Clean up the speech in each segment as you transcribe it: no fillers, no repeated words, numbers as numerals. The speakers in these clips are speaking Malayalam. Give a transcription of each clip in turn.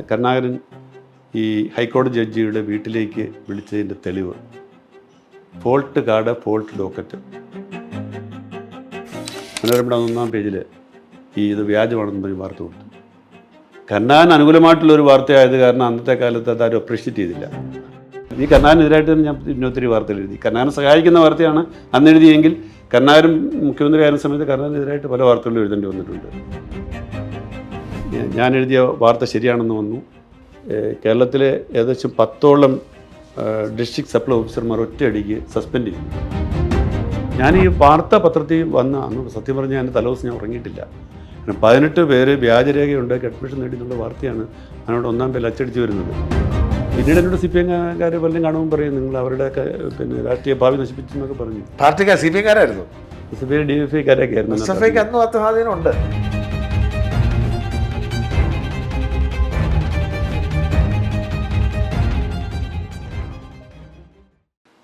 കരുണാകരൻ ഈ ഹൈക്കോടതി ജഡ്ജിയുടെ വീട്ടിലേക്ക് വിളിച്ചതിൻ്റെ തെളിവ് ഫോൾട്ട് കാർഡ്, ഫോൾട്ട് ഡോക്കറ്റ്. മനോരമയുടെ 1-ാം പേജിൽ ഇത് വ്യാജമാണെന്ന് പറഞ്ഞ് വാർത്ത കൊടുത്തു. കരുണാകരൻ അനുകൂലമായിട്ടുള്ളൊരു വാർത്തയായത് കാരണം അന്നത്തെ കാലത്ത് അതാരും അപ്രീഷിയേറ്റ് ചെയ്തില്ല. ഈ കരുണാകരനെതിരായിട്ട് ഞാൻ പിന്നെ ഒത്തിരി വാർത്തകൾ എഴുതി. കരുണാകരനെ സഹായിക്കുന്ന വാർത്തയാണ് അന്ന് എഴുതിയെങ്കിൽ കരുണാകരൻ മുഖ്യമന്ത്രി ആയിരുന്ന സമയത്ത് കരുണാകരനെതിരായിട്ട് പല വാർത്തകളും എഴുതേണ്ടി വന്നിട്ടുണ്ട്. ഞാൻ എഴുതിയ വാർത്ത ശരിയാണെന്ന് വന്നു. കേരളത്തിലെ ഏകദേശം 10ഓളം ഡിസ്ട്രിക്ട് സപ്ലൈ ഓഫീസർമാർ ഒറ്റയടിക്ക് സസ്പെൻഡ് ചെയ്തു. ഞാൻ ഈ വാർത്ത പത്രത്തിൽ വന്ന അന്ന് സത്യം പറഞ്ഞാൽ എൻ്റെ തലേദിവസം ഞാൻ ഉറങ്ങിയിട്ടില്ല. 18 പേര് വ്യാജരേഖ ഉണ്ടാക്കി അഡ്മിഷൻ നേടിയിട്ടുള്ള വാർത്തയാണ് അതിനോട് 1-ാം പേരിൽ അച്ചടിച്ച് വരുന്നത്. പിന്നീട് എന്നോട് CPM-കാർ പലരും കാണുമ്പോൾ പറയും നിങ്ങൾ അവരുടെ പിന്നെ രാഷ്ട്രീയ ഭാവി നശിപ്പിച്ചു എന്നൊക്കെ പറഞ്ഞു. പാർട്ടിക്കാർ CPM-കാരായിരുന്നു, DFI-കാരൊക്കെ ആയിരുന്നു. അന്നും അത്യാധീനമുണ്ട്.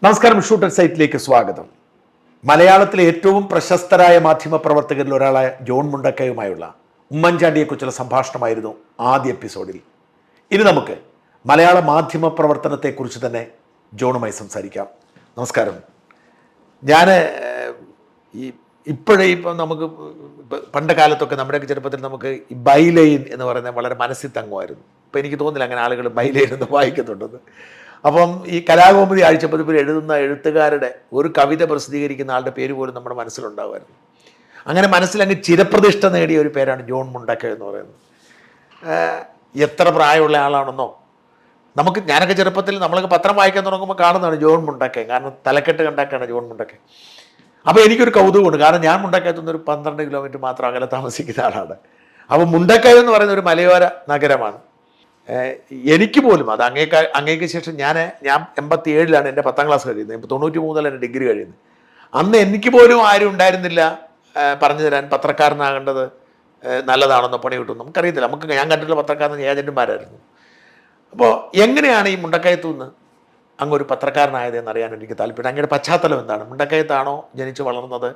നമസ്കാരം, ഷൂട്ടർ സൈറ്റിലേക്ക് സ്വാഗതം. മലയാളത്തിലെ ഏറ്റവും പ്രശസ്തരായ മാധ്യമപ്രവർത്തകരിൽ ഒരാളായ ജോൺ മുണ്ടക്കയുമായുള്ള ഉമ്മൻചാണ്ടിയെക്കുറിച്ചുള്ള സംഭാഷണമായിരുന്നു ആദ്യ എപ്പിസോഡിൽ. ഇനി നമുക്ക് മലയാള മാധ്യമ പ്രവർത്തനത്തെക്കുറിച്ച് തന്നെ ജോണുമായി സംസാരിക്കാം. നമസ്കാരം. ഞാൻ ഇപ്പം നമുക്ക് പണ്ട് കാലത്തൊക്കെ നമ്മുടെയൊക്കെ ചെറുപ്പത്തിൽ നമുക്ക് ഈ ബൈലൈൻ എന്ന് പറയുന്നത് വളരെ മനസ്സിൽ തങ്ങുമായിരുന്നു. ഇപ്പം എനിക്ക് തോന്നുന്നില്ല അങ്ങനെ ആളുകൾ ബൈലൈൻ എന്ന് വായിക്കുന്നുണ്ടെന്ന്. അപ്പം ഈ കലാകൗമുദി ആഴ്ചപ്പതിപ്പിൽ എഴുതുന്ന എഴുത്തുകാരുടെ ഒരു കവിത പ്രസിദ്ധീകരിക്കുന്ന ആളുടെ പേര് പോലും നമ്മുടെ മനസ്സിലുണ്ടാകുമായിരുന്നു. അങ്ങനെ മനസ്സിലങ്ങ് ചിരപ്രതിഷ്ഠ നേടിയ ഒരു പേരാണ് ജോൺ മുണ്ടക്ക എന്ന് പറയുന്നത്. എത്ര പ്രായമുള്ള ആളാണെന്നോ ഞാനൊക്കെ ചെറുപ്പത്തിൽ നമ്മളൊക്കെ പത്രം വായിക്കാൻ തുടങ്ങുമ്പോൾ കാണുന്നതാണ് ജോൺ മുണ്ടക്ക. കാരണം തലക്കെട്ട് കണ്ടാക്കാണ് ജോൺ മുണ്ടക്ക. അപ്പോൾ എനിക്കൊരു കൗതുകമുണ്ട്. കാരണം ഞാൻ മുണ്ടക്കയത്തുനിന്ന് ഒരു 12 കിലോമീറ്റർ മാത്രം അകലെ താമസിക്കുന്ന ആളാണ്. അപ്പോൾ മുണ്ടക്കയ എന്ന് പറയുന്ന ഒരു മലയോര നഗരമാണ്. എനിക്ക് പോലും അത് അങ്ങേക്ക് ശേഷം ഞാൻ 87-ലാണ് എൻ്റെ 10ാം ക്ലാസ് കഴിയുന്നത്. 93-ലാണ് എൻ്റെ ഡിഗ്രി കഴിയുന്നത്. അന്ന് എനിക്ക് പോലും ആരും ഉണ്ടായിരുന്നില്ല പറഞ്ഞു തരാൻ പത്രക്കാരനാകേണ്ടത് നല്ലതാണെന്നോ പണി കിട്ടും നമുക്കറിയത്തില്ല. ഞാൻ കണ്ടിട്ടുള്ള പത്രക്കാരൻ ഏജന്റുമാരായിരുന്നു. അപ്പോൾ എങ്ങനെയാണ് ഈ മുണ്ടക്കയത്തു നിന്ന് അങ്ങൊരു പത്രക്കാരനായതെന്ന് അറിയാൻ എനിക്ക് താല്പര്യം. അങ്ങയുടെ പശ്ചാത്തലം എന്താണ്? മുണ്ടക്കയത്താണോ ജനിച്ച് വളർന്നത്?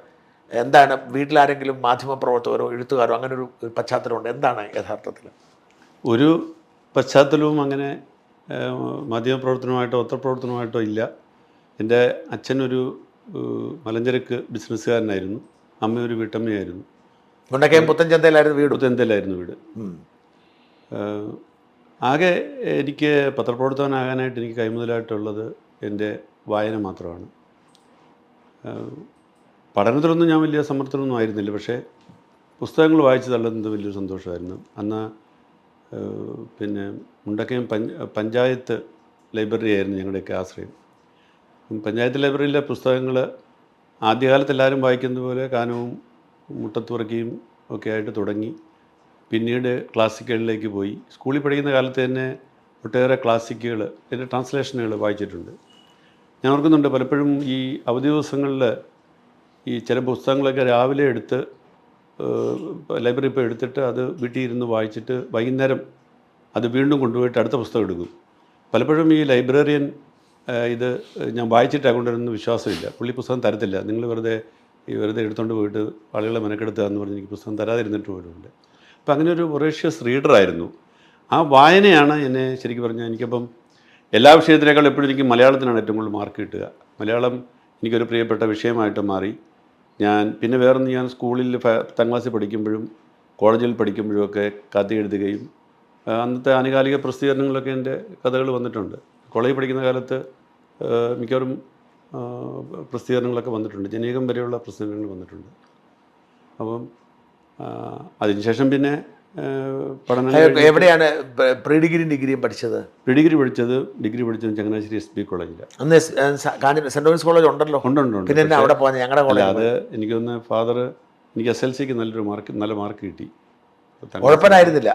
എന്താണ് വീട്ടിലാരെങ്കിലും മാധ്യമപ്രവർത്തകരോ എഴുത്തുകാരോ അങ്ങനെ ഒരു പശ്ചാത്തലമുണ്ട്? എന്താണ് യഥാർത്ഥത്തിൽ? ഒരു പശ്ചാത്തലവും അങ്ങനെ മാധ്യമപ്രവർത്തനമായിട്ടോ പത്രപ്രവർത്തനമായിട്ടോ ഇല്ല. എൻ്റെ അച്ഛനൊരു മലഞ്ചരക്ക് ബിസിനസ്സുകാരനായിരുന്നു. അമ്മ ഒരു വീട്ടമ്മയായിരുന്നു. മുണ്ടക്കയം പുത്തൻചന്തയിലായിരുന്നു വീട്. ആകെ എനിക്ക് പത്രപ്രവർത്തകനാകാനായിട്ട് എനിക്ക് കൈമുതലായിട്ടുള്ളത് എൻ്റെ വായന മാത്രമാണ്. പഠനത്തിലൊന്നും ഞാൻ വലിയ സമ്മർദ്ദമൊന്നും ആയിരുന്നില്ല. പക്ഷേ പുസ്തകങ്ങൾ വായിച്ച് തള്ളുന്നത് വലിയൊരു സന്തോഷമായിരുന്നു. അന്ന് പിന്നെ മുണ്ടക്കയം പഞ്ചായത്ത് ലൈബ്രറി ആയിരുന്നു ഞങ്ങളുടെയൊക്കെ ആശ്രയം. പഞ്ചായത്ത് ലൈബ്രറിയിലെ പുസ്തകങ്ങൾ ആദ്യകാലത്ത് എല്ലാവരും വായിക്കുന്നത് പോലെ കാനവും മുട്ടത്തുറക്കിയും ഒക്കെ ആയിട്ട് തുടങ്ങി. പിന്നീട് ക്ലാസിക്കുകളിലേക്ക് പോയി. സ്കൂളിൽ പഠിക്കുന്ന കാലത്ത് തന്നെ ഒട്ടേറെ ക്ലാസിക്കുകൾ, എൻ്റെ ട്രാൻസ്ലേഷനുകൾ വായിച്ചിട്ടുണ്ട്. ഞാൻ ഓർക്കുന്നുണ്ട് പലപ്പോഴും ഈ അവധി ദിവസങ്ങളിൽ ഈ ചില പുസ്തകങ്ങളൊക്കെ രാവിലെ എടുത്ത് ലൈബ്രറി ഇപ്പോൾ എടുത്തിട്ട് അത് വീട്ടിൽ ഇരുന്ന് വായിച്ചിട്ട് വൈകുന്നേരം അത് വീണ്ടും കൊണ്ടുപോയിട്ട് അടുത്ത പുസ്തകം എടുക്കും. പലപ്പോഴും ഈ ലൈബ്രറിയൻ ഇത് ഞാൻ വായിച്ചിട്ടാണ് കൊണ്ടുവരുന്ന വിശ്വാസമില്ല. പുള്ളി പുസ്തകം തരത്തില്ല. നിങ്ങൾ വെറുതെ എടുത്തുകൊണ്ട് പോയിട്ട് ആളുകളെ മെനക്കെടുത്തുക എന്ന് പറഞ്ഞ് എനിക്ക് പുസ്തകം തരാതിരുന്നിട്ട് പോലുമില്ല. അപ്പം അങ്ങനെ ഒരു വൊറേഷ്യസ് റീഡറായിരുന്നു. ആ വായനയാണ് എന്നെ ശരിക്കും പറഞ്ഞാൽ എനിക്കപ്പം എല്ലാ വിഷയത്തിനേക്കാൾ എപ്പോഴും എനിക്ക് മലയാളത്തിനാണ് ഏറ്റവും കൂടുതൽ മാർക്ക് കിട്ടുക. മലയാളം എനിക്കൊരു പ്രിയപ്പെട്ട വിഷയമായിട്ട് മാറി. പിന്നെ വേറൊന്ന്, ഞാൻ സ്കൂളിൽ 10ാം ക്ലാസ്സിൽ പഠിക്കുമ്പോഴും കോളേജിൽ പഠിക്കുമ്പോഴും ഒക്കെ കഥ എഴുതുകയും അന്നത്തെ ആനുകാലിക പ്രസിദ്ധീകരണങ്ങളിലൊക്കെ എൻ്റെ കഥകൾ വന്നിട്ടുണ്ട്. കോളേജിൽ പഠിക്കുന്ന കാലത്ത് മിക്കവാറും പ്രസിദ്ധീകരണങ്ങളൊക്കെ വന്നിട്ടുണ്ട്. ജനീകം വരെയുള്ള പ്രസിദ്ധീകരണങ്ങൾ വന്നിട്ടുണ്ട്. അപ്പം അതിനുശേഷം പിന്നെ പഠനം. എവിടെയാണ് പ്രീ ഡിഗ്രിയും ഡിഗ്രിയും പഠിച്ചത്? ഡിഗ്രി പഠിച്ചത് ചങ്ങനാശ്ശേരി SB കോളേജിലാണ്. അന്ന് സെൻറ് ജോൺസ് കോളേജ് ഉണ്ടല്ലോ. ഉണ്ട്. പിന്നെ അവിടെ പോകാൻ ഞങ്ങളുടെ കോളേജ്. അത് എനിക്കൊന്ന് ഫാദർ എനിക്ക് SLCക്ക് നല്ല മാർക്ക് കിട്ടി. ഉഴപ്പനായിരുന്നില്ല.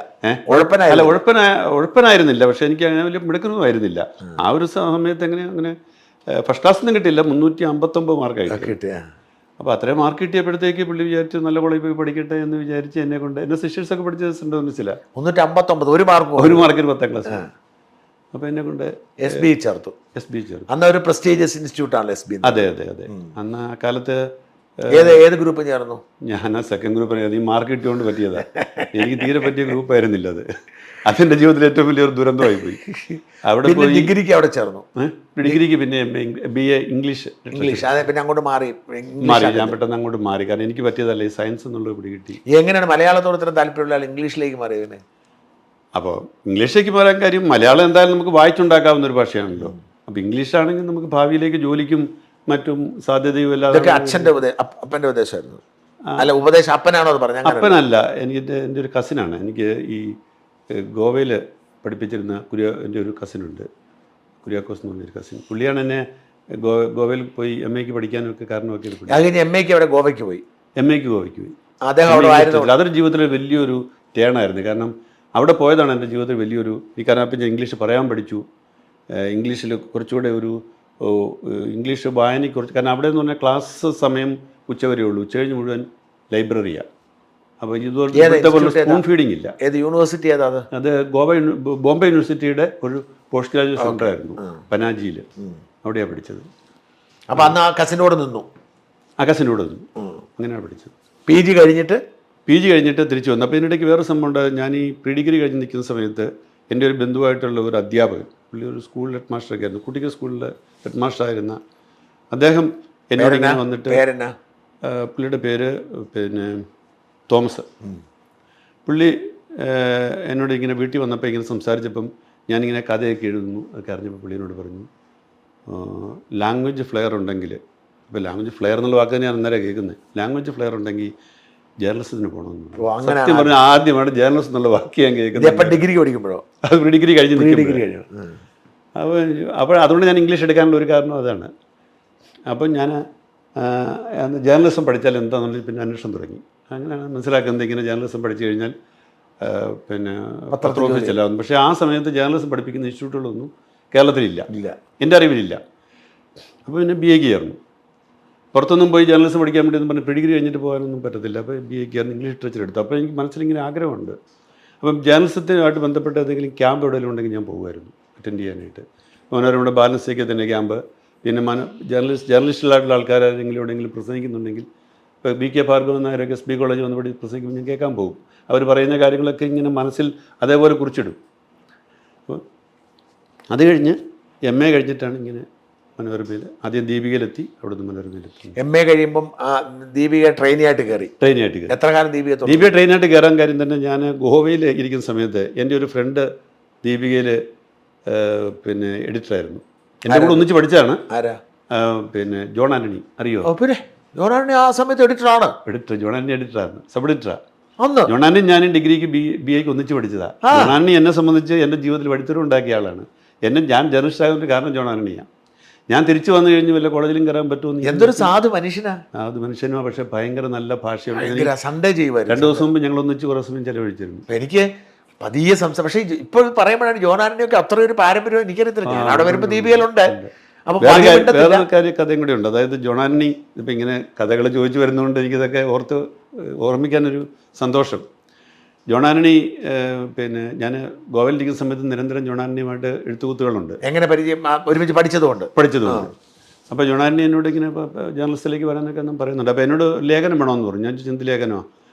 ഉഴപ്പനായിരുന്നില്ല. പക്ഷെ എനിക്ക് അങ്ങനെ വലിയ മിടുക്കൊന്നും ആയിരുന്നില്ല. ആ ഒരു സമയത്ത് അങ്ങനെ ഫസ്റ്റ് ക്ലാസ്സൊന്നും കിട്ടിയില്ല. 359 മാർക്കായിട്ട് കിട്ടിയ. അപ്പോൾ അത്രയും മാർക്ക് കിട്ടിയപ്പോഴത്തേക്ക് പുള്ളി വിചാരിച്ചു നല്ല കോളേജിൽ പോയി പഠിക്കട്ടെ എന്ന് വിചാരിച്ച് എൻ്റെ സിസ്റ്റേഴ്സൊക്കെ പഠിച്ചത് സെൻറ് ജോൺസില്ല. 359 ഒരു മാർക്കിന് 10ാം ക്ലാസ്. അപ്പോൾ എന്നെ കൊണ്ട് SB ചേർത്തു. SB ചേർത്തു. അന്ന് ഒരു പ്രസ്റ്റീജിയസ് ഇൻസ്റ്റിറ്റ്യൂട്ടാണല്ലോ SB. അതെ. അന്ന് ആ കാലത്ത് ഏത് ഗ്രൂപ്പ് ചേർന്നു? ഞാൻ ആ സെക്കൻഡ് ഗ്രൂപ്പ് ഈ മാർക്ക് കിട്ടിയോണ്ട് പറ്റിയതാ. എനിക്ക് തീരെ പറ്റിയ ഗ്രൂപ്പായിരുന്നില്ല അത്. അതെൻ്റെ ജീവിതത്തിൽ ഏറ്റവും വലിയൊരു ദുരന്തമായി പോയി. അവിടെ പോയി ഡിഗ്രിക്ക് അവിടെ ചേർന്നു. ഡിഗ്രിക്ക് പിന്നെ BA ഇംഗ്ലീഷ്. അതെ, പിന്നെ അങ്ങോട്ട് മാറി. ഞാൻ പെട്ടെന്ന് അങ്ങോട്ട് മാറി, കാരണം എനിക്ക് പറ്റിയതല്ല ഈ സയൻസ് എന്നുള്ളത് പിടി കിട്ടി. എങ്ങനെയാണ് മലയാളത്തോട് ഇത്ര താല്പര്യമുള്ള ആൾ ഇംഗ്ലീഷിലേക്ക് മാറിയതിന്? അപ്പോൾ ഇംഗ്ലീഷിലേക്ക് മാറാൻ കാര്യം, മലയാളം എന്തായാലും നമുക്ക് വായിച്ചുണ്ടാക്കാവുന്ന ഒരു ഭാഷയാണല്ലോ. അപ്പോൾ ഇംഗ്ലീഷാണെങ്കിൽ നമുക്ക് ഭാവിയിലേക്ക് ജോലിക്കും മറ്റും സാധ്യതയും ഇല്ലാതെ. അപ്പൻ്റെ ഉപദേശമായിരുന്നു? അല്ല, ഉപദേശം അപ്പനാണോ അത് പറഞ്ഞത്? അപ്പനല്ല, എൻ്റെ ഒരു കസിനാണ്. എനിക്ക് ഈ ഗോവയിൽ പഠിപ്പിച്ചിരുന്ന എൻ്റെ ഒരു കസിനുണ്ട്, കുര്യാക്കോസ് എന്ന് പറഞ്ഞൊരു കസിൻ. പുള്ളിയാണ് എന്നെ ഗോവയിൽ പോയി MA പഠിക്കാനൊക്കെ കാരണമൊക്കെ. MA അവിടെ ഗോവയ്ക്ക് പോയി. MA ഗോവയ്ക്ക് പോയി. അതൊരു ജീവിതത്തിൽ വലിയൊരു ടേണായിരുന്നു. കാരണം അവിടെ പോയതാണ് എൻ്റെ ജീവിതത്തിൽ വലിയൊരു കാരണം ഇംഗ്ലീഷ് പറയാൻ പഠിച്ചു. ഇംഗ്ലീഷിൽ കുറച്ചുകൂടെ ഒരു ഇംഗ്ലീഷ് വായനയ്ക്ക് കുറച്ച്, കാരണം അവിടെ എന്ന് പറഞ്ഞാൽ ക്ലാസ് സമയം ഉച്ചവരെ ഉള്ളൂ, ഉച്ചകഴിഞ്ഞ് മുഴുവൻ ലൈബ്രറിയാണ്. അപ്പോൾ ഇതുപോലെ സ്പൂൺ ഫീഡിങ് ഇല്ല. ഏത് യൂണിവേഴ്സിറ്റി? അത് ബോംബെ യൂണിവേഴ്സിറ്റിയുടെ ഒരു പോസ്റ്റ് ഗ്രാജുവേറ്റ് സെൻ്റർ ആയിരുന്നു പനാജിയിൽ. അവിടെയാണ് പഠിച്ചത്. അപ്പോൾ അന്ന് ആ കസിനോട് നിന്നു? ആ കസിനോട് നിന്നു, അങ്ങനെയാണ് പഠിച്ചത്. PG കഴിഞ്ഞിട്ട് തിരിച്ചു വന്നു. അപ്പോൾ ഇതിനിടയ്ക്ക് വേറെ സംഭവം ഉണ്ട്. ഞാൻ ഈ പ്രീ ഡിഗ്രി കഴിഞ്ഞ് നിൽക്കുന്ന സമയത്ത് എൻ്റെ ഒരു ബന്ധുവായിട്ടുള്ള ഒരു അധ്യാപകൻ, പുള്ളി ഒരു സ്കൂൾ ഹെഡ് മാസ്റ്ററൊക്കെ ആയിരുന്നു, കുട്ടിക്ക് സ്കൂളിലെ ഹെഡ് മാസ്റ്ററായിരുന്ന അദ്ദേഹം എന്നോട് ഇങ്ങനെ വന്നിട്ട്, പുള്ളിയുടെ പേര് പിന്നെ തോമസ്. പുള്ളി എന്നോട് ഇങ്ങനെ വീട്ടിൽ വന്നപ്പോൾ ഇങ്ങനെ സംസാരിച്ചപ്പം ഞാനിങ്ങനെ കഥയൊക്കെ എഴുതുന്നു, അതൊക്കെ അറിഞ്ഞപ്പോൾ പുള്ളിയോട് പറഞ്ഞു, ലാംഗ്വേജ് ഫ്ലെയർ ഉണ്ടെങ്കിൽ, ഇപ്പോൾ ലാംഗ്വേജ് ഫ്ലെയർ എന്നുള്ള വാക്ക് ഞാൻ അന്നേരം കേൾക്കുന്നത്, ലാംഗ്വേജ് ഫ്ലെയർ ഉണ്ടെങ്കിൽ ജേർണലിസത്തിന് പോകണമെന്ന്. സത്യം പറഞ്ഞാൽ ആദ്യമാണ് ജേർണലിസ്റ്റ് എന്നുള്ള വാക്ക് ഞാൻ കേൾക്കുന്നത്. ഡിഗ്രി പഠിക്കുമ്പോഴോ? അത് ഡിഗ്രി കഴിഞ്ഞ്. അപ്പോൾ അതുകൊണ്ട് ഞാൻ ഇംഗ്ലീഷ് എടുക്കാനുള്ള ഒരു കാരണം അതാണ്. അപ്പം ഞാൻ ജേർണലിസം പഠിച്ചാൽ എന്താണെന്നുള്ളത് പിന്നെ അന്വേഷണം തുടങ്ങി. അങ്ങനെയാണ് മനസ്സിലാക്കുന്നത്, ഇങ്ങനെ ജേർണലിസം പഠിച്ചു കഴിഞ്ഞാൽ പിന്നെ പത്രത്തിൽ ചെല്ലാവുന്നു. പക്ഷേ ആ സമയത്ത് ജേർണലിസം പഠിപ്പിക്കുന്ന ഇൻസ്റ്റിറ്റ്യൂട്ടുകളൊന്നും കേരളത്തിലില്ല, എൻ്റെ അറിവിലില്ല. അപ്പോൾ പിന്നെ BA ചേർന്നു. പുറത്തൊന്നും പോയി ജേർണലിസം പഠിക്കാൻ വേണ്ടി പറഞ്ഞ് പ്രീ ഡിഗ്രി കഴിഞ്ഞിട്ട് പോകാനൊന്നും പറ്റത്തില്ല. അപ്പോൾ BA ചേർന്ന് ഇംഗ്ലീഷ് ലിറ്ററേച്ചർ എടുത്തു. അപ്പോൾ എനിക്ക് മനസ്സിലിങ്ങനെ ആഗ്രഹമുണ്ട്. അപ്പം ജേർണലിസത്തിനുമായിട്ട് ബന്ധപ്പെട്ട ഏതെങ്കിലും ക്യാമ്പ് എവിടെയെങ്കിലും ഉണ്ടെങ്കിൽ ഞാൻ പോകുമായിരുന്നു അറ്റൻഡ് ചെയ്യാനായിട്ട്. മനോരമയുടെ ബാലൻസേക്ക് തന്നെ ക്യാമ്പ്, പിന്നെ ജേർണലിസ്റ്റുകളായിട്ടുള്ള ആൾക്കാരെങ്കിലും എവിടെയെങ്കിലും പ്രസംഗിക്കുന്നുണ്ടെങ്കിൽ, ഇപ്പോൾ BK ഭാർഗവൻ നായരൊക്കെ SB കോളേജ് വന്നപടി പ്രസംഗിക്കുമ്പോൾ ഞാൻ കേൾക്കാൻ പോകും. അവർ പറയുന്ന കാര്യങ്ങളൊക്കെ ഇങ്ങനെ മനസ്സിൽ അതേപോലെ കുറിച്ചിടും. അപ്പോൾ അത് കഴിഞ്ഞ് MA കഴിഞ്ഞിട്ടാണ് ഇങ്ങനെ മനോരമയിൽ, ആദ്യം ദീപികയിലെത്തി, അവിടുന്ന് മനോരമയിലെത്തി. MA കഴിയുമ്പം ദീപിക ട്രെയിനായിട്ട് കയറി. എത്ര കാലം ദീപിക ട്രെയിനായിട്ട് കയറാൻ കാര്യം തന്നെ, ഞാൻ ഗോവയിൽ ഇരിക്കുന്ന സമയത്ത് എൻ്റെ ഒരു ഫ്രണ്ട് ദീപികയിൽ പിന്നെ എഡിറ്ററായിരുന്നു. എൻ്റെ കൂടെ ഒന്നിച്ച് പഠിച്ചതാണ്. പിന്നെ ജോൺ ആൻ്റണി, അറിയോ? പിന്നെ ജോൺ ആൻ്റണി ആ സമയത്ത് എഡിറ്ററാണ്. ജോൺ ആൻ്റണി എഡിറ്ററാണ്, സബ് എഡിറ്ററാണ്. ജോൺ ആൻ്റണി ഞാനും ഡിഗ്രിക്ക് BAക്ക് ഒന്നിച്ച് പഠിച്ചതാണ്. ജോൺ ആൻ്റണി എന്നെ സംബന്ധിച്ച് എൻ്റെ ജീവിതത്തിൽ പഠിത്തരം ഉണ്ടാക്കിയ ആളാണ്. ഞാൻ ജേർണലിസ്റ്റ് ആയതിൻ്റെ കാരണം ജോൺ ആൻ്റണിയാണ്. ഞാൻ തിരിച്ചു വന്നു കഴിഞ്ഞ് വല്ല കോളേജിലും കയറാൻ പറ്റുമെന്ന്. എന്തൊരു സാധു മനുഷ്യനാണ്. സാധു മനുഷ്യനോ, പക്ഷേ ഭയങ്കര നല്ല ഭാഷയുണ്ട്. സൺഡേ ചെയ്യുമായിരുന്നു. 2 ദിവസം മുമ്പ് ഞങ്ങൾ ഒന്നിച്ച് കുറേ സമയം ചെലവഴിച്ചിരുന്നു. എനിക്ക് പതിയെ പക്ഷേ ഇപ്പോൾ പറയുമ്പോഴാണ് ജോൺ ആൻ്റണിയൊക്കെ അത്ര ഒരു പാരമ്പര്യം എനിക്കറിയത്തില്ല. ഞാൻ അവിടെ വരുമ്പോൾ ദീപികയിലുണ്ട്. അപ്പോൾ വേറെ കഥയും കൂടി ഉണ്ട്. അതായത് ജോൺ ആൻ്റണി ഇപ്പം ഇങ്ങനെ കഥകൾ ചോദിച്ചു വരുന്നതുകൊണ്ട് എനിക്കിതൊക്കെ ഓർമ്മിക്കാനൊരു സന്തോഷം. ജോൺ ആൻ്റണി പിന്നെ ഞാൻ ഗോവയിലിരിക്കുന്ന സമയത്ത് നിരന്തരം ജോൺ ആൻ്റണിയുമായിട്ട് എഴുത്തുകൂത്തുകളുണ്ട്. എങ്ങനെ പരിചയം? ഒരുമിച്ച് പഠിച്ചതുകൊണ്ട്. അപ്പോൾ ജോൺ ആൻ്റണി എന്നോട് ഇങ്ങനെ ജേർണലിസ്റ്റിലേക്ക് വരാനൊക്കെ ഒന്നും പറയുന്നുണ്ട്. അപ്പോൾ എന്നോട് ലേഖനം വേണമെന്ന് പറഞ്ഞു. ഞാൻ എന്ത് ലേഖനമോ?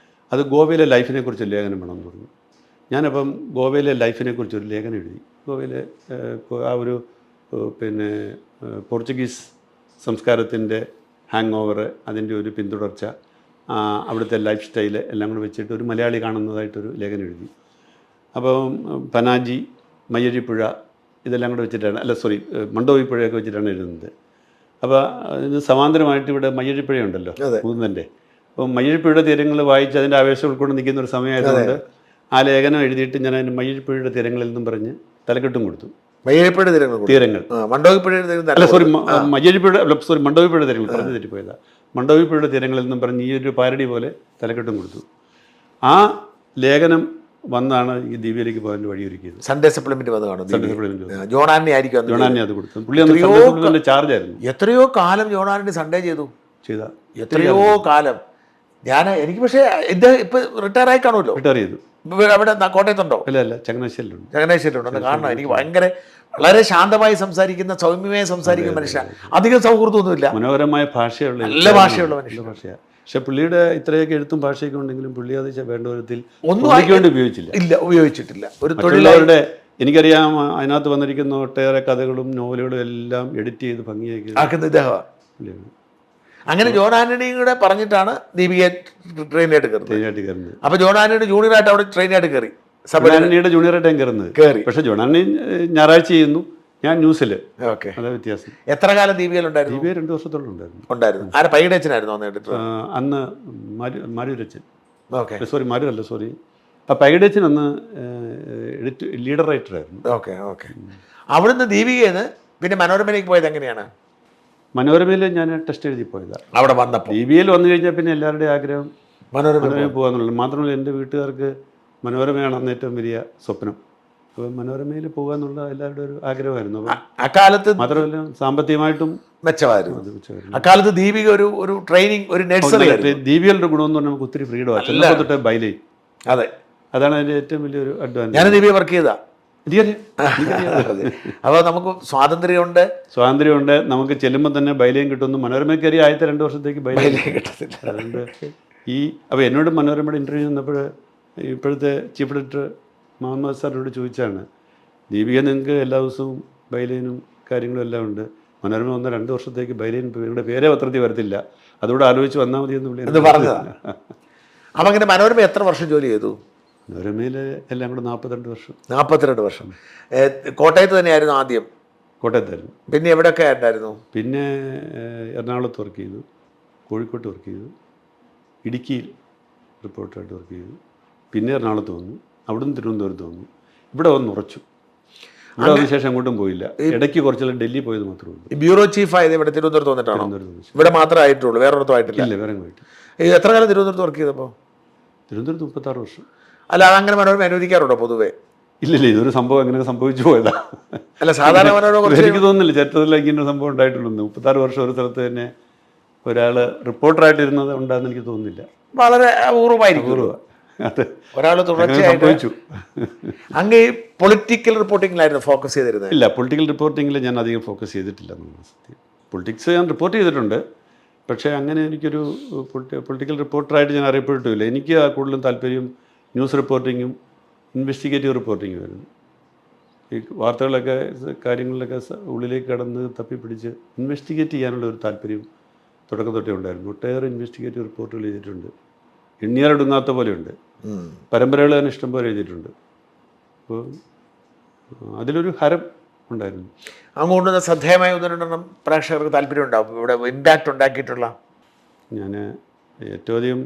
അത് ഗോവയിലെ ലൈഫിനെ കുറിച്ച് ലേഖനം വേണമെന്ന് പറഞ്ഞു. ഞാനപ്പം ഗോവയിലെ ലൈഫിനെ കുറിച്ചൊരു ലേഖനം എഴുതി. ഗോവയിലെ ആ ഒരു പിന്നെ പോർച്ചുഗീസ് സംസ്കാരത്തിൻ്റെ ഹാങ് ഓവർ, അതിൻ്റെ ഒരു പിന്തുടർച്ച, അവിടുത്തെ ലൈഫ് സ്റ്റൈല് എല്ലാം കൂടെ വെച്ചിട്ട് ഒരു മലയാളി കാണുന്നതായിട്ടൊരു ലേഖനം എഴുതി. അപ്പം പനാജി, മയ്യഴിപ്പുഴ ഇതെല്ലാം കൂടെ വെച്ചിട്ടാണ്, മണ്ടോവിപ്പുഴയൊക്കെ വെച്ചിട്ടാണ് എഴുതുന്നത്. അപ്പോൾ ഇത് സമാന്തരമായിട്ട് ഇവിടെ മയ്യഴിപ്പുഴയുണ്ടല്ലോ, പൂന്തൻ്റെ. അപ്പോൾ മയ്യഴിപ്പുഴയുടെ തീരങ്ങൾ വായിച്ച് അതിൻ്റെ ആവേശം ഉൾക്കൊണ്ട് നിൽക്കുന്ന ഒരു സമയമായതുകൊണ്ട് ആ ലേഖനം എഴുതിയിട്ട് ഞാൻ അതിന് മയ്യഴിപ്പുഴയുടെ തീരങ്ങളിൽ നിന്നും പറഞ്ഞ് തലക്കെട്ടും കൊടുത്തു. മയ്യഴിപ്പുഴ തീരങ്ങൾ, മണ്ടോവിപ്പുഴയുടെ തീരങ്ങൾ പറഞ്ഞു തെറ്റിപ്പോയതാ. മണ്ടോവിപ്പുഴയുടെ തീരങ്ങളിൽ നിന്നും പറഞ്ഞ് ഈ ഒരു പാരഡി പോലെ തലക്കെട്ടും കൊടുത്തു. ആ ലേഖനം വന്നാണ് ഈ ദീപികയിലേക്ക് പോകാൻ വഴിയൊരുക്കിയത്. സൺഡേ സപ്ലിമെന്റ് വന്ന് കാണും. ജോൺ ആൻ്റണി അത് കൊടുത്തു. പുള്ളി ചാർജ് ആയിരുന്നു. എത്രയോ കാലം ജോൺ ആൻ്റണി സൺഡേ എത്രയോ കാലം. എനിക്ക് പക്ഷേ ഇദ്ദേഹം ഇപ്പം റിട്ടയർ ആയി കാണുമല്ലോ. റിട്ടയർ ചെയ്തു. അവിടെ കോട്ടയത്തുണ്ടോ? അല്ല ചങ്ങനാശ്ശേരിയിലുണ്ട്. ചങ്ങനാശ്ശേരിയിലുണ്ട്. ഒന്ന് കാണണം. എനിക്ക് ഭയങ്കര വളരെ ശാന്തമായി സംസാരിക്കുന്ന, സൗമ്യമായി സംസാരിക്കുന്ന മനുഷ്യൻ. അധികം സൗഹൃദമൊന്നുമില്ല. മനോഹരമായ ഭാഷയുള്ള നല്ല ഭാഷയുള്ള മനുഷ്യൻ. ഭാഷയാണ്. പക്ഷെ പുള്ളിയുടെ ഇത്രയൊക്കെ എഴുത്തും ഭാഷയൊക്കെ ഉണ്ടെങ്കിലും പുള്ളി അത് വേണ്ട വിധത്തിൽ ഒന്നും വേണ്ടി ഉപയോഗിച്ചില്ല. ഇല്ല, ഉപയോഗിച്ചിട്ടില്ല. ഒരു തൊഴിലാളിയുടെ എനിക്കറിയാം അതിനകത്ത് വന്നിരിക്കുന്ന ഒട്ടേറെ കഥകളും നോവലുകളും എല്ലാം എഡിറ്റ് ചെയ്ത് ഭംഗിയാക്കി ആക്കുന്ന ഇദ്ദേഹമാണ്. അങ്ങനെ ജോൺ ആന്റണിയും കൂടെ പറഞ്ഞിട്ടാണ് ദീപിക ട്രെയിനായിട്ട് കയറുന്നത്. അപ്പൊ ജോൺ ആന്റണി ജൂനിയറായിട്ട് അവിടെ ട്രെയിനായിട്ട് കയറി. ആന്റണിയുടെ ജൂനിയറായിട്ടാണ് കയറുന്നത്. പക്ഷെ ജോൺ ആന്റണി ഞായറാഴ്ച ചെയ്യുന്നു, ഞാൻ ന്യൂസിൽ. ഓക്കെ, അതാ വ്യത്യാസം. എത്ര കാലം ദീപികയിലുണ്ടായിരുന്നു? ദീപിക 2 വർഷത്തോളം ഉണ്ടായിരുന്നു. ആരെ പൈകടച്ചനായിരുന്നു അന്ന് മാരൂരച്ചൻ. ഓക്കെ, സോറി മാരൂരല്ല, സോറി. ആ പൈകടച്ചൻ അന്ന് ലീഡർ റൈറ്ററായിരുന്നു. Okay okay. അവിടുന്ന് ദീപികന്ന് പിന്നെ മനോരമയിലേക്ക് പോയത് എങ്ങനെയാണ്? മനോരമയിൽ ഞാൻ ടെസ്റ്റ് എഴുതി പോയതാണ്. അവിടെ വന്നപ്പോൾ ദീപികയിൽ വന്നു കഴിഞ്ഞാൽ പിന്നെ എല്ലാവരുടെയും ആഗ്രഹം മനോരമയിൽ പോകാന്നുള്ളത്. മാത്രമല്ല എൻ്റെ വീട്ടുകാർക്ക് മനോരമയാണ് അന്ന് ഏറ്റവും വലിയ സ്വപ്നം. അപ്പോൾ മനോരമയിൽ പോകുക എന്നുള്ള എല്ലാവരുടെയും ഒരു ആഗ്രഹമായിരുന്നു. അപ്പം അക്കാലത്ത് മാത്രമല്ല സാമ്പത്തികമായിട്ടും മെച്ചമായിരുന്നു. അക്കാലത്ത് ദീപിക ഒരു ട്രെയിനിങ്, ഒരു നഴ്സറി. ദീപികയുടെ ഗുണമെന്ന് പറഞ്ഞാൽ നമുക്ക് ഒത്തിരി ഫ്രീഡമാണ്. ചെന്നപ്പോൾ തൊട്ട് ബൈലേ. അതെ, അതാണ് അതിൻ്റെ ഏറ്റവും വലിയൊരു അഡ്വാൻറ്റേജ്. ഞാൻ ദീപിക വർക്ക് ചെയ്താ. അപ്പോൾ നമുക്ക് സ്വാതന്ത്ര്യമുണ്ട്. നമുക്ക് ചെല്ലുമ്പോൾ തന്നെ ബൈലയും കിട്ടുന്നു. മനോരമ കയറി ആദ്യത്തെ 2 വർഷത്തേക്ക് ബൈലയും കിട്ടത്തില്ല. അതുകൊണ്ട് അപ്പോൾ എന്നോട് മനോരമയുടെ ഇൻ്റർവ്യൂ വന്നപ്പോൾ ഇപ്പോഴത്തെ ചീഫ് എഡിറ്റർ മുഹമ്മദ് സാറിനോട് ചോദിച്ചാണ്, ദീപിക നിങ്ങൾക്ക് എല്ലാ ദിവസവും ബൈലൈനും കാര്യങ്ങളും എല്ലാം ഉണ്ട്, മനോരമ 1-2 വർഷത്തേക്ക് ബൈലൈൻ നിങ്ങളുടെ പേരെ പത്രത്തിൽ വരത്തില്ല, അതുകൂടെ ആലോചിച്ച് വന്നാൽ മതി എന്ന് പറഞ്ഞതാണ്. അപ്പം അങ്ങനെ മനോരമ എത്ര വർഷം ജോലി ചെയ്തു? മനോരമയിൽ എല്ലാം കൂടെ 42 വർഷം. 42 വർഷം. കോട്ടയത്ത് തന്നെയായിരുന്നു ആദ്യം? കോട്ടയത്തായിരുന്നു. പിന്നെ എവിടെയൊക്കെ ഉണ്ടായിരുന്നു? പിന്നെ എറണാകുളത്ത് വർക്ക് ചെയ്തു, കോഴിക്കോട്ട് വർക്ക് ചെയ്തു, ഇടുക്കിയിൽ റിപ്പോർട്ടറായിട്ട് വർക്ക് ചെയ്തു, പിന്നെ എറണാകുളത്ത് വന്നു, അവിടുന്ന് തിരുവനന്തപുരത്ത് വന്നു, ഇവിടെ വന്ന് ഉറച്ചു. ഇവിടെ അതിനുശേഷം അങ്ങോട്ടും പോയില്ല. ഇടയ്ക്ക് കുറച്ചെല്ലാം ഡൽഹി പോയത് മാത്രമേ ഉള്ളൂ. ബ്യൂറോ ചീഫ് ആയത് ഇവിടെ തിരുവനന്തപുരത്ത് വന്നിട്ടാണോ? ഇവിടെ മാത്രമേ ആയിട്ടുള്ളൂ, വേറെ ഒരിടത്തും ആയിട്ടില്ല? ഇല്ല, വേറെ പോയിട്ട്. എത്ര കാലം തിരുവനന്തപുരത്ത് വർക്ക് ചെയ്തപ്പോൾ? തിരുവനന്തപുരത്ത് 36 വർഷം. അല്ല, അതങ്ങനെ മനോരമ അനുവദിക്കാറുണ്ടോ പൊതുവേ? ഇല്ല, ഇതൊരു സംഭവം എങ്ങനെ സംഭവിച്ചു പോയതാ. അല്ല, സാധാരണ മനോരമ എനിക്ക് തോന്നുന്നില്ല ചരിത്രത്തിൽ ഇങ്ങനെ സംഭവം ഉണ്ടായിട്ടുള്ളൂ. 36 വർഷം ഒരു സ്ഥലത്ത് തന്നെ ഒരാൾ റിപ്പോർട്ടറായിട്ടിരുന്നത് ഉണ്ടാകുന്ന എനിക്ക് തോന്നുന്നില്ല. വളരെ അപൂർവമായിരിക്കും ഒരാൾ തുടർച്ചയായിട്ട്. അങ്ങ് പൊളിറ്റിക്കൽ റിപ്പോർട്ടിങ്ങിലായിരുന്നു ഫോക്കസ് ചെയ്തിരുന്നത്? ഇല്ല, പൊളിറ്റിക്കൽ റിപ്പോർട്ടിങ്ങിൽ ഞാൻ അധികം ഫോക്കസ് ചെയ്തിട്ടില്ല എന്നാണ് സത്യം. പൊളിറ്റിക്സ് ഞാൻ റിപ്പോർട്ട് ചെയ്തിട്ടുണ്ട്, പക്ഷേ അങ്ങനെ എനിക്കൊരു പൊളിറ്റിക്കൽ റിപ്പോർട്ടറായിട്ട് ഞാൻ അറിയപ്പെട്ടിട്ടില്ല. എനിക്ക് കൂടുതലും താല്പര്യം ന്യൂസ് റിപ്പോർട്ടിങ്ങും ഇൻവെസ്റ്റിഗേറ്റീവ് റിപ്പോർട്ടിങ്ങും ആയിരുന്നു. ഈ വാർത്തകളൊക്കെ കാര്യങ്ങളിലൊക്കെ ഉള്ളിലേക്ക് കടന്ന് തപ്പിപ്പിടിച്ച് ഇൻവെസ്റ്റിഗേറ്റ് ചെയ്യാനുള്ള ഒരു താല്പര്യം തുടക്കം തൊട്ടേ ഉണ്ടായിരുന്നു. ഒട്ടേറെ ഇൻവെസ്റ്റിഗേറ്റീവ് റിപ്പോർട്ടുകൾ ചെയ്തിട്ടുണ്ട്. എണ്ണിയാലൊടുങ്ങാത്ത പോലെയുണ്ട്. പരമ്പരകൾ തന്നെ ഇഷ്ടംപോലെ എഴുതിയിട്ടുണ്ട്. അപ്പോൾ അതിലൊരു ഹരം ഉണ്ടായിരുന്നു. അങ്ങോട്ട് ശ്രദ്ധേയമായ ഉദാഹരണം പ്രേക്ഷകർക്ക് താല്പര്യം ഉണ്ടാവും, ഇവിടെ ഇമ്പാക്റ്റ് ഉണ്ടാക്കിയിട്ടുള്ള? ഞാൻ ഏറ്റവും അധികം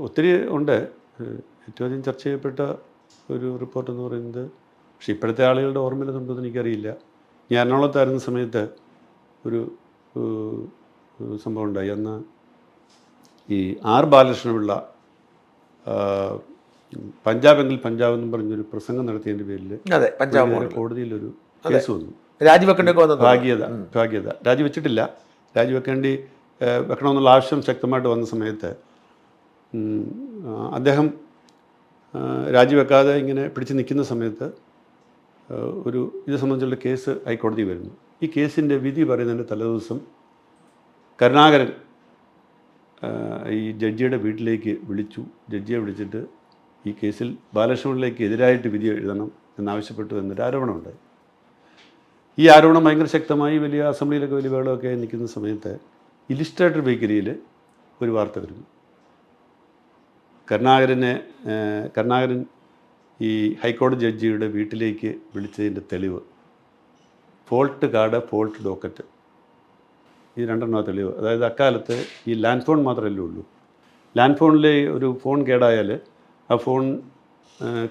ഒത്തിരി ഉണ്ട്. ഏറ്റവും അധികം ചർച്ച ചെയ്യപ്പെട്ട ഒരു റിപ്പോർട്ടെന്ന് പറയുന്നത്, പക്ഷേ ഇപ്പോഴത്തെ ആളുകളുടെ ഓർമ്മയിലുണ്ടെന്ന് എനിക്കറിയില്ല. ഞാൻ എറണാകുളത്തായിരുന്ന സമയത്ത് ഒരു സംഭവം ഉണ്ടായി. അന്ന് ഈ ആർ ബാലകൃഷ്ണപിള്ള പഞ്ചാബെങ്കിൽ പഞ്ചാബ് എന്നും പറഞ്ഞൊരു പ്രസംഗം നടത്തിയതിൻ്റെ പേരിൽ കോടതിയിലൊരു കേസ് വന്നു. ഭാഗ്യത രാജിവെച്ചിട്ടില്ല. വെക്കണമെന്നുള്ള ആവശ്യം ശക്തമായിട്ട് വന്ന സമയത്ത് അദ്ദേഹം രാജിവെക്കാതെ ഇങ്ങനെ പിടിച്ച് നിൽക്കുന്ന സമയത്ത് ഇത് സംബന്ധിച്ചുള്ള കേസ് ഹൈക്കോടതി വരുന്നു. ഈ കേസിൻ്റെ വിധി പറയുന്നതിൻ്റെ തലേദിവസം കരുണാകരൻ ഈ ജഡ്ജിയുടെ വീട്ടിലേക്ക് വിളിച്ചു. ജഡ്ജിയെ വിളിച്ചിട്ട് ഈ കേസിൽ ബാലകൃഷ്ണപിള്ളയ്ക്ക് എതിരായിട്ട് വിധി എഴുതണം എന്നാവശ്യപ്പെട്ടു എന്നൊരു ആരോപണമുണ്ടായി. ഈ ആരോപണം ഭയങ്കര ശക്തമായി വലിയ അസംബ്ലിയിലൊക്കെ വലിയ ബഹളമൊക്കെ നിൽക്കുന്ന സമയത്ത് ഇലിസ്ട്രേറ്റർ ബേക്കറിയിൽ ഒരു വാർത്ത വരുന്നു. കരുണാകരൻ ഈ ഹൈക്കോടതി ജഡ്ജിയുടെ വീട്ടിലേക്ക് വിളിച്ചതിൻ്റെ തെളിവ് ഫോൾട്ട് കാർഡ്, ഫോൾട്ട് ഡോക്കറ്റ്, ഈ 2 തെളിവ്. അതായത് അക്കാലത്ത് ഈ ലാൻഡ് ഫോൺ മാത്രമല്ലേ ഉള്ളൂ. ലാൻഡ് ഫോണിൽ ഒരു ഫോൺ കേടായാൽ ആ ഫോൺ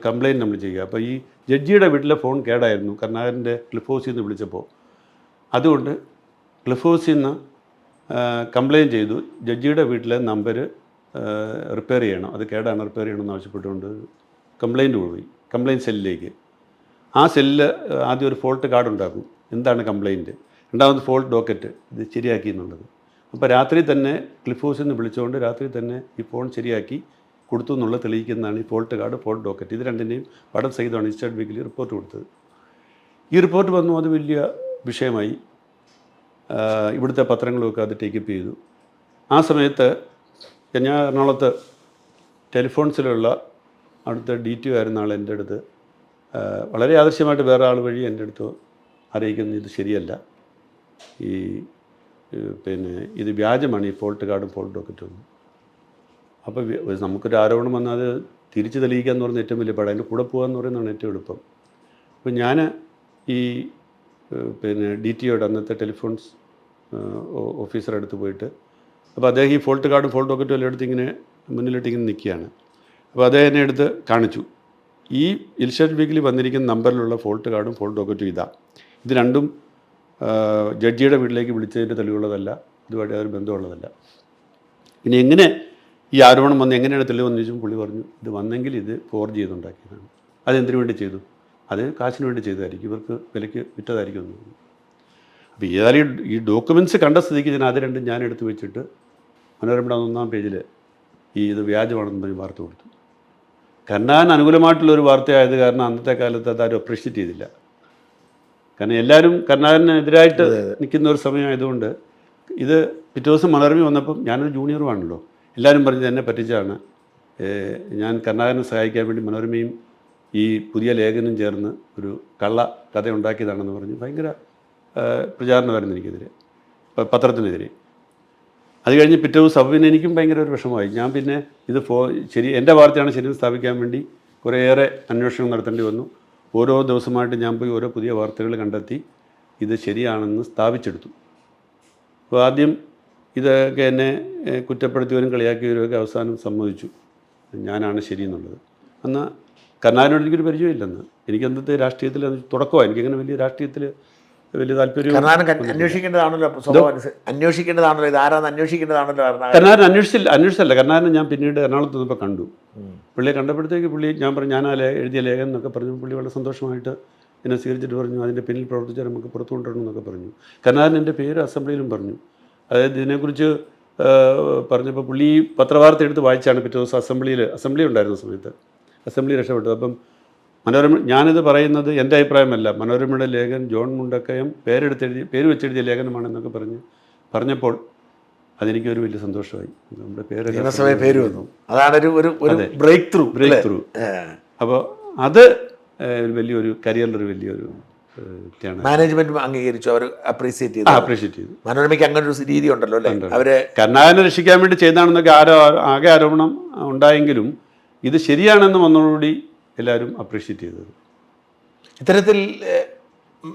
കംപ്ലയിൻറ്റ് നമ്മൾ ചെയ്യുക. അപ്പോൾ ഈ ജഡ്ജിയുടെ വീട്ടിലെ ഫോൺ കേടായിരുന്നു കരുണാകരൻ്റെ ക്ലിഫ് ഹൗസിൽ നിന്ന് വിളിച്ചപ്പോൾ. അതുകൊണ്ട് ക്ലിഫ് ഹൗസിൽ നിന്ന് കംപ്ലയിൻറ്റ് ചെയ്തു, ജഡ്ജിയുടെ വീട്ടിലെ നമ്പർ റിപ്പയർ ചെയ്യണം, അത് കേടാണ്, റിപ്പയർ ചെയ്യണമെന്ന് ആവശ്യപ്പെട്ടുകൊണ്ട് കംപ്ലയിൻറ്റ് പോയി കംപ്ലയിൻറ്റ് സെല്ലിലേക്ക്. ആ സെല്ലിൽ ആദ്യം ഒരു ഫോൾട്ട് കാർഡ് ഉണ്ടാക്കും, എന്താണ് കംപ്ലയിൻറ്റ്. രണ്ടാമത് ഫോൾട്ട് ഡോക്കറ്റ്, ഇത് ശരിയാക്കി എന്നുള്ളത്. അപ്പോൾ രാത്രി തന്നെ ക്ലിഫ് ഹൗസിൽ നിന്ന് വിളിച്ചുകൊണ്ട് രാത്രി തന്നെ ഈ ഫോൺ ശരിയാക്കി കൊടുത്തു എന്നുള്ള തെളിയിക്കുന്നതാണ് ഈ ഫോൾട്ട് കാർഡ്, ഫോൾട്ട് ഡോക്കറ്റ്. ഇത് രണ്ടിൻ്റെയും പടം സഹിതമാണ് ഈസ്റ്റേൺ വീക്കിലി റിപ്പോർട്ട് കൊടുത്തത്. ഈ റിപ്പോർട്ട് വന്നു, അത് വലിയ വിഷയമായി. ഇവിടുത്തെ പത്രങ്ങളുമൊക്കെ അത് ടേക്കപ്പ് ചെയ്തു. ആ സമയത്ത് ഞാൻ എറണാകുളത്ത് ടെലിഫോൺസിലുള്ള അവിടുത്തെ DTO ആയിരുന്ന ആൾ എൻ്റെ അടുത്ത് വളരെ ആദർശമായിട്ട് വേറെ ആൾ വഴി എൻ്റെ അടുത്ത് അറിയിക്കുന്നത് ഇത് ശരിയല്ല, ഈ പിന്നെ ഇത് വ്യാജമാണ്, ഈ ഫോൾട്ട് കാർഡും ഫോൾട്ട് ഡോക്കറ്റും. അപ്പോൾ നമുക്കൊരു ആരോപണം വന്നാൽ അത് തിരിച്ച് തെളിയിക്കുക എന്ന് പറയുന്നത് ഏറ്റവും വലിയ പാടാണ്. അതിൻ്റെ കൂടെ പോകുക എന്ന് പറയുന്നതാണ് ഏറ്റവും എളുപ്പം. അപ്പോൾ ഞാൻ ഈ പിന്നെ DTOയുടെ അന്നത്തെ ടെലിഫോൺസ് ഓഫീസറുടെ അടുത്ത് പോയിട്ട്, അപ്പോൾ അദ്ദേഹം ഈ ഫോൾട്ട് കാർഡും ഫോൾട്ട് ഡോക്കറ്റും എല്ലാം എടുത്ത് ഇങ്ങനെ മുന്നിലിട്ട് ഇങ്ങനെ നിൽക്കുകയാണ്. അപ്പോൾ അദ്ദേഹം എന്നെ എടുത്ത് കാണിച്ചു, ഈ ഇൽഷാഡ് വീക്കിലി വന്നിരിക്കുന്ന നമ്പറിലുള്ള ഫോൾട്ട് കാർഡും ഫോൾട്ട് ഡോക്കറ്റും ഇത് രണ്ടും ജഡ്ജിയുടെ വീട്ടിലേക്ക് വിളിച്ചതിൻ്റെ തെളിവുള്ളതല്ല, ഇതുമായിട്ട് യാതൊരു ബന്ധമുള്ളതല്ല. പിന്നെ എങ്ങനെ ഈ ആരോപണം വന്ന് എങ്ങനെയാണ് തെളിവെന്ന് ചോദിച്ചും പുള്ളി പറഞ്ഞു, ഇത് വന്നെങ്കിൽ ഇത് ഫോർജ് ചെയ്തുണ്ടാക്കിയതാണ്. അതെന്തിനു വേണ്ടി ചെയ്തു? അത് കാശിന് വേണ്ടി ചെയ്തതായിരിക്കും, ഇവർക്ക് വിലയ്ക്ക് വിറ്റതായിരിക്കും എന്ന് പറഞ്ഞു. അപ്പോൾ ഏതായാലും ഈ ഡോക്യുമെൻറ്റ്സ് കണ്ട സ്ഥിതിക്ക് ഞാൻ അത് രണ്ടും ഞാൻ എടുത്ത് വെച്ചിട്ട് മനോരമയുടെ 1-ാം പേജിൽ ഇത് വ്യാജമാണെന്ന് പറഞ്ഞ് വാർത്ത കൊടുത്തു. കർണാൻ അനുകൂലമായിട്ടുള്ളൊരു വാർത്തയായത് കാരണം അന്നത്തെ കാലത്ത് അതാരും അപ്രീഷിയേറ്റ് ചെയ്തില്ല. കാരണം എല്ലാവരും കർണാനെതിരായിട്ട് നിൽക്കുന്ന ഒരു സമയമായതുകൊണ്ട് ഇത് പിറ്റേ ദിവസം മനോരമ വന്നപ്പം ഞാനൊരു ജൂനിയറുമാണല്ലോ, എല്ലാവരും പറഞ്ഞത് എന്നെ പറ്റിച്ചാണ്, ഞാൻ കർണാകരനെ സഹായിക്കാൻ വേണ്ടി മനോരമയും ഈ പുതിയ ലേഖനം ചേർന്ന് ഒരു കള്ള കഥ ഉണ്ടാക്കിയതാണെന്ന് പറഞ്ഞ് ഭയങ്കര പ്രചാരണമായിരുന്നു എനിക്കെതിരെ, പത്രത്തിനെതിരെ. അത് കഴിഞ്ഞ് പിറ്റേ ദിവസം പിന്നെ എനിക്കും ഭയങ്കര ഒരു വിഷമമായി. ഞാൻ പിന്നെ ഇത് ശരി എൻ്റെ വാർത്തയാണ് ശരിയെന്ന് സ്ഥാപിക്കാൻ വേണ്ടി കുറേയേറെ അന്വേഷണം നടത്തേണ്ടി വന്നു. ഓരോ ദിവസമായിട്ട് ഞാൻ പോയി ഓരോ പുതിയ വാർത്തകൾ കണ്ടെത്തി ഇത് ശരിയാണെന്ന് സ്ഥാപിച്ചെടുത്തു. അപ്പോൾ ആദ്യം ഇതൊക്കെ എന്നെ കുറ്റപ്പെടുത്തിയവരും കളിയാക്കിയവരുമൊക്കെ അവസാനം സമ്മതിച്ചു ഞാനാണ് ശരിയെന്നുള്ളത്. അന്ന് കർണാകരനോട് എനിക്കൊരു പരിചയമില്ലെന്ന്, എനിക്ക് അന്നത്തെ രാഷ്ട്രീയത്തിൽ അത് തുടക്കമാണ്, എനിക്കങ്ങനെ വലിയ രാഷ്ട്രീയത്തിൽ വലിയ താല്പര്യം. അന്വേഷിക്കേണ്ടതാണല്ലോ ഇത് ആരാന്ന് അന്വേഷിക്കേണ്ടതാണല്ലോ. കർണാകരൻ അന്വേഷിച്ചല്ല. കർണാകരൻ ഞാൻ പിന്നീട് എറണാകുളത്ത് നിന്നപ്പോൾ കണ്ടു. പുള്ളിയെ കണ്ടപ്പോഴത്തേക്ക് പുള്ളി ഞാൻ പറഞ്ഞു ഞാൻ എഴുതിയ ലേഖനം എന്നൊക്കെ പറഞ്ഞു. പുള്ളി വളരെ സന്തോഷമായിട്ട് എന്നെ സ്വീകരിച്ചിട്ട് പറഞ്ഞു അതിൻ്റെ പിന്നിൽ പ്രവർത്തിച്ചാൽ നമുക്ക് പുറത്തു കൊണ്ടുവരണം എന്നൊക്കെ പറഞ്ഞു. കർണാകരൻ എൻ്റെ പേര് അസംബ്ലിയിലും പറഞ്ഞു. അതായത് ഇതിനെക്കുറിച്ച് പറഞ്ഞപ്പോൾ പുള്ളി പത്രവാർത്ത എടുത്ത് വായിച്ചാണ് പിറ്റേ ദിവസം അസംബ്ലി ഉണ്ടായിരുന്ന സമയത്ത് അസംബ്ലി രക്ഷപ്പെട്ടത്. അപ്പം മനോരമ, ഞാനിത് പറയുന്നത് എൻ്റെ അഭിപ്രായമല്ല, മനോരമയുടെ ലേഖൻ ജോൺ മുണ്ടക്കയം പേര് വെച്ചെഴുതിയ ലേഖനമാണെന്നൊക്കെ പറഞ്ഞപ്പോൾ അതെനിക്കൊരു വലിയ സന്തോഷമായി. നമ്മുടെ പേര് വന്നു, അതാണ് ഒരു ബ്രേക്ക് ത്രൂ. അപ്പോൾ അത് വലിയൊരു കരിയറിലൊരു വലിയൊരു മാനേജ്മെന്റ് അംഗീകരിച്ചു, അവർ അപ്രീഷിയേറ്റ് ചെയ്തു. മനോരമയ്ക്ക് അങ്ങനെ ഒരു രീതി ഉണ്ടല്ലോ അല്ലേ, അവരെ കർണാകരനെ രക്ഷിക്കാൻ വേണ്ടി ചെയ്താണെന്നൊക്കെ ആകെ ആരോപണം ഉണ്ടായെങ്കിലും ഇത് ശരിയാണെന്ന് വന്നതോടുകൂടി എല്ലാവരും അപ്രീഷിയേറ്റ് ചെയ്തത്. ഇത്തരത്തിൽ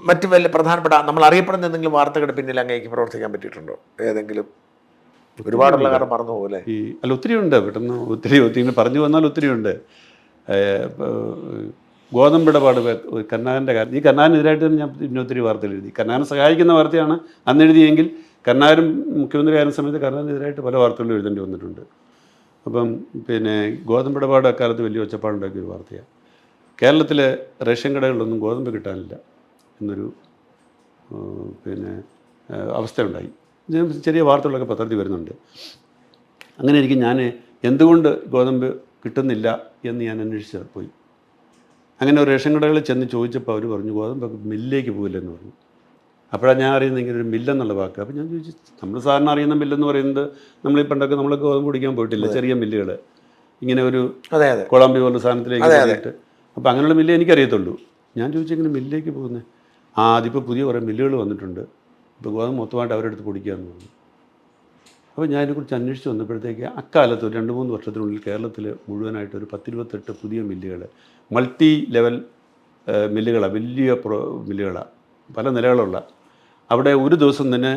മറ്റു വല്ല പ്രധാനപ്പെട്ട നമ്മൾ അറിയപ്പെടുന്ന എന്തെങ്കിലും വാർത്തകളുടെ പിന്നിൽ അങ്ങേക്ക് പ്രവർത്തിക്കാൻ പറ്റിയിട്ടുണ്ടോ? ഏതെങ്കിലും ഒരുപാടുള്ള കാരണം മറന്നു പോലെ ഒത്തിരി ഉണ്ട്, പെട്ടെന്ന് ഒത്തിരി പറഞ്ഞു വന്നാൽ ഒത്തിരിയുണ്ട്. ഗോതമ്പിടപാട് കർണാകരൻ്റെ കാര്യം, ഈ കർണാകരനെതിരായിട്ട് തന്നെ ഞാൻ പിന്നെ ഒത്തിരി വാർത്തകൾ എഴുതി. കർണാകരനെ സഹായിക്കുന്ന വാർത്തയാണ് അന്ന് എഴുതിയെങ്കിൽ കർണാകരൻ മുഖ്യമന്ത്രി ആയിരുന്ന സമയത്ത് കർണാകരനെതിരായിട്ട് പല വാർത്തകളും എഴുതേണ്ടി വന്നിട്ടുണ്ട്. അപ്പം പിന്നെ ഗോതമ്പിടപാട് അക്കാലത്ത് വലിയ ഒച്ചപ്പാടുണ്ടാക്കിയൊരു വാർത്തയാണ്. കേരളത്തിലെ റേഷൻ കടകളിലൊന്നും ഗോതമ്പ് കിട്ടാനില്ല എന്നൊരു പിന്നെ അവസ്ഥയുണ്ടായി. ചെറിയ വാർത്തകളൊക്കെ പത്രത്തിൽ വരുന്നുണ്ട്. അങ്ങനെ എനിക്ക് ഞാൻ എന്തുകൊണ്ട് ഗോതമ്പ് കിട്ടുന്നില്ല എന്ന് ഞാൻ അന്വേഷിച്ച് പോയി. അങ്ങനെ ഒരു റേഷൻ കടകളിൽ ചെന്ന് ചോദിച്ചപ്പോൾ അവർ പറഞ്ഞു ഗോതമ്പ് മില്ലിലേക്ക് പോകില്ലെന്ന് പറഞ്ഞു. അപ്പോഴാണ് ഞാൻ അറിയുന്നത് ഇങ്ങനെ ഒരു മില്ലെന്നുള്ള വാക്ക്. അപ്പോൾ ഞാൻ ചോദിച്ചു, നമ്മൾ സാധാരണ അറിയുന്ന മില്ലെന്ന് പറയുന്നത് നമ്മളീ പണ്ടൊക്കെ നമ്മളൊക്കെ ഗോതമ്പ് കുടിക്കാൻ പോയിട്ടില്ല, ചെറിയ മില്ലുകൾ ഇങ്ങനെ ഒരു കൊളാമ്പി പോലുള്ള സാധനത്തിലേക്ക് പോയിട്ട്. അപ്പോൾ അങ്ങനെയുള്ള മില്ലേ എനിക്കറിയത്തുള്ളൂ. ഞാൻ ചോദിച്ചു ഇങ്ങനെ മില്ലിലേക്ക് പോകുന്നത്. അതിപ്പോൾ പുതിയ കുറേ മില്ലുകൾ വന്നിട്ടുണ്ട്, ഇപ്പോൾ ഗോതമ്പ് മൊത്തമായിട്ട് അവരുടെ അടുത്ത് പൊടിക്കാമെന്ന് പറഞ്ഞു. അപ്പോൾ ഞാൻ ഇതിനെക്കുറിച്ച് അന്വേഷിച്ച് വന്നപ്പോഴത്തേക്ക് അക്കാലത്ത് ഒരു 2-3 വർഷത്തിനുള്ളിൽ കേരളത്തിൽ മുഴുവനായിട്ട് ഒരു 10-28 പുതിയ മില്ലുകൾ, മൾട്ടി ലെവൽ മില്ലുകളാണ്, വലിയ മില്ലുകളാണ്, പല നിലകളുള്ള. അവിടെ ഒരു ദിവസം തന്നെ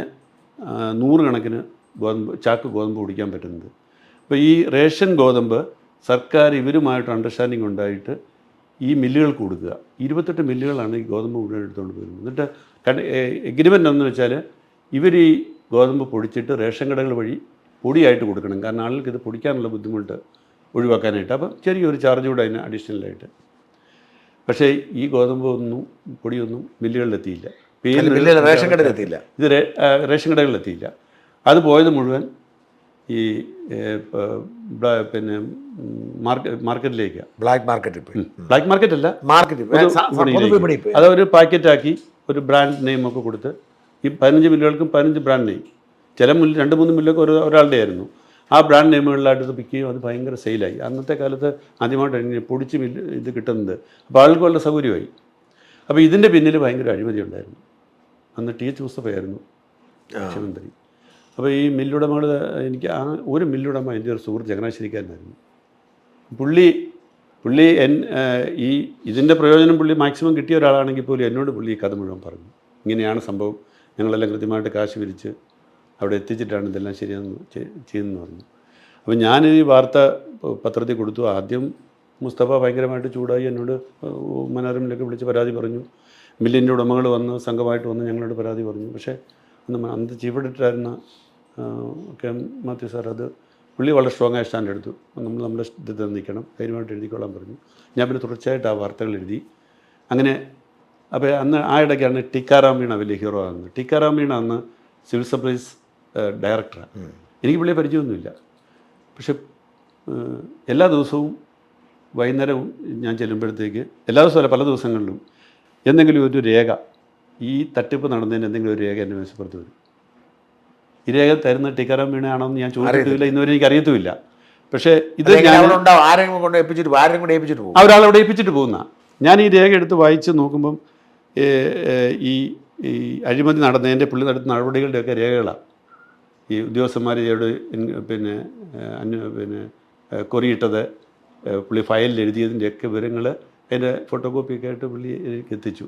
100 കണക്കിന് ചാക്ക് ഗോതമ്പ് പൊടിക്കാൻ പറ്റുന്നത്. അപ്പോൾ ഈ റേഷൻ ഗോതമ്പ് സർക്കാർ ഇവരുമായിട്ട് അണ്ടർസ്റ്റാൻഡിങ് ഉണ്ടായിട്ട് ഈ മില്ലുകൾക്ക് കൊടുക്കുക. 28 മില്ലുകളാണ് ഈ ഗോതമ്പ് മുഴുവൻ എടുത്തുകൊണ്ട് പോയിരുന്നത്. എന്നിട്ട് എഗ്രിമെൻ്റ് എന്ന് വെച്ചാൽ ഇവർ ഈ ഗോതമ്പ് പൊടിച്ചിട്ട് റേഷൻ കടകൾ വഴി പൊടിയായിട്ട് കൊടുക്കണം. കാരണം ആളുകൾക്ക് ഇത് പൊടിക്കാനുള്ള ബുദ്ധിമുട്ട് ഒഴിവാക്കാനായിട്ട്. അപ്പം ചെറിയൊരു ചാർജ് കൂടെ അതിന് അഡീഷണലായിട്ട്. പക്ഷേ ഈ ഗോതമ്പ് പൊടിയൊന്നും മില്ലുകളിലെത്തിയില്ല, റേഷൻ കടയിലെത്തിയില്ല, ഇത് റേഷൻ കടകളിലെത്തിയില്ല. അത് പോയത് മുഴുവൻ ഈ പിന്നെ മാർക്കറ്റിലേക്ക്, ബ്ലാക്ക് മാർക്കറ്റിൽ പോയി, ബ്ലാക്ക് മാർക്കറ്റ് അല്ല, മാർക്കറ്റിൽ പൊതുവിപണിയിൽ പോയി. അതൊരു പാക്കറ്റാക്കി ഒരു ബ്രാൻഡ് നെയിമൊക്കെ കൊടുത്ത് ഈ 15 മില്ലുകൾക്കും 15 ബ്രാൻഡ് നെയിം, ചില മില്ല് 2-3 മില്ലൊക്കെ ഒരാളുടെ ആയിരുന്നു. ആ ബ്രാൻഡ് നെയിമുകളിലായിട്ട് പിക്ക് ചെയ്യും. അത് ഭയങ്കര സെയിലായി. അന്നത്തെ കാലത്ത് ആദ്യമായിട്ട് പൊടിച്ച് മില്ല് ഇത് കിട്ടുന്നത്. അപ്പോൾ ആൾക്ക് വളരെ സൗകര്യമായി. അപ്പോൾ ഇതിൻ്റെ പിന്നിൽ ഭയങ്കര അഴിമതി ഉണ്ടായിരുന്നു. അന്ന് ടി.എച്ച്. മുസ്തഫയായിരുന്നു മുഖ്യമന്ത്രി. അപ്പോൾ ഈ മില്ലുടമകൾ, എനിക്ക് ആ ഒരു മില്ലുടമ എൻ്റെ ഒരു സുഹൃത്ത് ചങ്ങനാശ്ശേരിക്കാരനായിരുന്നു. പുള്ളി ഈ ഇതിൻ്റെ പ്രയോജനം പുള്ളി മാക്സിമം കിട്ടിയ ഒരാളാണെങ്കിൽ പോലും എന്നോട് പുള്ളി ഈ കഥ മുഴുവൻ പറഞ്ഞു. ഇങ്ങനെയാണ് സംഭവം, ഞങ്ങളെല്ലാം കൃത്യമായിട്ട് കാശ് പിരിച്ച് അവിടെ എത്തിച്ചിട്ടാണ് ഇതെല്ലാം ശരിയെന്ന് ചെയ്യുന്നതെന്ന് പറഞ്ഞു. അപ്പോൾ ഞാൻ ഈ വാർത്ത പത്രത്തിൽ കൊടുത്തു. ആദ്യം മുസ്തഫ ഭയങ്കരമായിട്ട് ചൂടായി, എന്നോട് മനോരമയിലൊക്കെ വിളിച്ച് പരാതി പറഞ്ഞു. മില്ലിൻ്റെ ഉടമകൾ വന്ന് സംഘമായിട്ട് വന്ന് ഞങ്ങളോട് പരാതി പറഞ്ഞു. പക്ഷേ അന്ന് ചീഫ് എഡിറ്ററായിരുന്ന കെ മാത്യു സാർ, അത് പുള്ളി വളരെ സ്ട്രോങ് ആയ സ്റ്റാൻഡ് എടുത്തു. നമ്മുടെ ഇത് നിൽക്കണം, ധൈര്യമായിട്ട് എഴുതിക്കൊള്ളാൻ പറഞ്ഞു. ഞാൻ പിന്നെ തുടർച്ചയായിട്ട് ആ വാർത്തകൾ എഴുതി. അങ്ങനെ അപ്പോൾ അന്ന് ആ ഇടയ്ക്കാണ് ടിക്കാറാം മീണ വലിയ ഹീറോ ആകുന്നത്. ടിക്കാറാം മീണ അന്ന് സിവിൽ സപ്ലൈസ് ഡയറക്ടറാണ്. എനിക്ക് പുള്ളിയെ പരിചയമൊന്നുമില്ല. പക്ഷെ എല്ലാ ദിവസവും വൈകുന്നേരം ഞാൻ ചെല്ലുമ്പോഴത്തേക്ക്, എല്ലാ ദിവസവും അല്ല, പല ദിവസങ്ങളിലും എന്തെങ്കിലും ഒരു രേഖ, ഈ തട്ടിപ്പ് നടന്നതിന് എന്തെങ്കിലും ഒരു രേഖ എൻ്റെ മേശപ്പുറത്ത് വരും. ഈ രേഖ തരുന്ന ടിക്കാറാം മീണയാണോ എന്ന് ഞാൻ ചോദിച്ചിട്ടില്ല, ഇന്നുവരെ എനിക്ക് അറിയത്തുമില്ല. പക്ഷേ ഇത് ഒരാളവിടെ ഏൽപ്പിച്ചിട്ട് പോകുന്ന, ഞാൻ ഈ രേഖ എടുത്ത് വായിച്ച് നോക്കുമ്പം ഈ അഴിമതി നടന്നതിൻ്റെ പുള്ളി നടത്തുന്ന നടപടികളുടെയൊക്കെ രേഖകളാണ്. ഈ ഉദ്യോഗസ്ഥന്മാരോട് പിന്നെ കൊറിയിട്ടത്, പുള്ളി ഫയലിൽ എഴുതിയതിൻ്റെയൊക്കെ വിവരങ്ങൾ അതിൻ്റെ ഫോട്ടോ കോപ്പിയൊക്കെ ആയിട്ട് പുള്ളി എനിക്ക് എത്തിച്ചു.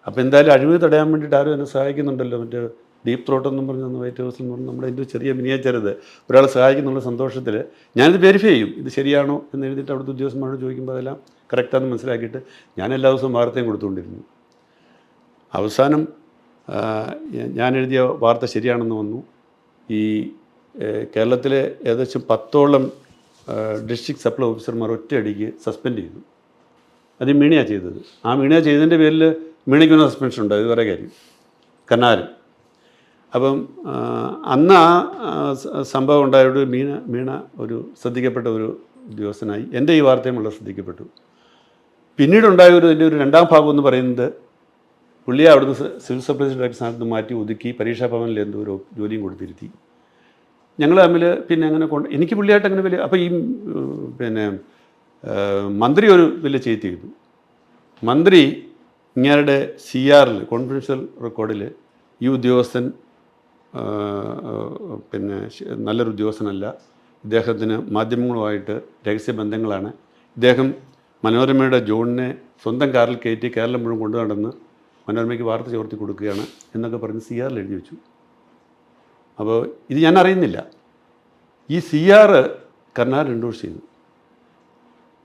അപ്പോൾ എന്തായാലും അഴിമതി തടയാൻ വേണ്ടിയിട്ട് ആരും എന്നെ സഹായിക്കുന്നുണ്ടല്ലോ. മറ്റേ ഡീപ്പ് ത്രോട്ട് എന്നും പറഞ്ഞ് വൈറ്റ് ഹൗസിൽ എന്ന് പറഞ്ഞ് നമ്മുടെ എൻ്റെ ചെറിയ മിനിയേച്ചറത് ഒരാൾ സഹായിക്കുന്നുള്ള സന്തോഷത്തിൽ ഞാനിത് വെരിഫൈ ചെയ്യും, ഇത് ശരിയാണോ എന്ന് എഴുതിയിട്ട് അവിടുത്തെ ഉദ്യോഗസ്ഥന്മാരോട് ചോദിക്കുമ്പോൾ അതെല്ലാം കറക്റ്റാണെന്ന് മനസ്സിലാക്കിയിട്ട് ഞാൻ എല്ലാ ദിവസവും വാർത്തയും കൊടുത്തുകൊണ്ടിരുന്നു. അവസാനം ഞാൻ എഴുതിയ വാർത്ത ശരിയാണെന്ന് വന്നു. ഈ കേരളത്തിലെ ഏകദേശം 10ഓളം ഡിസ്ട്രിക്ട് സപ്ലൈ ഓഫീസർമാർ ഒറ്റയടിക്ക് സസ്പെൻഡ് ചെയ്തു. അത് മീണയാണ് ചെയ്തത്. ആ മീണ ചെയ്തതിൻ്റെ പേരിൽ മീണയ്ക്കൊന്ന് സസ്പെൻഷൻ ഉണ്ട്, അത് വേറെ കാര്യം, കന്നാരും. അപ്പം അന്ന് ആ സംഭവം ഉണ്ടായത് മീണ ഒരു ശ്രദ്ധിക്കപ്പെട്ട ഒരു ഉദ്യോഗസ്ഥനായി. എൻ്റെ ഈ വാർത്തയും വളരെ ശ്രദ്ധിക്കപ്പെട്ടു. പിന്നീടുണ്ടായ ഇതിൻ്റെ ഒരു രണ്ടാം ഭാഗം എന്ന് പറയുന്നത്, പുള്ളിയെ അവിടുന്ന് സിവിൽ സപ്ലൈസ് ഡയറക്ടർ സ്ഥാനത്ത് മാറ്റി ഒതുക്കി പരീക്ഷാ ഭവനിൽ എന്തോ ഒരു ജോലിയും കൊടുത്തിരുത്തി. ഞങ്ങൾ തമ്മിൽ പിന്നെ അങ്ങനെ എനിക്ക് പുള്ളിയായിട്ട് അങ്ങനെ വലിയ, അപ്പോൾ ഈ പിന്നെ മന്ത്രി ഒരു വലിയ ചെയ്തി ചെയ്തു. മന്ത്രി ഇങ്ങരുടെ CRൽ കോൺഫിഡൻഷ്യൽ റെക്കോർഡിൽ ഈ ഉദ്യോഗസ്ഥൻ പിന്നെ നല്ലൊരു ഉദ്യോഗസ്ഥനല്ല, ഇദ്ദേഹത്തിന് മാധ്യമങ്ങളുമായിട്ട് രഹസ്യബന്ധങ്ങളാണ്, ഇദ്ദേഹം മനോരമയുടെ ജോണിനെ സ്വന്തം കാറിൽ കയറ്റി കേരളം മുഴുവൻ കൊണ്ടു നടന്ന് മനോരമയ്ക്ക് വാർത്ത ചോർത്തി കൊടുക്കുകയാണ് എന്നൊക്കെ പറഞ്ഞ് CRൽ എഴുതി വെച്ചു. അപ്പോൾ ഇത് ഞാൻ അറിയുന്നില്ല. ഈ CR കർണാടക എൻഡോഴ്സ് ചെയ്തു.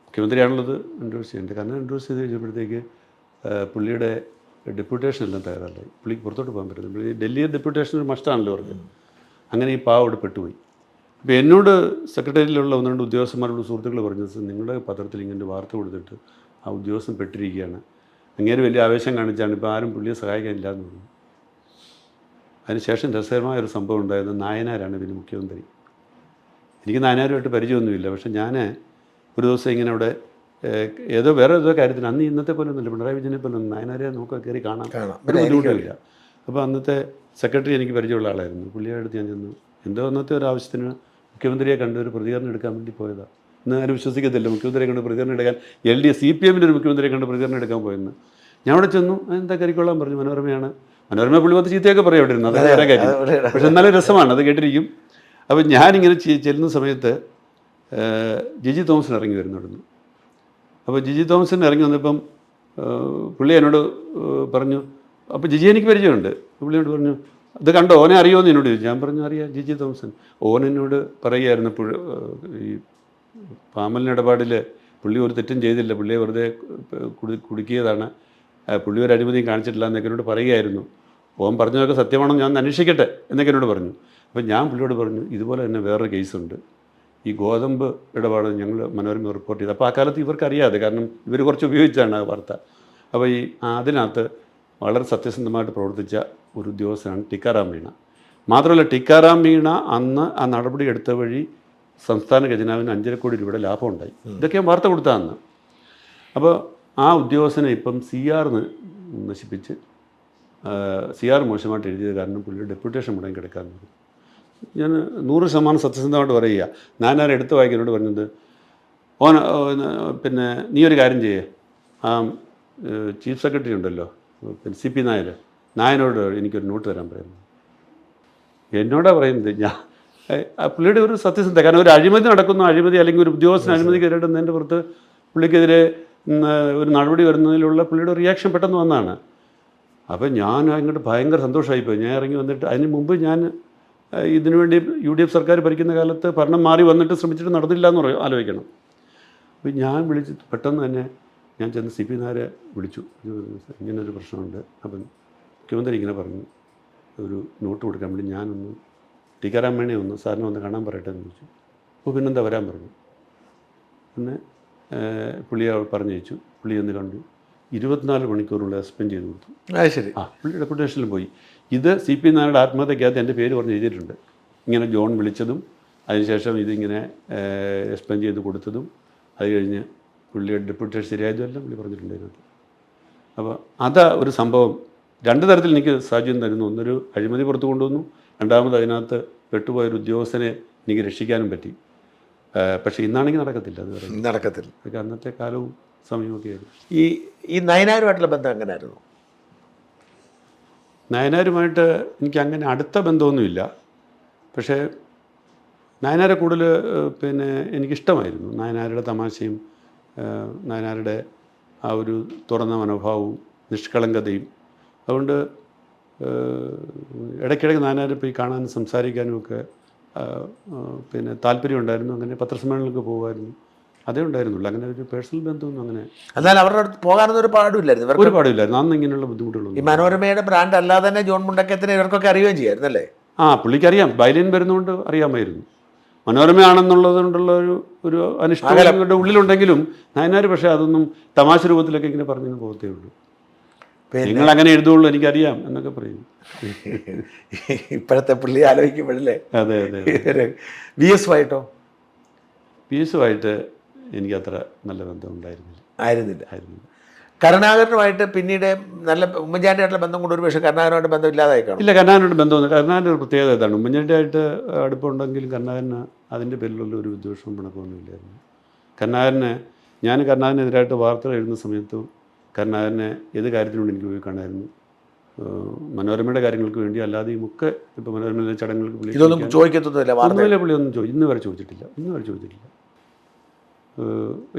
മുഖ്യമന്ത്രിയാണുള്ളത് എൻഡോഴ്സ് ചെയ്യേണ്ടത്. കർണാടക എൻഡോഴ്സ് ചെയ്ത് കഴിഞ്ഞപ്പോഴത്തേക്ക് പുള്ളിയുടെ ഡെപ്യൂട്ടേഷൻ എല്ലാം തയ്യാറായി. പുള്ളിക്ക് പുറത്തോട്ട് പോകാൻ പറ്റുന്നത്. പുള്ളി ഡൽഹി ഡെപ്യൂട്ടേഷൻ ഒരു മസ്റ്റാണല്ലോ അവർക്ക്. അങ്ങനെ ഈ പാവോട് പെട്ടുപോയി. അപ്പോൾ എന്നോട് സെക്രട്ടറിയിലുള്ള 1-2 ഉദ്യോഗസ്ഥന്മാരോട് സുഹൃത്തുക്കൾ പറഞ്ഞത്, നിങ്ങളുടെ പത്രത്തിൽ ഇങ്ങനെ വാർത്ത കൊടുത്തിട്ട് ആ ഉദ്യോഗസ്ഥൻ പെട്ടിരിക്കുകയാണ്, അങ്ങേര് വലിയ ആവേശം കാണിച്ചാണ്, ഇപ്പോൾ ആരും പുള്ളിയെ സഹായിക്കാനില്ല എന്ന് പറഞ്ഞു. അതിനുശേഷം രസകരമായൊരു സംഭവം ഉണ്ടായത്, നായനാരാണ് പിന്നെ മുഖ്യമന്ത്രി. എനിക്ക് നായനാരുമായിട്ട് പരിചയമൊന്നുമില്ല. പക്ഷേ ഞാൻ ഒരു ദിവസം ഇങ്ങനെ അവിടെ ഏതോ വേറെ ഏതോ കാര്യത്തിന്, അന്ന് ഇന്നത്തെ പോലെ ഒന്നുമില്ല, പിണറായി വിജയനെ പോലെ ഒന്നും നായനാരെ നമുക്ക് കയറി കാണാം, ഒരു ബുദ്ധിമുട്ടില്ല. അപ്പോൾ അന്നത്തെ സെക്രട്ടറി എനിക്ക് പരിചയമുള്ള ആളായിരുന്നു. പുള്ളിയുടെ അടുത്ത് ഞാൻ ചെന്നു, എന്തോ അന്നത്തെ ഒരു ആവശ്യത്തിന് മുഖ്യമന്ത്രിയെ കണ്ട് ഒരു പ്രതികരണം എടുക്കാൻ വേണ്ടി പോയതാണ്. ഇന്ന് ആരും വിശ്വസിക്കത്തില്ല, മുഖ്യമന്ത്രിയെ കണ്ട് പ്രതികരണം എടുക്കാൻ CPMൻ്റെ ഒരു മുഖ്യമന്ത്രിയെ കണ്ട് പ്രതികരണം എടുക്കാൻ പോയെന്ന്. ഞാൻ അവിടെ ചെന്നു, എന്താ കയറിക്കൊള്ളാൻ പറഞ്ഞു. മനോരമ പുള്ളി പത്ത് ചീത്തയൊക്കെ പറയും അവിടെ ഇരുന്നു, അത് വേറെ കാര്യം. പക്ഷെ എന്നാലും രസമാണ്, അത് കേട്ടിരിക്കും. അപ്പോൾ ഞാനിങ്ങനെ ചെല്ലുന്ന സമയത്ത് ജിജി തോമസൻ ഇറങ്ങി വരുന്നു അവിടുന്ന്. അപ്പോൾ ജിജി തോമസൻ ഇറങ്ങി വന്നപ്പം പുള്ളി എന്നോട് പറഞ്ഞു, അപ്പോൾ ജിജി എനിക്ക് പരിചയമുണ്ട്. പുള്ളിയോട് പറഞ്ഞു, ഇത് കണ്ടോ, ഓനെ അറിയുമോയെന്ന് എന്നോട് ചോദിച്ചു. ഞാൻ പറഞ്ഞു, അറിയാം, ജിജി തോമസൻ. ഓൻ എന്നോട് പറയുമായിരുന്നു, ഈ പാമലിന് ഇടപാടിൽ പുള്ളി ഒരു തെറ്റും ചെയ്തില്ല, പുള്ളിയെ വെറുതെ കുടുക്കിയതാണ്, പുള്ളി ഒരു അഴിമതിയും കാണിച്ചിട്ടില്ല എന്നൊക്കെ എന്നോട് പറയുകയായിരുന്നു. ഓൻ പറഞ്ഞതൊക്കെ സത്യമാണോ ഞാൻ അന്വേഷിക്കട്ടെ എന്നൊക്കെ എന്നോട് പറഞ്ഞു. അപ്പോൾ ഞാൻ പുള്ളിയോട് പറഞ്ഞു, ഇതുപോലെ തന്നെ വേറൊരു കേസുണ്ട്, ഈ ഗോതമ്പ് ഇടപാട് ഞങ്ങൾ മനോരമ റിപ്പോർട്ട് ചെയ്തു. അപ്പോൾ ആ കാലത്ത് ഇവർക്ക് അറിയാതെ, കാരണം ഇവർ കുറച്ച് ഉപയോഗിച്ചാണ് ആ വാർത്ത. അപ്പോൾ അതിനകത്ത് വളരെ സത്യസന്ധമായിട്ട് പ്രവർത്തിച്ച ഒരു ഉദ്യോഗസ്ഥനാണ് ടിക്കാറാം മീണ. മാത്രമല്ല ടിക്കാറാം മീണ അന്ന് ആ നടപടി എടുത്ത വഴി സംസ്ഥാന ഖജനാവിന് 5.5 കോടി രൂപയുടെ ലാഭം ഉണ്ടായി. ഇതൊക്കെ ഞാൻ വാർത്ത കൊടുത്ത അന്ന്. അപ്പോൾ ആ ഉദ്യോഗസ്ഥനെ ഇപ്പം CR നശിപ്പിച്ച് CR മോശമായിട്ട് എഴുതിയത് കാരണം പുള്ളിയുടെ ഡെപ്യൂട്ടേഷൻ മുടങ്ങി കിടക്കാമെന്ന് പറഞ്ഞു. ഞാൻ 100% സത്യസന്ധമായിട്ട് പറയുക. ഞാൻ എടുത്ത് വായിക്കുന്നോട് പറഞ്ഞത് പിന്നെ നീ ഒരു കാര്യം ചെയ്യേ, ആ ചീഫ് സെക്രട്ടറി ഉണ്ടല്ലോ പിന്നെ CP നായനോട് എനിക്കൊരു നോട്ട് തരാൻ പറയുന്നു. എന്നോടാ പറയുന്നത് ഞാൻ പുള്ളിയുടെ ഒരു സത്യസന്ധത. കാരണം ഒരു അഴിമതി നടക്കുന്നു, അഴിമതി അല്ലെങ്കിൽ ഒരു ഉദ്യോഗസ്ഥന് അഴിമതി കയറിയിടുന്നതിൻ്റെ പുറത്ത് പുള്ളിക്കെതിരെ ഒരു നടപടി വരുന്നതിലുള്ള പുള്ളിയുടെ റിയാക്ഷൻ പെട്ടെന്ന് വന്നതാണ്. അപ്പോൾ ഞാൻ അങ്ങോട്ട് ഭയങ്കര സന്തോഷമായിപ്പോയി. ഞാൻ ഇറങ്ങി വന്നിട്ട് അതിന് മുമ്പ് ഞാൻ ഇതിനുവേണ്ടി UDF സർക്കാർ ഭരിക്കുന്ന കാലത്ത് ഭരണം മാറി വന്നിട്ട് ശ്രമിച്ചിട്ട് നടന്നില്ല എന്ന് ആലോചിക്കണം. അപ്പോൾ ഞാൻ വിളിച്ച് പെട്ടെന്ന് തന്നെ ഞാൻ ചെന്ന് CP നായരെ വിളിച്ചു. ഇങ്ങനൊരു പ്രശ്നമുണ്ട്, അപ്പം മുഖ്യമന്ത്രി ഇങ്ങനെ പറഞ്ഞു ഒരു നോട്ട് കൊടുക്കാൻ വേണ്ടി ഞാനൊന്ന് ടിക്കാറാം മീണയെ ഒന്ന് സാറിനെ ഒന്ന് കാണാൻ പറയട്ടെ എന്ന് ചോദിച്ചു. അപ്പോൾ പിന്നെന്താ വരാൻ പറഞ്ഞു. പിന്നെ പുള്ളിയെ പറഞ്ഞയച്ചു. പുള്ളി ഒന്ന് കണ്ടു. 24 മണിക്കൂറുള്ള സസ്പെൻഡ് ചെയ്ത് കൊടുത്തു. ശരി. പുള്ളി ഡെപ്യൂട്ടേഷനിൽ പോയി. ഇത് CP നായരുടെ ആത്മഹത്യക്കകത്ത് എൻ്റെ പേര് പറഞ്ഞ് എഴുതിയിട്ടുണ്ട്. ഇങ്ങനെ ജോൺ വിളിച്ചതും അതിനുശേഷം ഇതിങ്ങനെ സസ്പെൻഡ് ചെയ്ത് കൊടുത്തതും അത് കഴിഞ്ഞ് പുള്ളിയുടെ ഡെപ്യൂട്ടേഷൻ ശരിയായതുമെല്ലാം പുള്ളി പറഞ്ഞിട്ടുണ്ട് അതിനകത്ത്. അപ്പോൾ അതാ ഒരു സംഭവം. 2 തരത്തിൽ എനിക്ക് സാഹചര്യം തരുന്നു. ഒന്നൊരു അഴിമതി പുറത്തു കൊണ്ടുവന്നു, രണ്ടാമത് അതിനകത്ത് പെട്ടുപോയൊരു ഉദ്യോഗസ്ഥനെ എനിക്ക് രക്ഷിക്കാനും പറ്റി. പക്ഷേ ഇന്നാണെങ്കിൽ നടക്കത്തില്ല. അത് നടക്കത്തില്ല. അതൊക്കെ അന്നത്തെ കാലവും സമയമൊക്കെ ആയിരുന്നു. ഈ നയനാരുമായിട്ടുള്ള ബന്ധം എങ്ങനെയായിരുന്നു? നയനാരുമായിട്ട് എനിക്ക് അങ്ങനെ അടുത്ത ബന്ധമൊന്നുമില്ല. പക്ഷേ നയനാരെ കൂടുതൽ പിന്നെ എനിക്കിഷ്ടമായിരുന്നു. നയനാരുടെ തമാശയും നയനാരുടെ ആ ഒരു തുറന്ന മനോഭാവവും നിഷ്കളങ്കതയും. അതുകൊണ്ട് ഇടയ്ക്കിടയ്ക്ക് നയനാരെ പോയി കാണാനും സംസാരിക്കാനും ഒക്കെ പിന്നെ താല്പര്യമുണ്ടായിരുന്നു. അങ്ങനെ പത്രസമ്മേളനങ്ങൾക്ക് പോകുമായിരുന്നു. അതേ ഉണ്ടായിരുന്നുള്ളൂ. അങ്ങനെ ഒരു പേഴ്സണൽ ബന്ധമൊന്നും അങ്ങനെ. എന്നാൽ അവരുടെ അടുത്ത് പോകാനൊന്നും ഒരു പാടുമില്ലായിരുന്നു. ഒരു പാടുമില്ലായിരുന്നു. അന്ന് ഇങ്ങനെയുള്ള ബുദ്ധിമുട്ടുകളൊന്നും. ഈ മനോരമയുടെ ബ്രാൻഡ് അല്ലാതെ തന്നെ ജോൺ മുണ്ടക്കത്തിന് ഇവർക്കൊക്കെ അറിയുകയും ചെയ്യായിരുന്നല്ലേ? പുള്ളിക്കറിയാം. ബൈലിൻ വരുന്നതുകൊണ്ട് അറിയാമായിരുന്നു. മനോരമയാണെന്നുള്ളത് കൊണ്ടുള്ള ഒരു അനിഷ്ടം ഇവരുടെ ഉള്ളിലുണ്ടെങ്കിലും നയനാർ പക്ഷേ അതൊന്നും തമാശ രൂപത്തിലൊക്കെ ഇങ്ങനെ പറഞ്ഞു പോകത്തേ ഉള്ളൂ. നിങ്ങൾ അങ്ങനെ എഴുതുള്ളൂ എനിക്കറിയാം എന്നൊക്കെ പറയും. ഇപ്പോഴത്തെ പുള്ളി ആലോചിക്കുമ്പോഴല്ലേ. അതെ അതെ. VS വായിട്ട് എനിക്കത്ര നല്ല ബന്ധം ആയിരുന്നില്ല. കരുണാകരനുമായിട്ട് പിന്നീട് നല്ല ഉമ്മൻചാണ്ടിയായിട്ടുള്ള ബന്ധം കൊണ്ട് ഒരു പക്ഷേ കരുണാകരനുമായിട്ട് ബന്ധം ഇല്ലാതായി കാണും. ഇല്ല, കരുണാകരനോട് ബന്ധമൊന്നും. കരുണാകരൻ്റെ ഒരു പ്രത്യേകത ഇതാണ്. ഉമ്മൻചാണ്ടിയായിട്ട് അടുപ്പമുണ്ടെങ്കിലും കരുണാകരന് അതിൻ്റെ പേരിലുള്ള ഒരു വിദ്വേഷവും പിണക്കമൊന്നുമില്ലായിരുന്നു. കരുണാകരനെതിരായിട്ട് വാർത്തകൾ എഴുതുന്ന സമയത്തും കരുണാകരനെ ഏത് കാര്യത്തിനോട് എനിക്ക് പോയി കാണായിരുന്നു. മനോരമയുടെ കാര്യങ്ങൾക്ക് വേണ്ടി അല്ലാതെയും ഒക്കെ. ഇപ്പോൾ മനോരമയിലെ ചടങ്ങുകൾക്ക് പുള്ളി ഇന്ന് വരെ ചോദിച്ചിട്ടില്ല.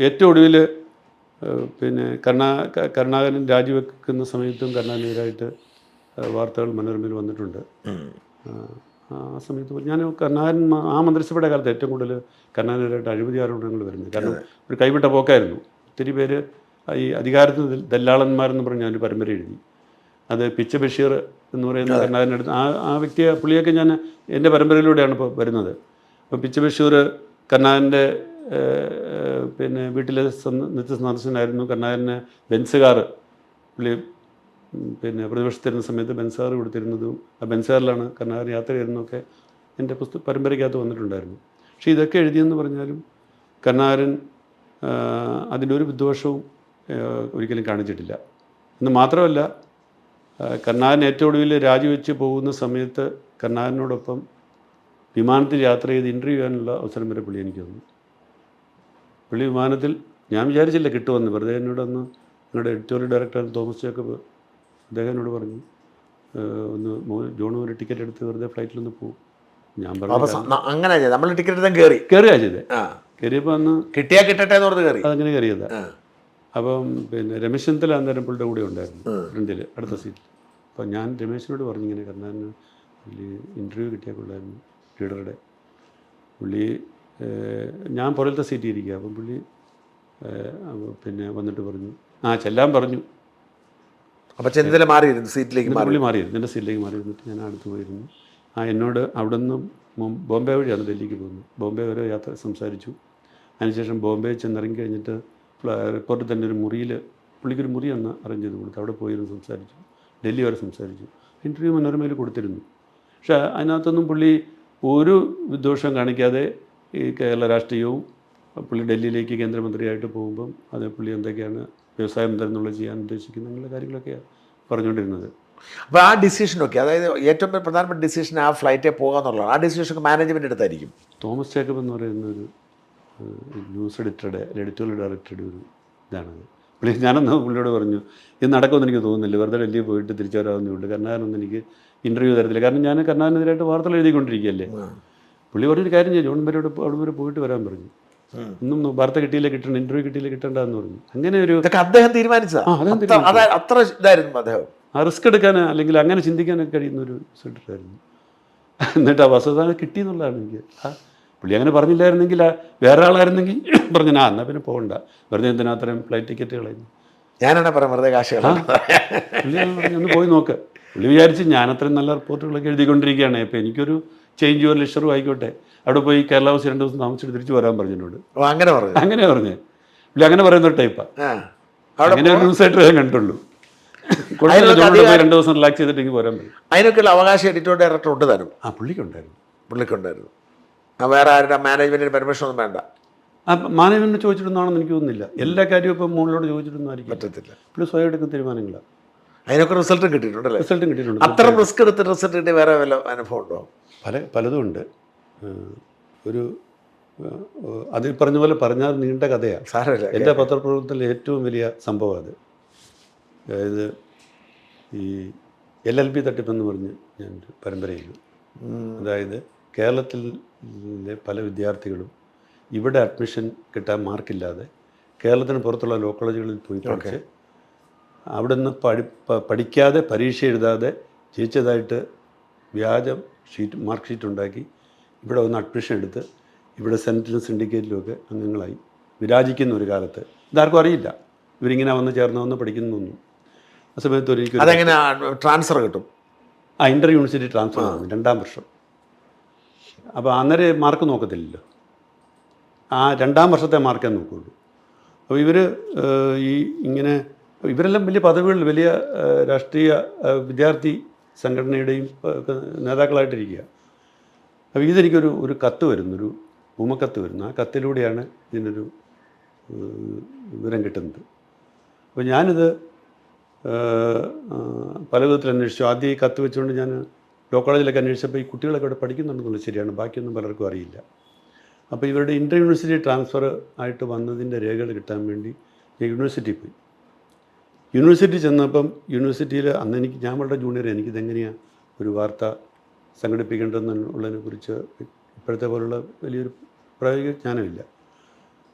ഏറ്റവും ഒടുവിൽ പിന്നെ കരുണാകരൻ രാജിവെക്കുന്ന സമയത്തും കരുണാകരനെതിരായിട്ട് വാർത്തകൾ മനോരമയിൽ വന്നിട്ടുണ്ട്. ആ സമയത്ത് ഞാൻ കരുണാകരൻ ആ മന്ത്രിസഭയുടെ കാലത്ത് ഏറ്റവും കൂടുതൽ കരുണാകരനെതിരായിട്ട് അഴിമതി ആരോപണങ്ങൾ വരുന്നത്. കാരണം ഒരു കൈവിട്ട പോക്കായിരുന്നു. ഒത്തിരി പേര് ഈ അധികാരത്തിന് ദല്ലാളന്മാരെന്ന് പറഞ്ഞ് ഞാനൊരു പരമ്പര എഴുതി. അത് പിച്ച ബഷീർ എന്ന് പറയുന്ന കരുണാകരനടുത്ത് ആ വ്യക്തിയെ പുള്ളിയൊക്കെ ഞാൻ എൻ്റെ പരമ്പരയിലൂടെയാണ് ഇപ്പോൾ വരുന്നത്. അപ്പോൾ പിച്ച ബഷീർ കരുണാകരൻ്റെ പിന്നെ വീട്ടിലെ നിത്യ സന്ദർശനായിരുന്നു. കരുണാകരന് ബെൻസ് കാർ പുള്ളി പിന്നെ പ്രതിപക്ഷത്തിരുന്ന സമയത്ത് ബെൻസ് കാർ കൊടുത്തിരുന്നതും ആ ബെൻസ് കാറിലാണ് കരുണാകരൻ യാത്ര ചെയ്യുന്നതൊക്കെ എൻ്റെ പരമ്പരയ്ക്കകത്ത് വന്നിട്ടുണ്ടായിരുന്നു. പക്ഷേ ഇതൊക്കെ എഴുതിയെന്ന് പറഞ്ഞാലും കരുണാകരൻ അതിൻ്റെ ഒരു വിദ്വേഷവും ഒരിക്കലും കാണിച്ചിട്ടില്ല. എന്ന് മാത്രമല്ല കരുണാകരൻ ഏറ്റവും ഒടുവിൽ രാജിവെച്ച് പോകുന്ന സമയത്ത് കരുണാകരനോടൊപ്പം വിമാനത്തിൽ യാത്ര ചെയ്ത് ഇൻ്റർവ്യൂ ചെയ്യാനുള്ള അവസരം വരെ പുള്ളി എനിക്ക് തന്നു. പുള്ളി വിമാനത്തിൽ ഞാൻ വിചാരിച്ചില്ല കിട്ടുമെന്ന്. വെറുതെ എന്നോടൊന്ന് ഞങ്ങളുടെ എഡിറ്റോറിയൽ ഡയറക്ടർ തോമസ് ജേക്കബ് അദ്ദേഹം എന്നോട് പറഞ്ഞു ഒന്ന് ജോൺ ഒരു ടിക്കറ്റ് എടുത്ത് വെറുതെ ഫ്ലൈറ്റിലൊന്ന് പോകും. ഞാൻ പറഞ്ഞു അങ്ങനെ നമ്മൾ ടിക്കറ്റ് എടുത്താൽ കയറിയാ ചെയ്തേ. കയറിയപ്പോൾ അന്ന് കിട്ടിയാൽ കിട്ടട്ടെ എന്ന് പറഞ്ഞ് കയറി. അതങ്ങനെ കയറിയതാണ്. അപ്പം പിന്നെ രമേശ് ചെന്നിത്തല അന്നേരം പുള്ളിയുടെ കൂടെ ഉണ്ടായിരുന്നു ഫ്രണ്ടിൽ അടുത്ത സീറ്റിൽ. അപ്പം ഞാൻ രമേശിനോട് പറഞ്ഞു ഇങ്ങനെ കരുണാകരന് പുള്ളി ഇൻ്റർവ്യൂ കിട്ടിയാൽ കൊള്ളായിരുന്നു ലീഡറുടെ. പുള്ളി ഞാൻ പുറത്തെ സീറ്റിൽ ഇരിക്കുക. അപ്പം പുള്ളി പിന്നെ വന്നിട്ട് പറഞ്ഞു ചെല്ലാൻ പറഞ്ഞു. അപ്പോൾ ചെന്നിത്തല മാറിയിരുന്നു സീറ്റിലേക്ക്. പുള്ളി മാറിയിരുന്നു, എൻ്റെ സീറ്റിലേക്ക് മാറിയിരുന്നിട്ട് ഞാൻ അടുത്ത് പോയിരുന്നു. എന്നോട് അവിടെ നിന്നും ബോംബെ വഴിയാണ് ഡൽഹിക്ക് പോകുന്നത്. ബോംബെ വരെ യാത്ര സംസാരിച്ചു. അതിനുശേഷം ബോംബെ ചെന്നിറങ്ങി കഴിഞ്ഞിട്ട് റിപ്പോർട്ടിൽ തന്നെ ഒരു മുറിയിൽ പുള്ളിക്കൊരു മുറി ഒന്ന് അറേഞ്ച് ചെയ്ത് കൊടുത്തു. അവിടെ പോയിരുന്നു സംസാരിച്ചു. ഡൽഹി വരെ സംസാരിച്ചു. ഇൻ്റർവ്യൂ മനോരമയിൽ കൊടുത്തിരുന്നു. പക്ഷേ അതിനകത്തൊന്നും പുള്ളി ഒരു വിദ്വേഷം കാണിക്കാതെ ഈ കേരള രാഷ്ട്രീയവും പുള്ളി ഡൽഹിയിലേക്ക് കേന്ദ്രമന്ത്രിയായിട്ട് പോകുമ്പം അത് പുള്ളി എന്തൊക്കെയാണ് വ്യവസായ മന്ത്രി എന്നുള്ള ചെയ്യാൻ ഉദ്ദേശിക്കുന്ന അങ്ങനെയുള്ള കാര്യങ്ങളൊക്കെയാണ് പറഞ്ഞുകൊണ്ടിരുന്നത്. അപ്പോൾ ആ ഡിസിഷനൊക്കെ, അതായത് ഏറ്റവും പ്രധാനപ്പെട്ട ഡിസിഷൻ ആ ഫ്ലൈറ്റിൽ പോകാന്നുള്ളതാണ്. ആ ഡിസിഷനൊക്കെ മാനേജ്മെൻ്റ് അടുത്തായിരിക്കും. തോമസ് ജേക്കബ് എന്ന് പറയുന്ന ഒരു ന്യൂസ് എഡിറ്റോറിയൽ ഡയറക്ടറുടെ ഒരു ഇതാണത്. പുള്ളി ഞാനന്ന് പുള്ളിയോട് പറഞ്ഞു ഇത് നടക്കുമെന്ന് എനിക്ക് തോന്നുന്നില്ല, വെറുതെ ഡൽഹിയിൽ പോയിട്ട് തിരിച്ചു വരാവുന്നതുകൊണ്ട് കരുണാകരനൊന്നും എനിക്ക് ഇൻ്റർവ്യൂ തരത്തില്ല, കാരണം ഞാൻ കരുണാകരനെതിരായിട്ട് വാർത്തകൾ എഴുതിക്കൊണ്ടിരിക്കുകയല്ലേ. പുള്ളി പറഞ്ഞൊരു കാര്യം ചെയ്യും, ജോൺ വരെയോട് അവിടെ വരെ പോയിട്ട് വരാൻ പറഞ്ഞു. ഒന്നും വാർത്ത കിട്ടിയില്ല, കിട്ടണ്ട, ഇൻ്റർവ്യൂ കിട്ടിയില്ല, കിട്ടണ്ടെന്ന് പറഞ്ഞു. അങ്ങനെ ഒരു ഇതൊക്കെ അദ്ദേഹം തീരുമാനിച്ചതാണ്. അത്ര ഇതായിരുന്നു അദ്ദേഹം. ആ റിസ്ക് എടുക്കാൻ അല്ലെങ്കിൽ അങ്ങനെ ചിന്തിക്കാനൊക്കെ കഴിയുന്ന ഒരു സെക്രട്ടറിയായിരുന്നു. എന്നിട്ട് ആ വസ്തുത കിട്ടിയെന്നുള്ളതാണ് എനിക്ക്. പുള്ളി അങ്ങനെ പറഞ്ഞില്ലായിരുന്നെങ്കിൽ വേറെ ആളായിരുന്നെങ്കിൽ പറഞ്ഞു എന്നാൽ പിന്നെ പോകണ്ട, വെറുതെ എന്തിനാ അത്രയും ഫ്ലൈറ്റ് ടിക്കറ്റ് കളയുന്നു, ഞാനാണ് പറയാം വെറുതെ കാശ് പുള്ളി പറഞ്ഞു ഒന്ന് പോയി നോക്ക്. പുള്ളി വിചാരിച്ച് ഞാൻ അത്രയും നല്ല റിപ്പോർട്ടുകളൊക്കെ എഴുതിക്കൊണ്ടിരിക്കുകയാണ്, അപ്പോൾ എനിക്കൊരു ചേഞ്ച് ഓർ ലിസ്റ്ററും ആയിക്കോട്ടെ, അവിടെ പോയി കേരള ഹൗസ് 2 ദിവസം താമസിച്ചിട്ട് തിരിച്ചു വരാൻ പറഞ്ഞതിനോട്. അങ്ങനെ പറഞ്ഞു. അങ്ങനെ പറഞ്ഞേ പുള്ളി അങ്ങനെ പറയുന്ന ഒരു ടൈപ്പാണ്. അങ്ങനെ ഒരു ന്യൂസായിട്ട് ഞാൻ കണ്ടുള്ളൂ. 2 ദിവസം റിലാക്സ് ചെയ്തിട്ട് എനിക്ക് പോരാൻ പറ്റും. അതിനൊക്കെയുള്ള അവകാശം എഡിറ്റോർ ഡയറക്ടർ ഉണ്ട് തരും. പുള്ളിക്കുണ്ടായിരുന്നു. വേറെ ആരുടെ മാനേജ്മെന്റിന് പെർമിഷൻ ഒന്നും വേണ്ട. മാനേജ്മെന്റ് ചോദിച്ചിട്ടൊന്നാണെന്ന് എനിക്ക് തോന്നുന്നില്ല. എല്ലാ കാര്യവും ഇപ്പം മുകളിലോട് ചോദിച്ചിട്ടൊന്നും ആയിരിക്കും പറ്റത്തില്ല. പുള്ളി സ്വയം എടുക്കുന്ന തീരുമാനങ്ങളാണ്. അതിനൊക്കെ റിസൾട്ടും കിട്ടിയിട്ടുണ്ടല്ലേ? റിസൾട്ടും കിട്ടിയിട്ടുണ്ട്. അത്ര റിസ്ക് എടുത്ത് റിസൾട്ട് കിട്ടി വേറെ വല്ല അനുഭവം ഉണ്ടോ? പലതും ഉണ്ട്. ഒരു അതിൽ പറഞ്ഞ പോലെ പറഞ്ഞാൽ നീണ്ട കഥയാണ്. സാരമില്ല. എൻ്റെ പത്രപ്രവർത്തനത്തിലെ ഏറ്റവും വലിയ സംഭവം അത്. അതായത് ഈ LLB തട്ടിപ്പെന്ന് പറഞ്ഞ് ഞാനൊരു പരമ്പരയിൽ, അതായത് കേരളത്തിലെ പല വിദ്യാർത്ഥികളും ഇവിടെ അഡ്മിഷൻ കിട്ടാൻ മാർക്കില്ലാതെ കേരളത്തിന് പുറത്തുള്ള ലോ കോളേജുകളിൽ പോയി പഠിച്ച് അവിടെ നിന്ന് പഠിക്കാതെ പരീക്ഷ എഴുതാതെ ജയിച്ചതായിട്ട് വ്യാജം മാർക്ക് ഷീറ്റ് ഉണ്ടാക്കി ഇവിടെ വന്ന് അഡ്മിഷൻ എടുത്ത് ഇവിടെ സെനറ്റിലും സിൻഡിക്കേറ്റിലുമൊക്കെ അംഗങ്ങളായി വിരാജിക്കുന്ന ഒരു കാലത്ത് ഇതാർക്കും അറിയില്ല ഇവരിങ്ങനെ വന്ന് ചേർന്ന് പഠിക്കുന്നൊന്നും. ആ സമയത്ത് എനിക്ക് അതെങ്ങനെ ട്രാൻസ്ഫർ കിട്ടും? ഇൻ്റർ യൂണിവേഴ്സിറ്റി ട്രാൻസ്ഫർ ആകും 2ാം വർഷം. അപ്പോൾ അന്നേരം മാർക്ക് നോക്കത്തില്ലല്ലോ, ആ 2ാം വർഷത്തെ മാർക്കേ നോക്കുകയുള്ളൂ. അപ്പോൾ ഇവർ ഇങ്ങനെ ഇവരെല്ലാം വലിയ പദവികളിൽ വലിയ രാഷ്ട്രീയ വിദ്യാർത്ഥി സംഘടനയുടെയും നേതാക്കളായിട്ടിരിക്കുക. അപ്പോൾ ഇതെനിക്കൊരു കത്ത് വരുന്നു, ഒരു ഉപമക്കത്ത് വരുന്നു. ആ കത്തിലൂടെയാണ് ഇതിനൊരു വിവരം കിട്ടുന്നത്. അപ്പോൾ ഞാനിത് പല വിധത്തിൽ അന്വേഷിച്ചു. ആദ്യം ഈ കത്ത് വെച്ചുകൊണ്ട് ഞാൻ ലോ കോളേജിലൊക്കെ അന്വേഷിച്ചപ്പോൾ ഈ കുട്ടികളൊക്കെ ഇവിടെ പഠിക്കുന്നുണ്ടെന്നുള്ളത് ശരിയാണ്, ബാക്കിയൊന്നും പലർക്കും അറിയില്ല. അപ്പോൾ ഇവരുടെ ഇൻ്റർ യൂണിവേഴ്സിറ്റി ട്രാൻസ്ഫർ ആയിട്ട് വന്നതിൻ്റെ രേഖകൾ കിട്ടാൻ വേണ്ടി ഞാൻ യൂണിവേഴ്സിറ്റി പോയി. യൂണിവേഴ്സിറ്റി ചെന്നപ്പം യൂണിവേഴ്സിറ്റിയിൽ അന്ന് ഞാൻ വളരെ ജൂനിയർ, എനിക്കിതെങ്ങനെയാണ് ഒരു വാർത്ത സംഘടിപ്പിക്കേണ്ടതെന്നുള്ളതിനെക്കുറിച്ച് ഇപ്പോഴത്തെ പോലുള്ള വലിയൊരു പ്രായോഗിക ജ്ഞാനമില്ല.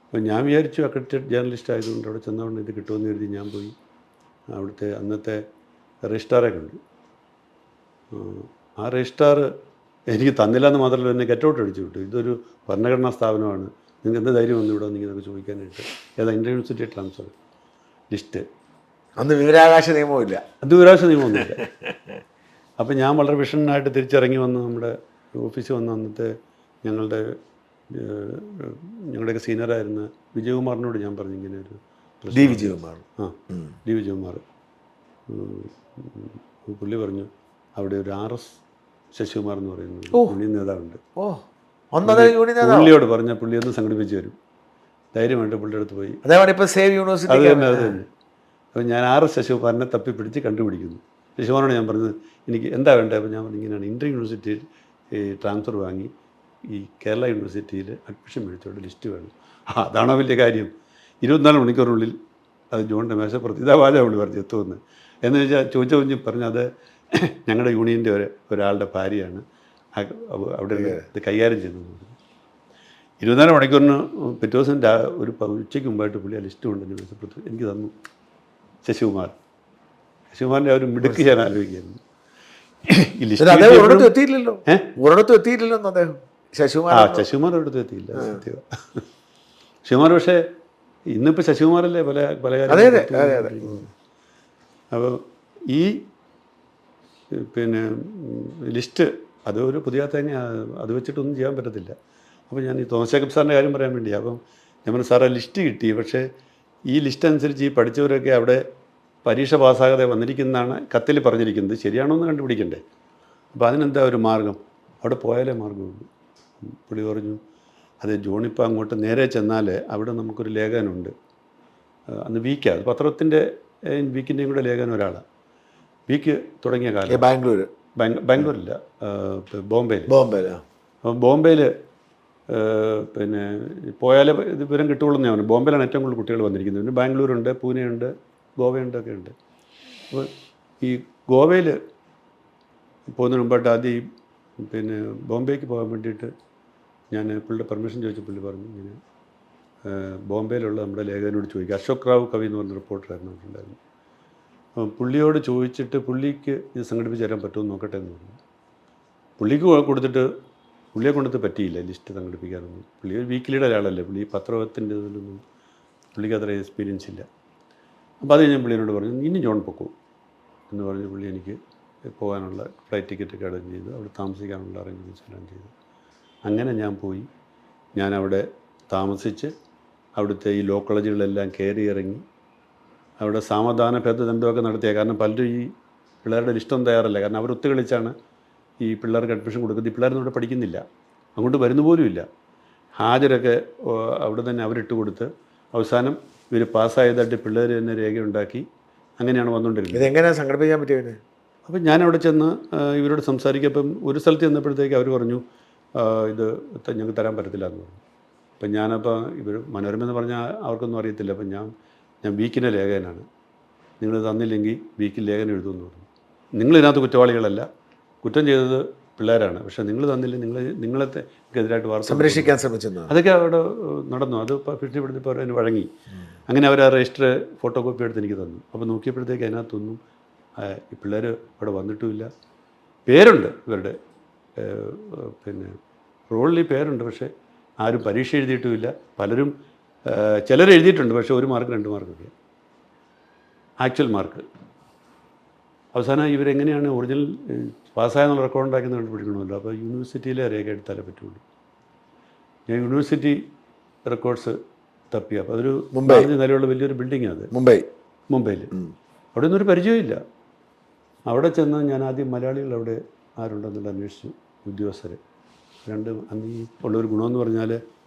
അപ്പോൾ ഞാൻ വിചാരിച്ചു അക്രഡിറ്റഡ് ജേർണലിസ്റ്റ് ആയതുകൊണ്ട് അവിടെ ചെന്നതുകൊണ്ട് ഇത് കിട്ടുമെന്ന് കരുതി ഞാൻ പോയി അവിടുത്തെ അന്നത്തെ രജിസ്ട്രാറെ കണ്ടു. ആ രജിസ്ട്രാർ എനിക്ക് തന്നില്ല എന്ന് മാത്രമല്ല എന്നെ ഗെറ്റ് ഔട്ട് അടിച്ചു വിട്ടു. ഇതൊരു ഭരണഘടനാ സ്ഥാപനമാണ്, നിങ്ങൾക്ക് എന്ത് ധൈര്യം വന്നു ഇവിടെ വന്നിങ്ങനെ ചോദിക്കാനായിട്ട്. ഏതാ ഇൻ്റർ യൂണിവേഴ്സിറ്റി ട്രാൻസ്ഫർ ലിസ്റ്റ്. അന്ന് വിവരാവകാശ നിയമമില്ല. അത് വിവരാവകാശ നിയമമൊന്നുമില്ല. അപ്പോൾ ഞാൻ വളരെ വിഷണനായിട്ട് തിരിച്ചിറങ്ങി വന്ന് നമ്മുടെ ഓഫീസിൽ വന്ന് അന്നത്തെ ഞങ്ങളുടെയൊക്കെ സീനിയറായിരുന്ന വിജയകുമാറിനോട് ഞാൻ പറഞ്ഞു ഇങ്ങനെ ഒരു ഡി വിജയകുമാർ. പുള്ളി പറഞ്ഞു അവിടെ ഒരു RS ശശികുമാർ എന്ന് പറയുന്ന യൂണിയൻ നേതാവുണ്ട്. പുള്ളിയോട് പറഞ്ഞാൽ പുള്ളി ഒന്ന് സംഘടിപ്പിച്ച് വരും. ധൈര്യമായിട്ട് പുള്ളിയുടെ അടുത്ത് പോയി. അതേപോലെ സേവ് യൂണിവേഴ്സിറ്റി. അത് തന്നെ. അപ്പോൾ ഞാൻ RS ശശികുമാറിനെ തപ്പിപ്പിടിച്ച് കണ്ടുപിടിക്കുന്നു. ശശികുമാറിനോട് ഞാൻ പറഞ്ഞത് എനിക്ക് എന്താ വേണ്ടത്? അപ്പോൾ ഞാൻ പറഞ്ഞു ഇങ്ങനെയാണ് ഇൻ്റർ യൂണിവേഴ്സിറ്റിയിൽ ട്രാൻസ്ഫർ വാങ്ങി ഈ കേരള യൂണിവേഴ്സിറ്റിയിൽ അഡ്മിഷൻ മേടിച്ചോണ്ട് ലിസ്റ്റ് വേണം. അതാണോ വലിയ കാര്യം? 24 മണിക്കൂറിനുള്ളിൽ അത് ജോണിൻ്റെ മേശപ്പുറത്ത് ഇതാ വാചകം പുള്ളി പറഞ്ഞു എത്തുമെന്ന്. എന്ന് വെച്ചാൽ ചോദിച്ചു പറഞ്ഞു അത് ഞങ്ങളുടെ യൂണിയൻ്റെ ഒരാളുടെ ഭാര്യയാണ് അവിടെ ഇത് കൈകാര്യം ചെയ്യുന്നത്. 24 മണിക്കൂറിന് പിറ്റേ ദിവസം ഒരു ഉച്ചയ്ക്ക് മുമ്പായിട്ട് പുള്ളി ആ ലിസ്റ്റ് കൊണ്ട് എൻ്റെ മേശപ്പുറത്ത് എനിക്ക് തന്നു. ശശികുമാറിൻ്റെ ആ ഒരു മിടുക്ക് ഞാൻ ആലോചിക്കായിരുന്നു. ഈ ലിസ്റ്റ് എത്തിയില്ലല്ലോ അദ്ദേഹം. ശശികുമാർ ഒരിടത്തും എത്തിയില്ല. സത്യമാണ്. ശശികുമാർ പക്ഷേ ഇന്നിപ്പോൾ ശശികുമാറല്ലേ പല കാര്യങ്ങളും. അപ്പോൾ ഈ ലിസ്റ്റ് അത് ഒരു പുതിയ തേങ്ങ, അത് വെച്ചിട്ടൊന്നും ചെയ്യാൻ പറ്റത്തില്ല. അപ്പോൾ ഞാൻ ഈ തോമസ് ജേക്കബ് സാറിൻ്റെ കാര്യം പറയാൻ വേണ്ടി അപ്പം ഞാൻ പറഞ്ഞു സാർ ആ ലിസ്റ്റ് കിട്ടി, പക്ഷേ ഈ ലിസ്റ്റ് അനുസരിച്ച് ഈ പഠിച്ചവരൊക്കെ അവിടെ പരീക്ഷ പാസ്സാകാതെ വന്നിരിക്കുന്നതാണ് കത്തിൽ പറഞ്ഞിരിക്കുന്നത്, ശരിയാണോ എന്ന് കണ്ടുപിടിക്കണ്ടേ. അപ്പോൾ അതിനെന്താ ഒരു മാർഗം? അവിടെ പോയാലേ മാർഗമുള്ളൂ. പുള്ളി പറഞ്ഞു അത് ജോണിപ്പോൾ അങ്ങോട്ട് നേരെ ചെന്നാൽ അവിടെ നമുക്കൊരു ലേഖനമുണ്ട്. അന്ന് വീക്കാണ്, അത് പത്രത്തിൻ്റെ വീക്കിൻ്റെയും കൂടെ ലേഖനം ഒരാളാണ്. വീക്ക് തുടങ്ങിയ കാലം ബാംഗ്ലൂരില്ല, ബോംബെയിൽ. അപ്പോൾ ബോംബെയിൽ പിന്നെ പോയാലേ ഇത് വിവരം കിട്ടുകയുള്ളൂ എന്ന് പറഞ്ഞു. ബോംബെയിലാണ് ഏറ്റവും കൂടുതൽ കുട്ടികൾ വന്നിരിക്കുന്നത്. പിന്നെ ബാംഗ്ലൂരുണ്ട്, പൂനെയുണ്ട്, ഗോവയുണ്ട്, ഒക്കെ ഉണ്ട്. അപ്പോൾ ഈ ഗോവയിൽ പോകുന്നതിന് മുമ്പായിട്ട് ആദ്യം പിന്നെ ബോംബെക്ക് പോകാൻ വേണ്ടിയിട്ട് ഞാൻ പുള്ളിയുടെ പെർമിഷൻ ചോദിച്ചു. പുള്ളി പറഞ്ഞു ഇങ്ങനെ ബോംബെയിലുള്ള നമ്മുടെ ലേഖകനോട് ചോദിക്കുക. അശോക് റാവു കവി എന്ന് പറഞ്ഞ റിപ്പോർട്ടറായിരുന്നു ഉണ്ടായിരുന്നു. അപ്പം പുള്ളിയോട് ചോദിച്ചിട്ട് പുള്ളിക്ക് ഇത് സംഘടിപ്പിച്ച് തരാൻ പറ്റുമെന്ന് നോക്കട്ടെ എന്ന് പറഞ്ഞു. പുള്ളിക്ക് കൊടുത്തിട്ട് പുള്ളിയെ കൊണ്ടത് പറ്റിയില്ല ലിസ്റ്റ് സംഘടിപ്പിക്കാനൊന്നും. പുള്ളി ഒരു വീക്കിലിയുടെ ഒരാളല്ലേ, പുള്ളി പത്രത്തിൻ്റെ ഇതിലൊന്നും പുള്ളിക്ക് അത്ര എക്സ്പീരിയൻസ് ഇല്ല. അപ്പോൾ അത് ഞാൻ പുള്ളിയോട് പറഞ്ഞു ഇനി ജോൺ പൊക്കോ എന്ന് പറഞ്ഞ് പുള്ളി എനിക്ക് പോകാനുള്ള ഫ്ലൈറ്റ് ടിക്കറ്റൊക്കെ അറേഞ്ച് ചെയ്തു. അവിടെ താമസിക്കാനുള്ള അറേഞ്ച്മെൻറ്റ്സ് എല്ലാം ചെയ്തു. അങ്ങനെ ഞാൻ പോയി. ഞാനവിടെ താമസിച്ച് അവിടുത്തെ ഈ ലോ കോളേജുകളെല്ലാം കയറി ഇറങ്ങി അവിടെ സാവധാന ഭേദദണ്ഡമൊക്കെ നടത്തിയ. കാരണം പലരും ഈ പിള്ളേരുടെ ലിസ്റ്റൊന്നും തയ്യാറല്ല. കാരണം അവർ ഒത്തുകളിച്ചാണ് ഈ പിള്ളേർക്ക് അഡ്മിഷൻ കൊടുക്കുന്നത്. ഈ പിള്ളേരൊന്നും ഇവിടെ പഠിക്കുന്നില്ല, അങ്ങോട്ട് വരുന്ന പോലുമില്ല. ഹാജരൊക്കെ അവിടെ തന്നെ അവരിട്ട് കൊടുത്ത് അവസാനം ഇവർ പാസ്സായതായിട്ട് പിള്ളേർ തന്നെ രേഖയുണ്ടാക്കി അങ്ങനെയാണ് വന്നുകൊണ്ടിരുന്നത്. ഇതെങ്ങനെയാണ് സംഘടിപ്പിക്കാൻ പറ്റിയത്? അപ്പം ഞാനവിടെ ചെന്ന് ഇവരോട് സംസാരിക്കുക. അപ്പം ഒരു സ്ഥലത്ത് ചെന്നപ്പോഴത്തേക്ക് അവർ പറഞ്ഞു ഇത് ഞങ്ങൾക്ക് തരാൻ പറ്റത്തില്ല എന്ന് പറഞ്ഞു. അപ്പം ഞാനപ്പോൾ ഇവർ മനോരമ എന്ന് പറഞ്ഞാൽ അവർക്കൊന്നും അറിയത്തില്ല. അപ്പം ഞാൻ വീക്കിൻ്റെ ലേഖകനാണ്, നിങ്ങൾ തന്നില്ലെങ്കിൽ വീക്കിൽ ലേഖനം എഴുതുമെന്ന് പറഞ്ഞു. നിങ്ങളിതിനകത്ത് കുറ്റവാളികളല്ല, കുറ്റം ചെയ്തത് പിള്ളേരാണ്, പക്ഷേ നിങ്ങൾ തന്നില്ല, നിങ്ങളെതിരായിട്ട് വാർത്ത സംരക്ഷിക്കാൻ ശ്രമിച്ചു. അതൊക്കെ അവിടെ നടന്നു. അത് ഭീഷണിപ്പെടുത്തിയപ്പോൾ അവർ അതിന് വഴങ്ങി. അങ്ങനെ അവർ ആ രജിസ്റ്റർ ഫോട്ടോ കോപ്പി എടുത്ത് എനിക്ക് തന്നു. അപ്പോൾ നോക്കിയപ്പോഴത്തേക്ക് അതിനകത്തൊന്നും ഈ പിള്ളേർ അവിടെ വന്നിട്ടുമില്ല. പേരുണ്ട് ഇവരുടെ, പിന്നെ റോളിൽ പേരുണ്ട്, പക്ഷേ ആരും പരീക്ഷ എഴുതിയിട്ടുമില്ല. പലരും ചിലർ എഴുതിയിട്ടുണ്ട്, പക്ഷേ 1 മാർക്ക് 2 മാർക്കൊക്കെ ആക്ച്വൽ മാർക്ക്. അവസാനം ഇവരെങ്ങനെയാണ് ഒറിജിനൽ പാസ്സായെന്നുള്ള റെക്കോർഡ് ഉണ്ടാക്കുന്നത് കണ്ടുപിടിക്കണമല്ലോ. അപ്പോൾ യൂണിവേഴ്സിറ്റിയിലെ രേഖ എടുത്താലേ പറ്റുള്ളൂ. ഞാൻ യൂണിവേഴ്സിറ്റി റെക്കോർഡ്സ് തപ്പി. അപ്പോൾ അതൊരു 4 നിലയുള്ള വലിയൊരു ബിൽഡിങ്ങാണ് അത്, മുംബൈയിൽ. അവിടെ ഒന്നും ഒരു പരിചയമില്ല. അവിടെ ചെന്ന് ഞാൻ ആദ്യം മലയാളികൾ അവിടെ ആരുണ്ടെന്നുള്ള അന്വേഷിച്ചു, ഉദ്യോഗസ്ഥർ. അന്ന് ഈ ഉള്ളൊരു ഗുണമെന്ന് പറഞ്ഞാൽ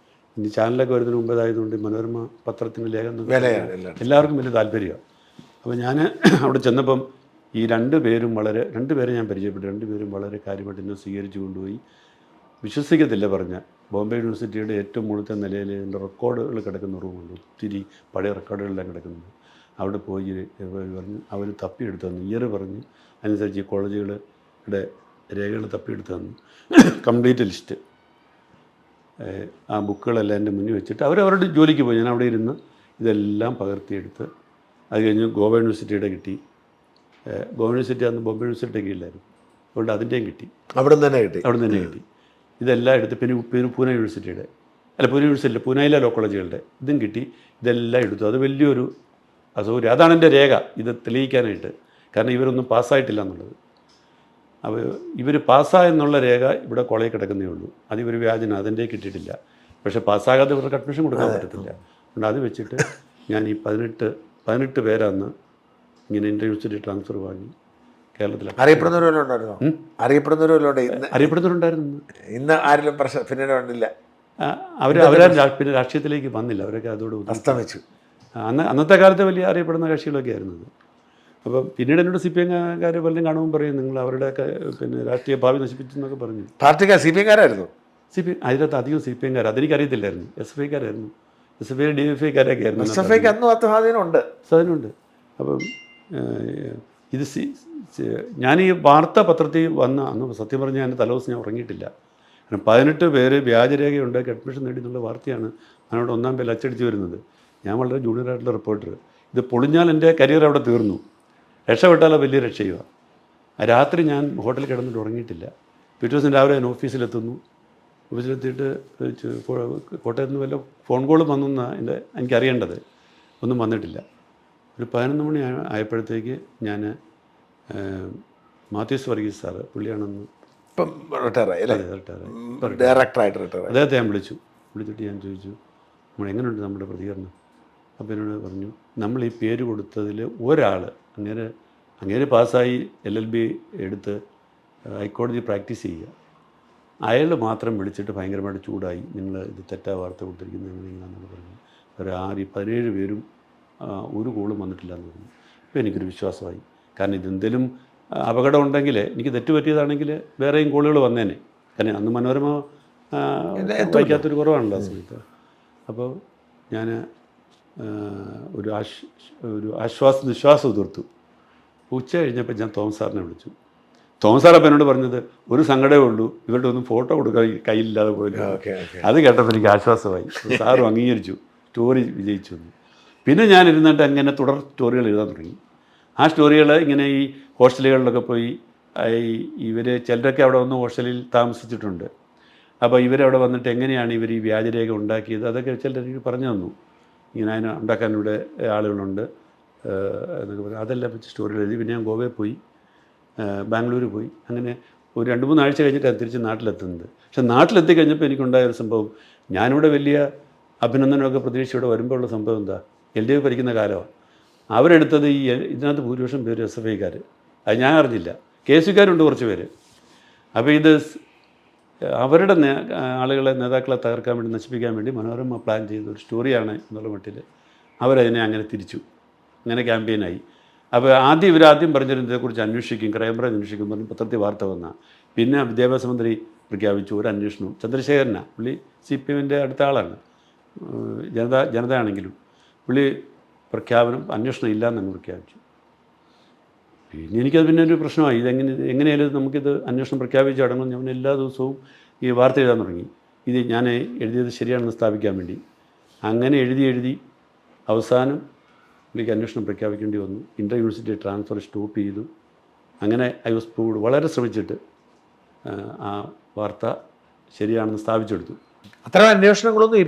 ഇനി ചാനലൊക്കെ വരുന്നതിന് മുമ്പേതായതുകൊണ്ട് മനോരമ പത്രത്തിൻ്റെ ലേഖനം എല്ലാവർക്കും വലിയ താല്പര്യമാണ്. അപ്പോൾ ഞാൻ അവിടെ ചെന്നപ്പം ഈ 2 പേരെ ഞാൻ പരിചയപ്പെട്ടു. 2 പേരും വളരെ കാര്യമായിട്ട് എന്നെ സ്വീകരിച്ചു കൊണ്ടുപോയി. വിശ്വസിക്കത്തില്ല പറഞ്ഞ ബോംബെ യൂണിവേഴ്സിറ്റിയുടെ ഏറ്റവും മുകളിലത്തെ നിലയിൽ എൻ്റെ റെക്കോർഡുകൾ കിടക്കുന്ന റൂമുണ്ട്, ഒത്തിരി പഴയ റെക്കോർഡുകളെല്ലാം കിടക്കുന്നത്. അവിടെ പോയി പറഞ്ഞു, അവർ തപ്പിയെടുത്ത് തന്നു, ഇയർ പറഞ്ഞ് അനുസരിച്ച് ഈ കോളേജുകളുടെ രേഖകൾ തപ്പിയെടുത്ത് തന്നു. കംപ്ലീറ്റ് ലിസ്റ്റ് ആ ബുക്കുകളെല്ലാം എൻ്റെ മുന്നിൽ വെച്ചിട്ട് അവരവരുടെ ജോലിക്ക് പോയി. ഞാൻ അവിടെ ഇരുന്ന് ഇതെല്ലാം പകർത്തിയെടുത്ത് അത് കഴിഞ്ഞ് ഗോവ യൂണിവേഴ്സിറ്റിയുടെ കിട്ടി. ഗോവ യൂണിവേഴ്സിറ്റി അന്ന് ബോംബെ യൂണിവേഴ്സിറ്റിയുടെ കീഴിലായിരുന്നു, അതുകൊണ്ട് അതിൻ്റെയും കിട്ടി. അവിടെ നിന്ന് തന്നെ കിട്ടി. ഇതെല്ലാം എടുത്ത് പിന്നെ പൂനെ യൂണിവേഴ്സിറ്റിയുടെ പൂനെ യൂണിവേഴ്സിറ്റിയിലെ പൂനെയിലെ ലോ കോളേജുകളുടെ ഇതും കിട്ടി. ഇതെല്ലാം എടുത്തു. അത് വലിയൊരു അസൗകര്യം. അതാണ് എൻ്റെ രേഖ, ഇത് തെളിയിക്കാനായിട്ട്. കാരണം ഇവരൊന്നും പാസ്സായിട്ടില്ല എന്നുള്ളത്. അപ്പോൾ ഇവർ പാസ്സായെന്നുള്ള രേഖ ഇവിടെ കോളേജിൽ കിടക്കുന്നേ ഉള്ളൂ. അത് ഇവർ വ്യാജന, അതിൻ്റെ കിട്ടിയിട്ടില്ല. പക്ഷേ പാസ്സാകാതെ ഇവർക്ക് അഡ്മിഷൻ കൊടുക്കാൻ പറ്റത്തില്ല. അതുകൊണ്ട് അത് വെച്ചിട്ട് ഞാൻ ഈ 18 പേരന്ന് ഇങ്ങനെ യൂണിവേഴ്സിറ്റി ട്രാൻസ്ഫർ വാങ്ങി കേരളത്തിൽ. അറിയപ്പെടുന്നവരുണ്ടായിരുന്നു. ഇന്ന് ആരെങ്കിലും പിന്നീട് പിന്നെ രാഷ്ട്രീയത്തിലേക്ക് വന്നില്ല. അവരൊക്കെ അതോട് അസ്തമിച്ചു. അന്നത്തെ കാലത്ത് വലിയ അറിയപ്പെടുന്ന കക്ഷികളൊക്കെ ആയിരുന്നത്. അപ്പം പിന്നീട് എന്നോട് CPM-കാർ പലരും കാണുമ്പോൾ പറയും നിങ്ങൾ അവരുടെയൊക്കെ പിന്നെ രാഷ്ട്രീയ ഭാവി നശിപ്പിച്ചെന്നൊക്കെ പറഞ്ഞു. പാർട്ടിക്കാർ CPM-കാരായിരുന്നു. അതിനകത്ത് അധികം CPM-കാർ, അതെനിക്കറിയത്തില്ലായിരുന്നു. SFI-കാരായിരുന്നു. SFI DFI-കാരൊക്കെ ആയിരുന്നു. SFIക്ക് അന്നും സ്വാധീനമുണ്ട്. അപ്പം ഇത് ഞാൻ ഈ വാർത്താ പത്രത്തിൽ വന്ന അന്ന് സത്യം പറഞ്ഞാൽ എൻ്റെ തലേദിവസം ഞാൻ ഉറങ്ങിയിട്ടില്ല. കാരണം 18 പേര് വ്യാജരേഖ ഉണ്ടാക്കി അഡ്മിഷൻ നേടി എന്നുള്ള വാർത്തയാണ് അതിനോട് 1-ാം പേരിൽ അച്ചടിച്ച് വരുന്നത്. ഞാൻ വളരെ ജൂനിയറായിട്ടുള്ള റിപ്പോർട്ടർ. ഇത് പൊളിഞ്ഞാൽ എൻ്റെ കരിയർ അവിടെ തീർന്നു, രക്ഷപ്പെട്ടാലോ വലിയ രക്ഷയുമാണ്. രാത്രി ഞാൻ ഹോട്ടലിൽ കിടന്നിട്ട് ഉറങ്ങിയിട്ടില്ല. പിറ്റേ ദിവസം രാവിലെ ഞാൻ ഓഫീസിലെത്തുന്നു. ഓഫീസിലെത്തിയിട്ട് കോട്ടയത്ത് നിന്ന് വല്ല ഫോൺ കോളും വന്നെന്നാണ് എനിക്കറിയേണ്ടത്. ഒന്നും വന്നിട്ടില്ല. ഒരു 11 മണി ആയപ്പോഴത്തേക്ക് ഞാൻ മാത്യൂസ് വർഗീസ് സാറ്, പുള്ളിയാണെന്ന് അദ്ദേഹത്തെ ഞാൻ വിളിച്ചിട്ട് ഞാൻ ചോദിച്ചു എങ്ങനെയുണ്ട് നമ്മുടെ പ്രതികരണം. അപ്പോൾ എന്നോട് പറഞ്ഞു നമ്മൾ ഈ പേര് കൊടുത്തതിൽ ഒരാൾ അങ്ങേര് പാസ്സായി LLB എടുത്ത് ഹൈക്കോടതി പ്രാക്ടീസ് ചെയ്യുക. അയാൾ മാത്രം വിളിച്ചിട്ട് ഭയങ്കരമായിട്ട് ചൂടായി, നിങ്ങൾ ഇത് തെറ്റാ വാർത്ത കൊടുത്തിരിക്കുന്നത് എങ്ങനെയാണെന്ന് പറഞ്ഞു. ഒരു 17 പേരും ഒരു കോളും വന്നിട്ടില്ല എന്ന് പറഞ്ഞു. അപ്പോൾ എനിക്കൊരു വിശ്വാസമായി. കാരണം ഇതെന്തെങ്കിലും അപകടം ഉണ്ടെങ്കിൽ, എനിക്ക് തെറ്റ് പറ്റിയതാണെങ്കിൽ വേറെയും കോളുകൾ വന്നേനെ. കാരണം അന്ന് മനോരമ വായിക്കാത്തൊരു കുറവാണല്ലോ ആ സമയത്ത്. അപ്പോൾ ഞാൻ ഒരു നിശ്വാസം തീർത്തു. ഉച്ച കഴിഞ്ഞപ്പോൾ ഞാൻ തോമസ് സാറിനെ വിളിച്ചു. തോമസ് സാർ അപ്പം എന്നോട് പറഞ്ഞത്, ഒരു സങ്കടമേ ഉള്ളൂ, ഇവരുടെ ഒന്നും ഫോട്ടോ കൊടുക്കാൻ കയ്യിലില്ലാതെ പോയില്ല. അത് കേട്ടപ്പോൾ എനിക്ക് ആശ്വാസമായി. സാറും അംഗീകരിച്ചു, സ്റ്റോറി വിജയിച്ചു. പിന്നെ ഞാൻ ഇരുന്നിട്ട് അങ്ങനെ തുടർ സ്റ്റോറികൾ എഴുതാൻ തുടങ്ങി. ആ സ്റ്റോറികൾ ഇങ്ങനെ ഈ ഹോസ്റ്റലുകളിലൊക്കെ പോയി, ഇവർ ചിലരൊക്കെ അവിടെ വന്ന് ഹോസ്റ്റലിൽ താമസിച്ചിട്ടുണ്ട്. അപ്പോൾ ഇവരവിടെ വന്നിട്ട് എങ്ങനെയാണ് ഇവർ ഈ വ്യാജരേഖ ഉണ്ടാക്കിയത്, അതൊക്കെ ചിലർ പറഞ്ഞു തന്നു. ഇങ്ങനെ അതിനെ ഉണ്ടാക്കാൻ ഇവിടെ ആളുകളുണ്ട് എന്നൊക്കെ പറഞ്ഞു. അതെല്ലാം വെച്ച് സ്റ്റോറികൾ എഴുതി. പിന്നെ ഞാൻ ഗോവയിൽ പോയി, ബാംഗ്ലൂർ പോയി. അങ്ങനെ ഒരു 2-3 ആഴ്ച കഴിഞ്ഞിട്ടാണ് തിരിച്ച് നാട്ടിലെത്തുന്നത്. പക്ഷെ നാട്ടിലെത്തി കഴിഞ്ഞപ്പോൾ എനിക്കുണ്ടായൊരു സംഭവം, ഞാനിവിടെ വലിയ അഭിനന്ദനമൊക്കെ പ്രതീക്ഷിച്ച് ഇവിടെ വരുമ്പോൾ ഉള്ള സംഭവം എന്താ, LDF ഭരിക്കുന്ന കാലമാണ്. അവരെടുത്തത് ഇതിനകത്ത് ഭൂരിപക്ഷം പേര് SFIക്കാർ. അത് ഞാൻ അറിഞ്ഞില്ല. KSUക്കാരുണ്ട് കുറച്ച് പേര്. അപ്പോൾ ഇത് അവരുടെ ആളുകളെ, നേതാക്കളെ തകർക്കാൻ വേണ്ടി, നശിപ്പിക്കാൻ വേണ്ടി മനോരമ പ്ലാൻ ചെയ്ത ഒരു സ്റ്റോറിയാണ് എന്നുള്ള മട്ടിൽ അവരതിനെ അങ്ങനെ തിരിച്ചു. അങ്ങനെ ക്യാമ്പയിനായി. അപ്പോൾ ഇവരാദ്യം പറഞ്ഞിരുന്നതിനെക്കുറിച്ച് അന്വേഷിക്കും, ക്രൈംബ്രാഞ്ച് അന്വേഷിക്കും പറഞ്ഞു പത്രത്തിൽ വാർത്ത വന്ന. പിന്നെ വിദ്യാഭ്യാസ മന്ത്രി പ്രഖ്യാപിച്ചു ഒരു അന്വേഷണവും. ചന്ദ്രശേഖരനാണ് പുള്ളി, CPMൻ്റെ അടുത്ത ആളാണ്, ജനതയാണെങ്കിലും പുള്ളി പ്രഖ്യാപനം അന്വേഷണം ഇല്ലയെന്നങ്ങ് പ്രഖ്യാപിച്ചു. പിന്നെ എനിക്കത് പിന്നെ ഒരു പ്രശ്നമായി. എങ്ങനെയായാലും നമുക്കിത് അന്വേഷണം പ്രഖ്യാപിച്ച് അടങ്ങും. ഞാൻ എല്ലാ ദിവസവും ഈ വാർത്ത എഴുതാൻ തുടങ്ങി, ഇത് ഞാൻ എഴുതിയത് ശരിയാണെന്ന് സ്ഥാപിക്കാൻ വേണ്ടി. അങ്ങനെ എഴുതി അവസാനം പുള്ളിക്ക് അന്വേഷണം പ്രഖ്യാപിക്കേണ്ടി വന്നു. ഇൻ്റർ യൂണിവേഴ്സിറ്റി ട്രാൻസ്ഫർ സ്റ്റോപ്പ് ചെയ്തു. അങ്ങനെ ഐ വാസ് പ്രൂവ്ഡ്. വളരെ ശ്രമിച്ചിട്ട് ആ വാർത്ത ശരിയാണെന്ന് സ്ഥാപിച്ചെടുത്തു. അത്തരം അന്വേഷണങ്ങളൊന്നും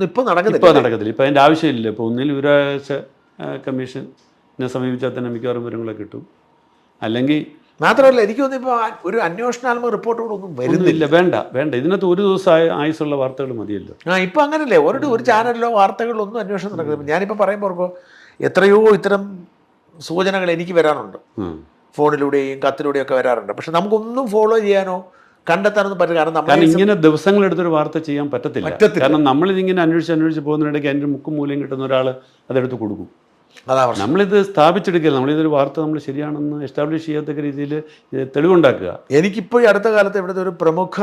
ഇപ്പോൾ നടക്കത്തില്ല. ഇപ്പോൾ അതിൻ്റെ ആവശ്യമില്ല. ഇപ്പോൾ ഒന്നിൽ വിവരാവകാശ കമ്മീഷനെ സമീപിച്ചാൽ തന്നെ മിക്കവാറും വിവരങ്ങളൊക്കെ കിട്ടും. അല്ലെങ്കിൽ മാത്രമല്ല, എനിക്ക് തോന്നുന്നു ഇപ്പോൾ ഒരു അന്വേഷണാത്മക റിപ്പോർട്ടുകളൊന്നും വരുന്നില്ല. വേണ്ട ഇതിനകത്ത് ഒരു ദിവസം ആയുസുള്ള വാർത്തകൾ മതിയല്ലോ. ഇപ്പം അങ്ങനല്ലേ, ഒരു ചാനലിലോ വാർത്തകളിലൊന്നും അന്വേഷണം നടക്കുന്നില്ല. ഞാനിപ്പോൾ പറയുമ്പോൾ എത്രയോ ഇത്തരം സൂചനകൾ എനിക്ക് വരാറുണ്ട്, ഫോണിലൂടെയും കത്തിലൂടെയും ഒക്കെ വരാറുണ്ട്. പക്ഷെ നമുക്കൊന്നും ഫോളോ ചെയ്യാനോ കണ്ടെത്താനൊന്നും പറ്റില്ല. കാരണം ഇങ്ങനെ ദിവസങ്ങളെടുത്തൊരു വാർത്ത ചെയ്യാൻ പറ്റത്തില്ല. കാരണം നമ്മളിതിങ്ങനെ അന്വേഷിച്ച് പോകുന്നതിനിടയ്ക്ക് അതിൻ്റെ മുക്കും മൂലയും കിട്ടുന്ന ഒരാൾ അതെടുത്ത് കൊടുക്കും. നമ്മളിത് സ്ഥാപിച്ചെടുക്കില്ല. നമ്മളിതൊരു വാർത്ത നമ്മൾ ശരിയാണെന്ന് എസ്റ്റാബ്ലിഷ് ചെയ്യാത്തക്ക രീതിയിൽ തെളിവുണ്ടാക്കുക. എനിക്കിപ്പോൾ ഈ അടുത്ത കാലത്ത് ഇവിടുത്തെ ഒരു പ്രമുഖ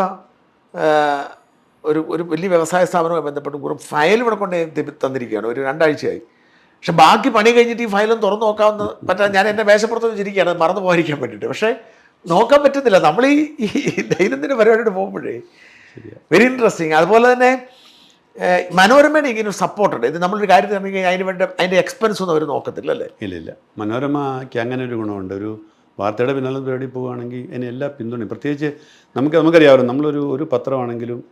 ഒരു വലിയ വ്യവസായ സ്ഥാപനവുമായി ബന്ധപ്പെട്ട് കുറേ ഫയൽ ഇവിടെ കൊണ്ട് തന്നിരിക്കുകയാണ്. ഒരു 2 ആഴ്ചയായി. പക്ഷെ ബാക്കി പണി കഴിഞ്ഞിട്ട് ഈ ഫയലൊന്നും തുറന്ന് നോക്കാമെന്ന് പറ്റാൻ ഞാൻ എൻ്റെ മേശപ്പുറത്ത് വെച്ചിരിക്കുകയാണ്, മറന്നു പോകാതിരിക്കാൻ വേണ്ടിയിട്ട്. പക്ഷേ നോക്കാൻ പറ്റുന്നില്ല. നമ്മൾ ഈ ദൈനംദിന പരിപാടിയോട് പോകുമ്പോഴേ വെരി ഇൻട്രസ്റ്റിങ്. അതുപോലെ തന്നെ മനോരമയുടെ ഇങ്ങനെ ഒരു സപ്പോർട്ടുണ്ട്. ഇത് നമ്മളൊരു കാര്യത്തിൽ അതിൻ്റെ എക്സ്പെൻസ് ഒന്നും അവർ നോക്കത്തില്ല അല്ലേ? ഇല്ല. മനോരമയ്ക്ക് അങ്ങനെ ഒരു ഗുണമുണ്ട്. ഒരു വാർത്തയുടെ പിന്നാലെ പരിപാടി പോവുകയാണെങ്കിൽ അതിന് എല്ലാ പിന്തുണയും. പ്രത്യേകിച്ച് നമുക്കറിയാമല്ലോ, നമ്മളൊരു പത്രമാണെങ്കിലും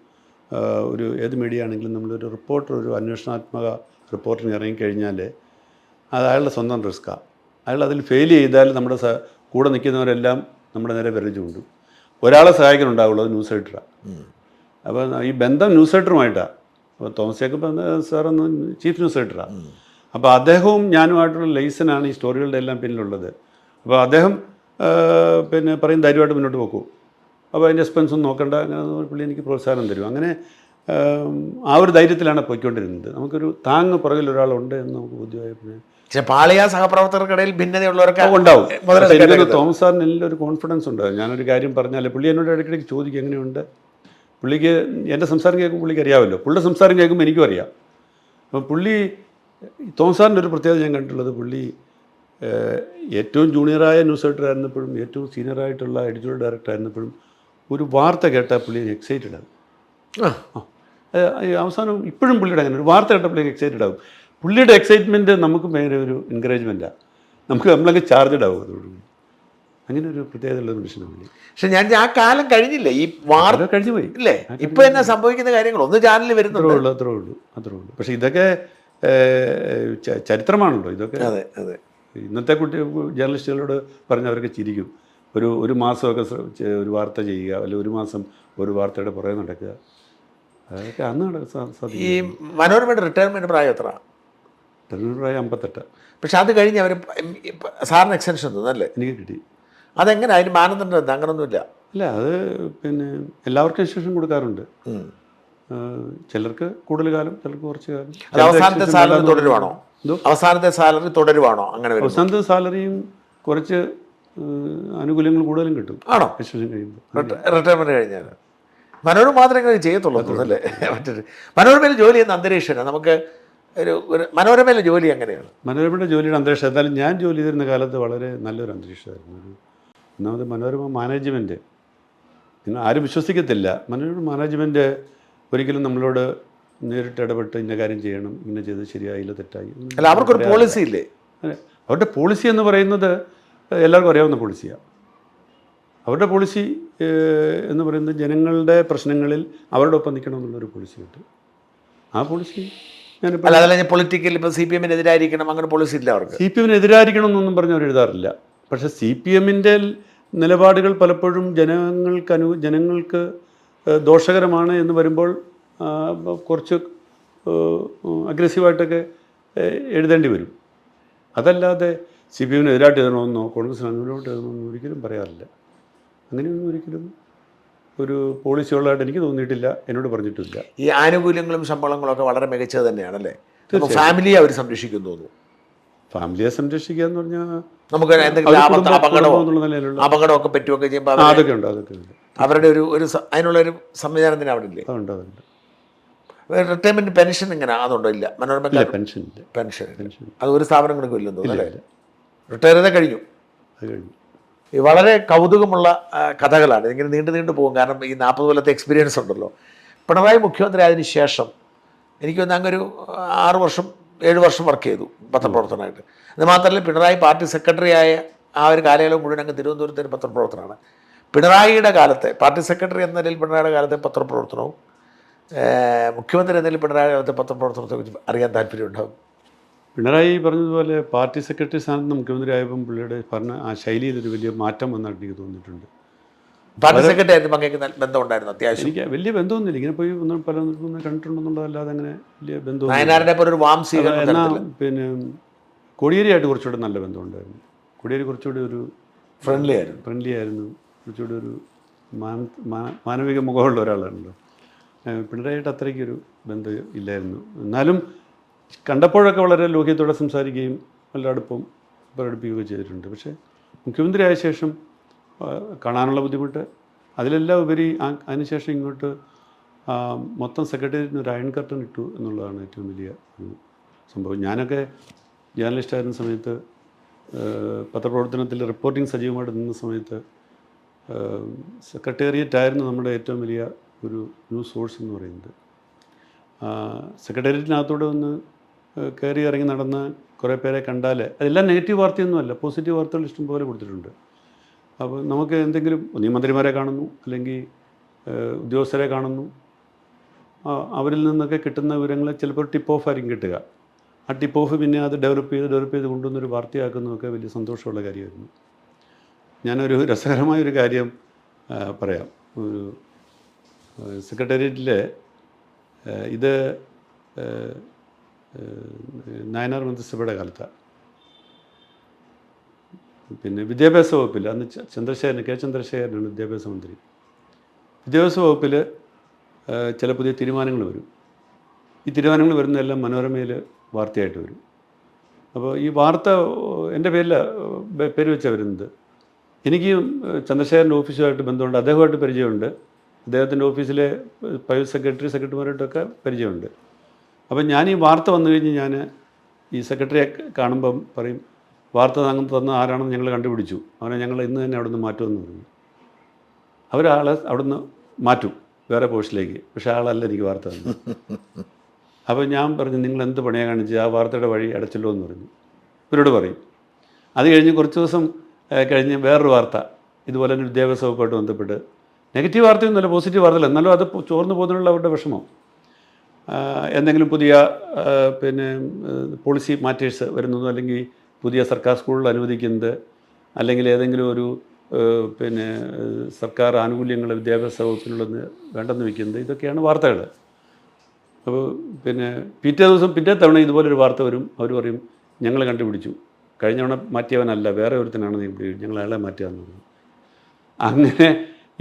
ഒരു ഏത് മീഡിയ ആണെങ്കിലും നമ്മളൊരു റിപ്പോർട്ടർ, ഒരു അന്വേഷണാത്മക റിപ്പോർട്ടിന് ഇറങ്ങിക്കഴിഞ്ഞാൽ അത് അയാളുടെ സ്വന്തം റിസ്ക്കാണ്. അയാൾ അതിൽ ഫെയിൽ ചെയ്താൽ നമ്മുടെ കൂടെ നിൽക്കുന്നവരെല്ലാം നമ്മുടെ നേരെ വിരൽ ചൂണ്ടും. ഒരാളെ സഹായിക്കാനുണ്ടാവുള്ളൂ, അത് ന്യൂസ് എഡിറ്ററാണ്. അപ്പോൾ ഈ ബന്ധം ന്യൂസ് എഡിറ്ററുമായിട്ടാണ്. അപ്പോൾ തോമസ് ജേക്കബ് സാറൊന്ന് ചീഫ് ന്യൂസ് എഡിറ്ററാണ്. അപ്പോൾ അദ്ദേഹവും ഞാനുമായിട്ടുള്ള ലൈസനാണ് ഈ സ്റ്റോറികളുടെ എല്ലാം പിന്നിലുള്ളത്. അപ്പോൾ അദ്ദേഹം പിന്നെ പറയും ധൈര്യമായിട്ട് മുന്നോട്ട് പോക്കൂ, അപ്പോൾ അതിൻ്റെ എക്സ്പെൻസ് ഒന്നും നോക്കണ്ട, അങ്ങനെ പുള്ളി എനിക്ക് പ്രോത്സാഹനം തരും. അങ്ങനെ ആ ഒരു ധൈര്യത്തിലാണ് പോയിക്കൊണ്ടിരുന്നത്. നമുക്കൊരു താങ്ങ് പുറകിൽ ഒരാളുണ്ട് എന്ന് നമുക്ക് ബുദ്ധിയായി. പിന്നെ പാളിയ സഹപ്രവർത്തകർക്കിടയിൽ ഭിന്നതയുള്ളവരൊക്കെ ഉണ്ടാവും. തോമസ് സാറിന് എല്ലാം ഒരു കോൺഫിഡൻസ് ഉണ്ട്. ഞാനൊരു കാര്യം പറഞ്ഞാൽ പുള്ളി എന്നോട് ഇടയ്ക്കിടയ്ക്ക് ചോദിക്കും എങ്ങനെയുണ്ട്. പുള്ളിക്ക് എൻ്റെ സംസാരം കേൾക്കുമ്പോൾ പുള്ളിക്ക് അറിയാമല്ലോ, പുള്ളിയുടെ സംസാരം കേൾക്കുമ്പോൾ എനിക്കും അറിയാം. അപ്പം തോമസ് സാറിൻ്റെ ഒരു പ്രത്യേകത ഞാൻ കണ്ടിട്ടുള്ളത്, പുള്ളി ഏറ്റവും ജൂനിയറായ ന്യൂസ് എഡിറ്റർ ആയിരുന്നപ്പോഴും ഏറ്റവും സീനിയറായിട്ടുള്ള എഡിറ്റോറിയൽ ഡയറക്ടർ ആയിരുന്നപ്പോഴും ഒരു വാർത്ത കേട്ടാൽ പുള്ളി എക്സൈറ്റഡ് ആകും. അവസാനം ഇപ്പോഴും പുള്ളിയുടെ അങ്ങനെ ഒരു വാർത്ത കേട്ടപ്പോഴേക്ക് എക്സൈറ്റഡ് ആകും. പുള്ളിയുടെ എക്സൈറ്റ്മെൻറ്റ് നമുക്ക് ഭയങ്കര ഒരു എൻകറേജ്മെൻറ്റാണ്. നമ്മളൊക്കെ ചാർജഡ് ആകും അതോടുകൂടി. അങ്ങനെ ഒരു പ്രത്യേകതയുള്ള മനുഷ്യനാണ്. പക്ഷെ ഞാൻ ആ കാലം കഴിഞ്ഞില്ലേ, ഈ വാർത്ത കഴിഞ്ഞു പോയി ഇല്ലേ? ഇപ്പൊ എന്നാ സംഭവിക്കുന്ന കാര്യങ്ങൾ ഒന്ന് ചാനലിൽ വരുന്നുള്ളൂ. അത്രേ ഉള്ളൂ. പക്ഷെ ഇതൊക്കെ ചരിത്രമാണല്ലോ ഇതൊക്കെ. അതെ. ഇന്നത്തെ ജേർണലിസ്റ്റുകളോട് പറഞ്ഞവരൊക്കെ ചിരിക്കും. ഒരു മാസമൊക്കെ ഒരു വാർത്ത ചെയ്യുക, അല്ലെങ്കിൽ ഒരു മാസം ഒരു വാർത്തയുടെ പുറകെ നടക്കുക, അതൊക്കെ അന്ന് നടക്കുക. ഈ മനോരമയുടെ റിട്ടയർമെൻറ്റ് പ്രായം എത്ര? റിട്ടയർമെൻറ്റ് പ്രായം 58. പക്ഷെ അത് കഴിഞ്ഞ് അവർ സാറിന് എക്സ്റ്റൻഷൻ തന്നല്ലേ? എനിക്ക് കിട്ടി. അതെങ്ങനെ അതിന് മാനദണ്ഡം എന്താ? അങ്ങനൊന്നുമില്ല. അല്ല അത് പിന്നെ എല്ലാവർക്കും എക്സ്റ്റൻഷൻ കൊടുക്കാറുണ്ട്. ചിലർക്ക് കൂടുതൽ കാലം, ചിലർക്ക് കുറച്ച് കാലം. അത് അവസാനത്തെ സാലറി തുടരുവാണോ? അവസാനത്തെ സാലറി തുടരുവാണോ? അങ്ങനെ അവസാനത്തെ സാലറിയും കുറച്ച് ആനുകൂല്യങ്ങൾ കൂടുതലും കിട്ടും. ആണോ? എക്സ്റ്റൻഷൻ കഴിയുമ്പോൾ. റിട്ടയർമെന്റ് കഴിഞ്ഞാൽ മനോരമ മാത്രമേ ചെയ്യത്തുള്ളൂ അല്ലേ? മറ്റൊരു മനോരമയിൽ ജോലി ചെയ്യുന്ന അന്തരീക്ഷമാണ് നമുക്ക് ഒരു മനോരമയിലെ ജോലി എങ്ങനെയാണ്? മനോരമയുടെ ജോലിയുടെ അന്തരീക്ഷം എന്തായാലും ഞാൻ ജോലി ചെയ്തിരുന്ന കാലത്ത് വളരെ നല്ലൊരു അന്തരീക്ഷമായിരുന്നു. ഒന്നാമത് മനോരമ മാനേജ്മെൻറ്റ് നിങ്ങൾ ആരും വിശ്വസിക്കത്തില്ല. മനോരമ മാനേജ്മെൻറ്റ് ഒരിക്കലും നമ്മളോട് നേരിട്ട് ഇടപെട്ട് ഇന്ന കാര്യം ചെയ്യണം, ഇങ്ങനെ ചെയ്ത് ശരിയായില്ല തെറ്റായി. അല്ല, അവർക്കൊരു പോളിസി ഇല്ലേ? അവരുടെ പോളിസി എന്ന് പറയുന്നത് എല്ലാവർക്കും അറിയാവുന്ന പോളിസിയാണ്. അവരുടെ പോളിസി എന്ന് പറയുന്നത് ജനങ്ങളുടെ പ്രശ്നങ്ങളിൽ അവരുടെ ഒപ്പം നിൽക്കണമെന്നുള്ളൊരു പോളിസി ഉണ്ട്. ആ പോളിസി ഞാനിപ്പോൾ അല്ല, അതല്ല ഞാൻ പൊളിറ്റിക്കൽ ഇപ്പോൾ CPM എതിരായിരിക്കണം അങ്ങനെ പോളിസി ഇല്ല അവർക്ക്. CPM എതിരായിരിക്കണം എന്നൊന്നും പറഞ്ഞ് അവർ എഴുതാറില്ല. പക്ഷേ CPM നിലപാടുകൾ പലപ്പോഴും ജനങ്ങൾക്ക് ദോഷകരമാണ് എന്ന് വരുമ്പോൾ കുറച്ച് അഗ്രസീവായിട്ടൊക്കെ എഴുതേണ്ടി വരും. അതല്ലാതെ CPM എതിരായിട്ട് എഴുതണമെന്നോ കോൺഗ്രസിന് അനുകൂലമായിട്ട് എഴുതണമെന്നോ ഒരിക്കലും പറയാറില്ല. അങ്ങനെയൊന്നും ഒരിക്കലും ഒരു പോളിസിയുള്ളതായിട്ട് എനിക്ക് തോന്നിയിട്ടില്ല, എന്നോട് പറഞ്ഞിട്ടില്ല. ഈ ആനുകൂല്യങ്ങളും ശമ്പളങ്ങളും ഒക്കെ വളരെ മികച്ചത് തന്നെയാണല്ലേ? ഫാമിലിയെ അവർ സംരക്ഷിക്കുന്നു തോന്നുന്നു. ഫാമിലിയെ സംരക്ഷിക്കുക എന്ന് പറഞ്ഞാൽ നമുക്ക് എന്തെങ്കിലും അപകടമൊക്കെ പറ്റുകയൊക്കെ ചെയ്യുമ്പോൾ അതൊക്കെ ഉണ്ട്, അതൊക്കെ ഉണ്ട്. അവരുടെ ഒരു അതിനുള്ളൊരു സംവിധാനം തന്നെ അവിടെ ഇല്ലേ? അതുണ്ട്, അതുണ്ട്. റിട്ടയർമെന്റ് പെൻഷൻ എങ്ങനെ? അതുണ്ടോ? ഇല്ല, മനോരമ പെൻഷൻ അത് ഒരു സ്ഥാപനങ്ങൾക്കും ഇല്ലെന്ന് തോന്നുന്നു അല്ലേ? റിട്ടയർ ചെയ്തേ കഴിഞ്ഞു. അത് കഴിഞ്ഞു. വളരെ കൗതുകമുള്ള കഥകളാണ്. ഇങ്ങനെ നീണ്ടു പോകും. കാരണം ഈ 40 കൊല്ലത്തെ എക്സ്പീരിയൻസ് ഉണ്ടല്ലോ. പിണറായി മുഖ്യമന്ത്രി ആയതിനു ശേഷം എനിക്കൊന്ന് അങ്ങൊരു 7 വർഷം വർക്ക് ചെയ്തു പത്രപ്രവർത്തനമായിട്ട്. അത് മാത്രമല്ല, പിണറായി പാർട്ടി സെക്രട്ടറി ആയ ആ ഒരു കാലയളവ് മുഴുവൻ അങ്ങ് തിരുവനന്തപുരത്തിന് പത്രപ്രവർത്തനമാണ്. പിണറായിയുടെ കാലത്തെ പാർട്ടി സെക്രട്ടറി എന്ന നിലയിൽ പിണറായിയുടെ കാലത്തെ പത്രപ്രവർത്തനവും മുഖ്യമന്ത്രി എന്ന നിലയിൽ പിണറായിയുടെ കാലത്തെ പത്രപ്രവർത്തനത്തെക്കുറിച്ച് അറിയാൻ താല്പര്യമുണ്ടാകും. പിണറായി പറഞ്ഞതുപോലെ പാർട്ടി സെക്രട്ടറി സ്ഥാനത്ത് നിന്ന് മുഖ്യമന്ത്രി ആയപ്പം പുള്ളിയുടെ ഭരണ ആ ശൈലിയിലൊരു വലിയ മാറ്റം വന്നായിട്ട് എനിക്ക് തോന്നിയിട്ടുണ്ട്. പാർട്ടി സെക്രട്ടറി ആയിട്ട് പങ്കെടുക്കുന്ന ബന്ധം ഉണ്ടായിരുന്നു അത്യാവശ്യം. എനിക്ക് വലിയ ബന്ധമൊന്നുമില്ല. ഇങ്ങനെ പോയി പല കണ്ടിട്ടുണ്ടെന്നുള്ളതല്ലാതെ അങ്ങനെ വലിയ ബന്ധം. വയനാടിനെ പോലെ ഒരു എന്നാൽ പിന്നെ കോടിയേരിയായിട്ട് കുറച്ചുകൂടെ നല്ല ബന്ധമുണ്ടായിരുന്നു. കോടിയേരി കുറച്ചുകൂടി ഒരു ഫ്രണ്ട്ലി ആയിരുന്നു. കുറച്ചുകൂടി ഒരു മാനവിക മുഖമുള്ള ഒരാളാണല്ലോ. പിണറായിട്ട് അത്രയ്ക്കൊരു ബന്ധം ഇല്ലായിരുന്നു. എന്നാലും കണ്ടപ്പോഴൊക്കെ വളരെ ലോഹ്യത്തോടെ സംസാരിക്കുകയും നല്ല അടുപ്പം പ്രകടിപ്പിക്കുകയും ചെയ്തിട്ടുണ്ട്. പക്ഷേ മുഖ്യമന്ത്രി ആയ ശേഷം കാണാനുള്ള ബുദ്ധിമുട്ട്, അതിലെല്ലാം ഉപരി അതിനുശേഷം ഇങ്ങോട്ട് മൊത്തം സെക്രട്ടേറിയറ്റിന് ഒരു അയൺ കർട്ടൻ ഇട്ടു എന്നുള്ളതാണ് ഏറ്റവും വലിയ ഒരു സംഭവം. ഞാനൊക്കെ ജേർണലിസ്റ്റായിരുന്ന സമയത്ത് പത്രപ്രവർത്തനത്തിൽ റിപ്പോർട്ടിംഗ് സജീവമായിട്ട് നിന്ന സമയത്ത് സെക്രട്ടേറിയറ്റ് ആയിരുന്നു നമ്മുടെ ഏറ്റവും വലിയ ഒരു ന്യൂസ് സോഴ്സ് എന്ന് പറയുന്നത്. സെക്രട്ടേറിയറ്റിനകത്തൂടെ ഒന്ന് കയറി ഇറങ്ങി നടന്ന് കുറേ പേരെ കണ്ടാൽ അതെല്ലാം നെഗറ്റീവ് വാർത്തയൊന്നുമല്ല, പോസിറ്റീവ് വാർത്തകൾ ഇഷ്ടം പോലെ കൊടുത്തിട്ടുണ്ട്. അപ്പോൾ നമുക്ക് എന്തെങ്കിലും ഒന്നീ മന്ത്രിമാരെ കാണുന്നു, അല്ലെങ്കിൽ ഉദ്യോഗസ്ഥരെ കാണുന്നു, അവരിൽ നിന്നൊക്കെ കിട്ടുന്ന വിവരങ്ങൾ ചിലപ്പോൾ ടിപ്പ് ഓഫ് ആയിരിക്കും കിട്ടുക. ആ ടിപ്പ് ഓഫ് പിന്നെ അത് ഡെവലപ്പ് ചെയ്ത് കൊണ്ടുവന്നൊരു വാർത്തയാക്കുന്നതൊക്കെ വലിയ സന്തോഷമുള്ള കാര്യമായിരുന്നു. ഞാനൊരു രസകരമായൊരു കാര്യം പറയാം. ഒരു സെക്രട്ടേറിയറ്റിൽ ഇത് നായനാർ മന്ത്രിസഭയുടെ കാലത്താണ്. പിന്നെ വിദ്യാഭ്യാസ വകുപ്പിൽ അന്ന് കെ ചന്ദ്രശേഖരനാണ് വിദ്യാഭ്യാസ മന്ത്രി. വിദ്യാഭ്യാസ വകുപ്പിൽ ചില പുതിയ തീരുമാനങ്ങൾ വരും. ഈ തീരുമാനങ്ങൾ വരുന്നതെല്ലാം മനോരമയിൽ വാർത്തയായിട്ട് വരും. അപ്പോൾ ഈ വാർത്ത എൻ്റെ പേര് വെച്ചാണ് വരുന്നത്. എനിക്ക് ചന്ദ്രശേഖരൻ്റെ ഓഫീസുമായിട്ട് ബന്ധമുണ്ട്, അദ്ദേഹമായിട്ട് പരിചയമുണ്ട്, അദ്ദേഹത്തിൻ്റെ ഓഫീസിലെ പ്രൈവറ്റ് സെക്രട്ടറിമാരായിട്ടൊക്കെ പരിചയമുണ്ട്. അപ്പം ഞാൻ ഈ വാർത്ത വന്നു കഴിഞ്ഞ് ഞാൻ ഈ സെക്രട്ടറിയെ കാണുമ്പം പറയും, വാർത്ത തന്ന ആരാണെന്ന് ഞങ്ങൾ കണ്ടുപിടിച്ചു, അവനെ ഞങ്ങൾ ഇന്ന് തന്നെ അവിടെ നിന്ന് മാറ്റുമെന്ന് പറഞ്ഞു. അവരാളെ അവിടെ നിന്ന് മാറ്റും വേറെ പോസ്റ്റിലേക്ക്. പക്ഷേ ആളല്ല എനിക്ക് വാർത്ത തന്നു. അപ്പോൾ ഞാൻ പറഞ്ഞു, നിങ്ങൾ എന്ത് പണിയാണ് കാണിച്ച് ആ വാർത്തയുടെ വഴി അടച്ചല്ലോ എന്ന് പറഞ്ഞു. ഇവരോട് പറയും. അത് കഴിഞ്ഞ് കുറച്ച് ദിവസം കഴിഞ്ഞ് വേറൊരു വാർത്ത ഇതുപോലെ തന്നെ വിദ്യാഭ്യാസ വകുപ്പായിട്ട് ബന്ധപ്പെട്ട് നെഗറ്റീവ് വാർത്തയൊന്നുമല്ല, പോസിറ്റീവ് വാർത്തയല്ല, എന്നാലും അത് ചോർന്നു പോകുന്നതിനുള്ള അവരുടെ വിഷമം. എന്തെങ്കിലും പുതിയ പിന്നെ പോളിസി മാറ്റേഴ്സ് വരുന്നതോ, അല്ലെങ്കിൽ പുതിയ സർക്കാർ സ്കൂളിൽ അനുവദിക്കുന്നത്, അല്ലെങ്കിൽ ഏതെങ്കിലും ഒരു പിന്നെ സർക്കാർ ആനുകൂല്യങ്ങൾ വിദ്യാഭ്യാസ വകുപ്പിനുള്ളത് വേണ്ടെന്ന് വയ്ക്കുന്നത്, ഇതൊക്കെയാണ് വാർത്തകൾ. അപ്പോൾ പിന്നെ പിറ്റേ തവണ ഇതുപോലൊരു വാർത്ത വരും. അവർ പറയും, ഞങ്ങൾ കണ്ടുപിടിച്ചു, കഴിഞ്ഞ തവണ മാറ്റിയവനല്ല, വേറെ ഒരുത്തനാണ് നീ ഞങ്ങൾ അയാളെ മാറ്റുകയെന്ന് പറഞ്ഞു. അങ്ങനെ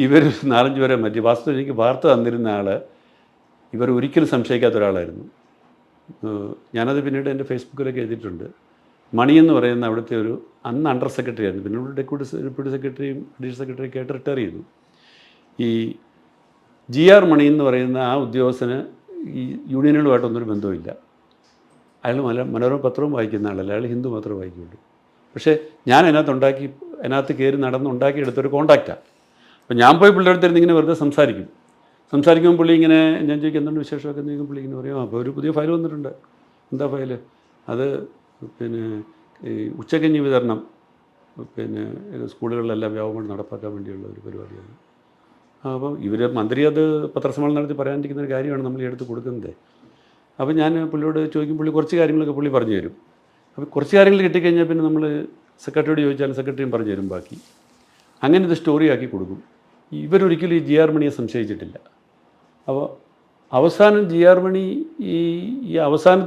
ഇവർ 4-5 പേരെ മാറ്റി. വാസ്തവം എനിക്ക് വാർത്ത തന്നിരുന്ന ആൾ ഇവർ ഒരിക്കലും സംശയിക്കാത്ത ഒരാളായിരുന്നു. ഞാനത് പിന്നീട് എൻ്റെ ഫേസ്ബുക്കിലൊക്കെ എഴുതിയിട്ടുണ്ട്. മണി എന്ന് പറയുന്ന അവിടുത്തെ ഒരു അന്ന് അണ്ടർ സെക്രട്ടറി ആയിരുന്നു, പിന്നെ ഡെപ്യൂട്ടി സെക്രട്ടറിയും അഡീഷണൽ സെക്രട്ടറിയൊക്കെ ആയിട്ട് റിട്ടയർ ചെയ്തു. ഈ GR മണി എന്ന് പറയുന്ന ആ ഉദ്യോഗസ്ഥന് ഈ യൂണിയനുകളുമായിട്ടൊന്നൊരു ബന്ധവുമില്ല. അയാൾ മനോരമ പത്രവും വായിക്കുന്ന ആളല്ല, അയാൾ ഹിന്ദു മാത്രമേ വായിക്കുകയുള്ളൂ. പക്ഷേ ഞാൻ അതിനകത്ത് കയറി ഉണ്ടാക്കിയെടുത്തൊരു കോൺടാക്റ്റാണ്. അപ്പോൾ ഞാൻ പോയി പുള്ളിയുടെ അടുത്തിരുന്ന് ഇങ്ങനെ വെറുതെ സംസാരിക്കുമ്പോൾ പുള്ളി ഇങ്ങനെ ഞാൻ ചോദിക്കും എന്തുകൊണ്ട് വിശേഷമൊക്കെ ചോദിക്കും. പുള്ളി ഇങ്ങനെ പറയും, അപ്പോൾ ഒരു പുതിയ ഫയൽ വന്നിട്ടുണ്ട്. എന്താ ഫയൽ? അത് പിന്നെ ഈ ഉച്ചക്കഞ്ഞി വിതരണം പിന്നെ സ്കൂളുകളിലെല്ലാം വ്യാപകമായി നടപ്പാക്കാൻ വേണ്ടിയുള്ള ഒരു പരിപാടിയാണ്. അപ്പം മന്ത്രി അത് പത്രസമ്മേളനം നടത്തി പറയാനിരിക്കുന്ന ഒരു കാര്യമാണ് നമ്മൾ എടുത്ത് കൊടുക്കുന്നത്. അപ്പോൾ ഞാൻ പുള്ളിയോട് ചോദിക്കും, പുള്ളി കുറച്ച് കാര്യങ്ങളൊക്കെ പുള്ളി പറഞ്ഞു തരും. അപ്പോൾ കുറച്ച് കാര്യങ്ങൾ കിട്ടിക്കഴിഞ്ഞാൽ പിന്നെ നമ്മൾ സെക്രട്ടറിയോട് ചോദിച്ചാലും സെക്രട്ടറിയും പറഞ്ഞു തരും ബാക്കി. അങ്ങനെ ഇത് സ്റ്റോറിയാക്കി കൊടുക്കും. ഇവരൊരിക്കലും ഈ GR മണിയെ സംശയിച്ചിട്ടില്ല. അപ്പോൾ അവസാനം GR മണി ഈ അവസാനം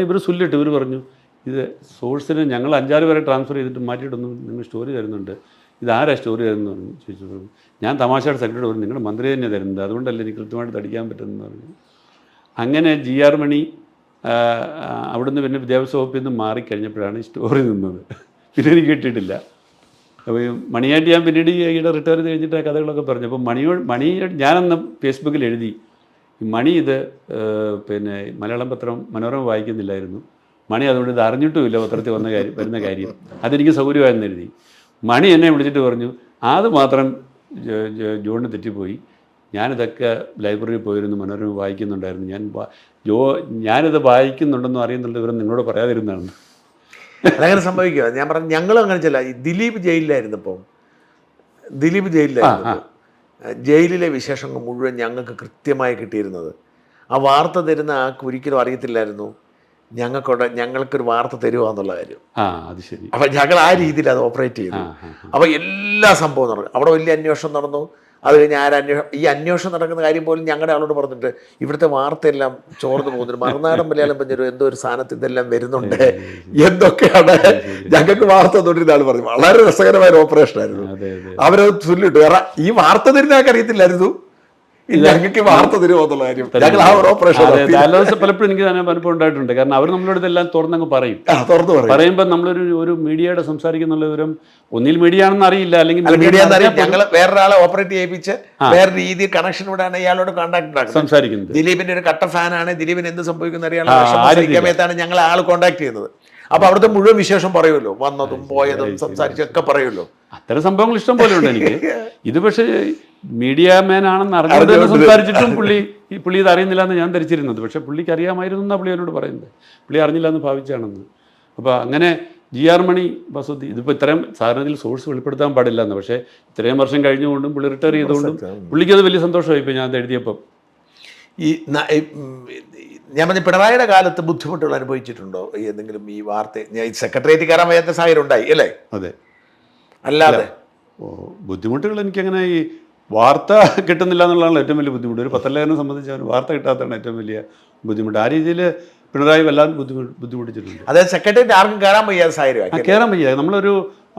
ഇവർ സുല്ലിട്ട് ഇവർ പറഞ്ഞു, ഇത് സോഴ്സിന് ഞങ്ങൾ 5-6 പേരെ ട്രാൻസ്ഫർ ചെയ്തിട്ട് മാറ്റിയിട്ടൊന്നും നിങ്ങൾ സ്റ്റോറി തരുന്നുണ്ട്, ഇതാരാ സ്റ്റോറി തരുന്നു പറഞ്ഞു. ചോദിച്ചു. ഞാൻ തമാശയുടെ സെക്രട്ടറി പറഞ്ഞു, നിങ്ങളുടെ മന്ത്രി തന്നെ തരുന്നത്, അതുകൊണ്ടല്ലേ എനിക്ക് കൃത്യമായിട്ട് തടിക്കാൻ പറ്റുന്നതെന്ന് പറഞ്ഞു. അങ്ങനെ GR മണി അവിടുന്ന് പിന്നെ വിദ്യാഭ്യാസ വകുപ്പിൽ നിന്ന് മാറിക്കഴിഞ്ഞപ്പോഴാണ് ഈ സ്റ്റോറി നിന്നത്. പിന്നെ എനിക്ക് കിട്ടിയിട്ടില്ല. അപ്പോൾ മണിയായിട്ട് ഞാൻ പിന്നീട് ഈയിടെ റിട്ടയർ ചെയ്ത് കഴിഞ്ഞിട്ട് ആ കഥകളൊക്കെ പറഞ്ഞു. അപ്പോൾ മണി ഞാനന്ന് ഫേസ്ബുക്കിൽ എഴുതി, മണി ഇത് പിന്നെ മലയാളം പത്രം മനോരമ വായിക്കുന്നില്ലായിരുന്നു, മണി അതുകൊണ്ട് ഇത് അറിഞ്ഞിട്ടുമില്ല പത്രത്തിൽ വരുന്ന കാര്യം, അതെനിക്ക് സൗകര്യമായെന്ന് എഴുതി. മണി എന്നെ വിളിച്ചിട്ട് പറഞ്ഞു, അത് മാത്രം ജോണിന് തെറ്റിപ്പോയി, ഞാനിതൊക്കെ ലൈബ്രറിയിൽ പോയിരുന്നു, മനോരമ വായിക്കുന്നുണ്ടായിരുന്നു, ഞാനിത് വായിക്കുന്നുണ്ടെന്നും അറിയുന്നുണ്ട്, ഇവർ നിങ്ങളോട് പറയാതിരുന്നതാണ്. അതങ്ങനെ സംഭവിക്കുക. ഞാൻ പറഞ്ഞു ഞങ്ങളും അങ്ങനെ ചില ദിലീപ് ജയിലിലായിരുന്നപ്പോൾ ജയിലിലെ വിശേഷങ്ങൾ മുഴുവൻ ഞങ്ങൾക്ക് കൃത്യമായി കിട്ടിയിരുന്നത്. ആ വാർത്ത തരുന്ന ആൾക്ക് ഒരിക്കലും അറിയത്തില്ലായിരുന്നു ഞങ്ങൾക്കൊരു വാർത്ത തരുക എന്നുള്ള കാര്യം. അത് ശരി. അപ്പം ഞങ്ങൾ ആ രീതിയിൽ അത് ഓപ്പറേറ്റ് ചെയ്തു. അപ്പോൾ എല്ലാ സംഭവം നടന്നു. അവിടെ വലിയ അന്വേഷണം നടന്നു. അത് കഴിഞ്ഞ് ഈ അന്വേഷണം നടക്കുന്ന കാര്യം പോലും ഞങ്ങളുടെ ആളോട് പറഞ്ഞിട്ട് ഇവിടുത്തെ വാർത്തയെല്ലാം ചോർന്നു പോകുന്നുണ്ട്, മറുനാടൻ മലയാളം പഞ്ചൊരു എന്തോ ഒരു സ്ഥാനത്ത് ഇതെല്ലാം വരുന്നുണ്ട്, എന്തൊക്കെയാണ് ഞങ്ങൾക്ക് വാർത്ത തന്നിരുന്ന ആൾ പറഞ്ഞു. വളരെ രസകരമായ ഒരു ഓപ്പറേഷൻ ആയിരുന്നു. അവരത് ചൊല്ലിട്ടു. കാരണം ഈ വാർത്ത തരുന്ന ആൾക്ക് അറിയത്തില്ലായിരുന്നു ഞങ്ങൾക്ക് വാർത്ത തരുമോന്നുള്ള കാര്യം. ഞങ്ങൾ ആ ഒരു ഓപ്പറേഷൻ പലപ്പോഴും എനിക്ക് തന്നെ അനുഭവം ഉണ്ടായിട്ടുണ്ട്. കാരണം അവർ നമ്മളോട് ഇതെല്ലാം തുറന്നങ്ങ് പറയും. പറയുമ്പോൾ നമ്മളൊരു മീഡിയയുടെ സംസാരിക്കുന്നുള്ള വിവരം ഒന്നിൽ മീഡിയ ആണെന്ന് അറിയില്ല, അല്ലെങ്കിൽ ഞങ്ങൾ വേറൊരാളെ ഓപ്പറേറ്റ് ചെയ്യിപ്പിച്ച് വേറെ രീതിയിൽ കണക്ഷൻ ഇവിടെയാണ് ഇയാളോട് കോൺടാക്ട് സംസാരിക്കുന്നത്. ദിലീപിന്റെ ഒരു കട്ട ഫാനാണ്, ദിലീപിന് എന്ത് സംഭവിക്കുന്ന അറിയാൻ ഞങ്ങളെ ആൾ കോൺടാക്ട് ചെയ്യുന്നത്. അപ്പൊ അവിടുത്തെ മുഴുവൻ വിശേഷം പറയുമല്ലോ, വന്നതും പോയതും സംസാരിച്ചൊക്കെ പറയുമല്ലോ. അത്തരം സംഭവങ്ങൾ ഇഷ്ടം പോലെ ഉണ്ട് എനിക്ക്. ഇത് പക്ഷേ മീഡിയ മാൻ ആണെന്ന് അറിഞ്ഞുകൊണ്ട് സംസാരിച്ചിട്ടും പുള്ളി ഇത് അറിയുന്നില്ല എന്ന് ഞാൻ ധരിച്ചിരുന്നത്. പക്ഷേ പുള്ളിക്ക് അറിയാമായിരുന്നു എന്നാണ് പുള്ളി എന്നോട് പറയുന്നത്. പുള്ളി അറിഞ്ഞില്ല എന്ന് ഭാവിച്ചാണെന്ന്. അപ്പോൾ അങ്ങനെ GR മണി വസതി ഇതിപ്പോൾ ഇത്രയും സാധാരണയിൽ സോഴ്സ് വെളിപ്പെടുത്താൻ പാടില്ല എന്ന്, പക്ഷേ ഇത്രയും വർഷം കഴിഞ്ഞുകൊണ്ടും പുള്ളി റിട്ടയർ ചെയ്തുകൊണ്ടും പുള്ളിക്കത് വലിയ സന്തോഷമായി. ഇപ്പോൾ ഞാൻ എഴുതിയപ്പം ഞാൻ പറഞ്ഞ പിണറായിയുടെ കാലത്ത് ബുദ്ധിമുട്ടുകൾ അനുഭവിച്ചിട്ടുണ്ടോ എന്തെങ്കിലും? ഈ വാർത്ത സെക്രട്ടേറിയറ്റ് കയറാൻ വയ്യാത്ത സാഹചര്യം ഉണ്ടായി അല്ലേ? അതെ. അല്ലാതെ ബുദ്ധിമുട്ടുകൾ എനിക്കങ്ങനെ ഈ വാർത്ത കിട്ടുന്നില്ല എന്നുള്ളതാണ് ഏറ്റവും വലിയ ബുദ്ധിമുട്ട്. ഒരു പത്രലേഖനം സംബന്ധിച്ച് അവർ വാർത്ത കിട്ടാത്തതാണ് ഏറ്റവും വലിയ ബുദ്ധിമുട്ട്. ആ രീതിയിൽ പിണറായി വല്ലാതെ ബുദ്ധിമുട്ടിച്ചിട്ടുണ്ട്. അതായത് സെക്രട്ടേറിയറ്റ് ആർക്കും കയറാൻ വയ്യാത്ത സാഹചര്യം. കയറാൻ വയ്യ.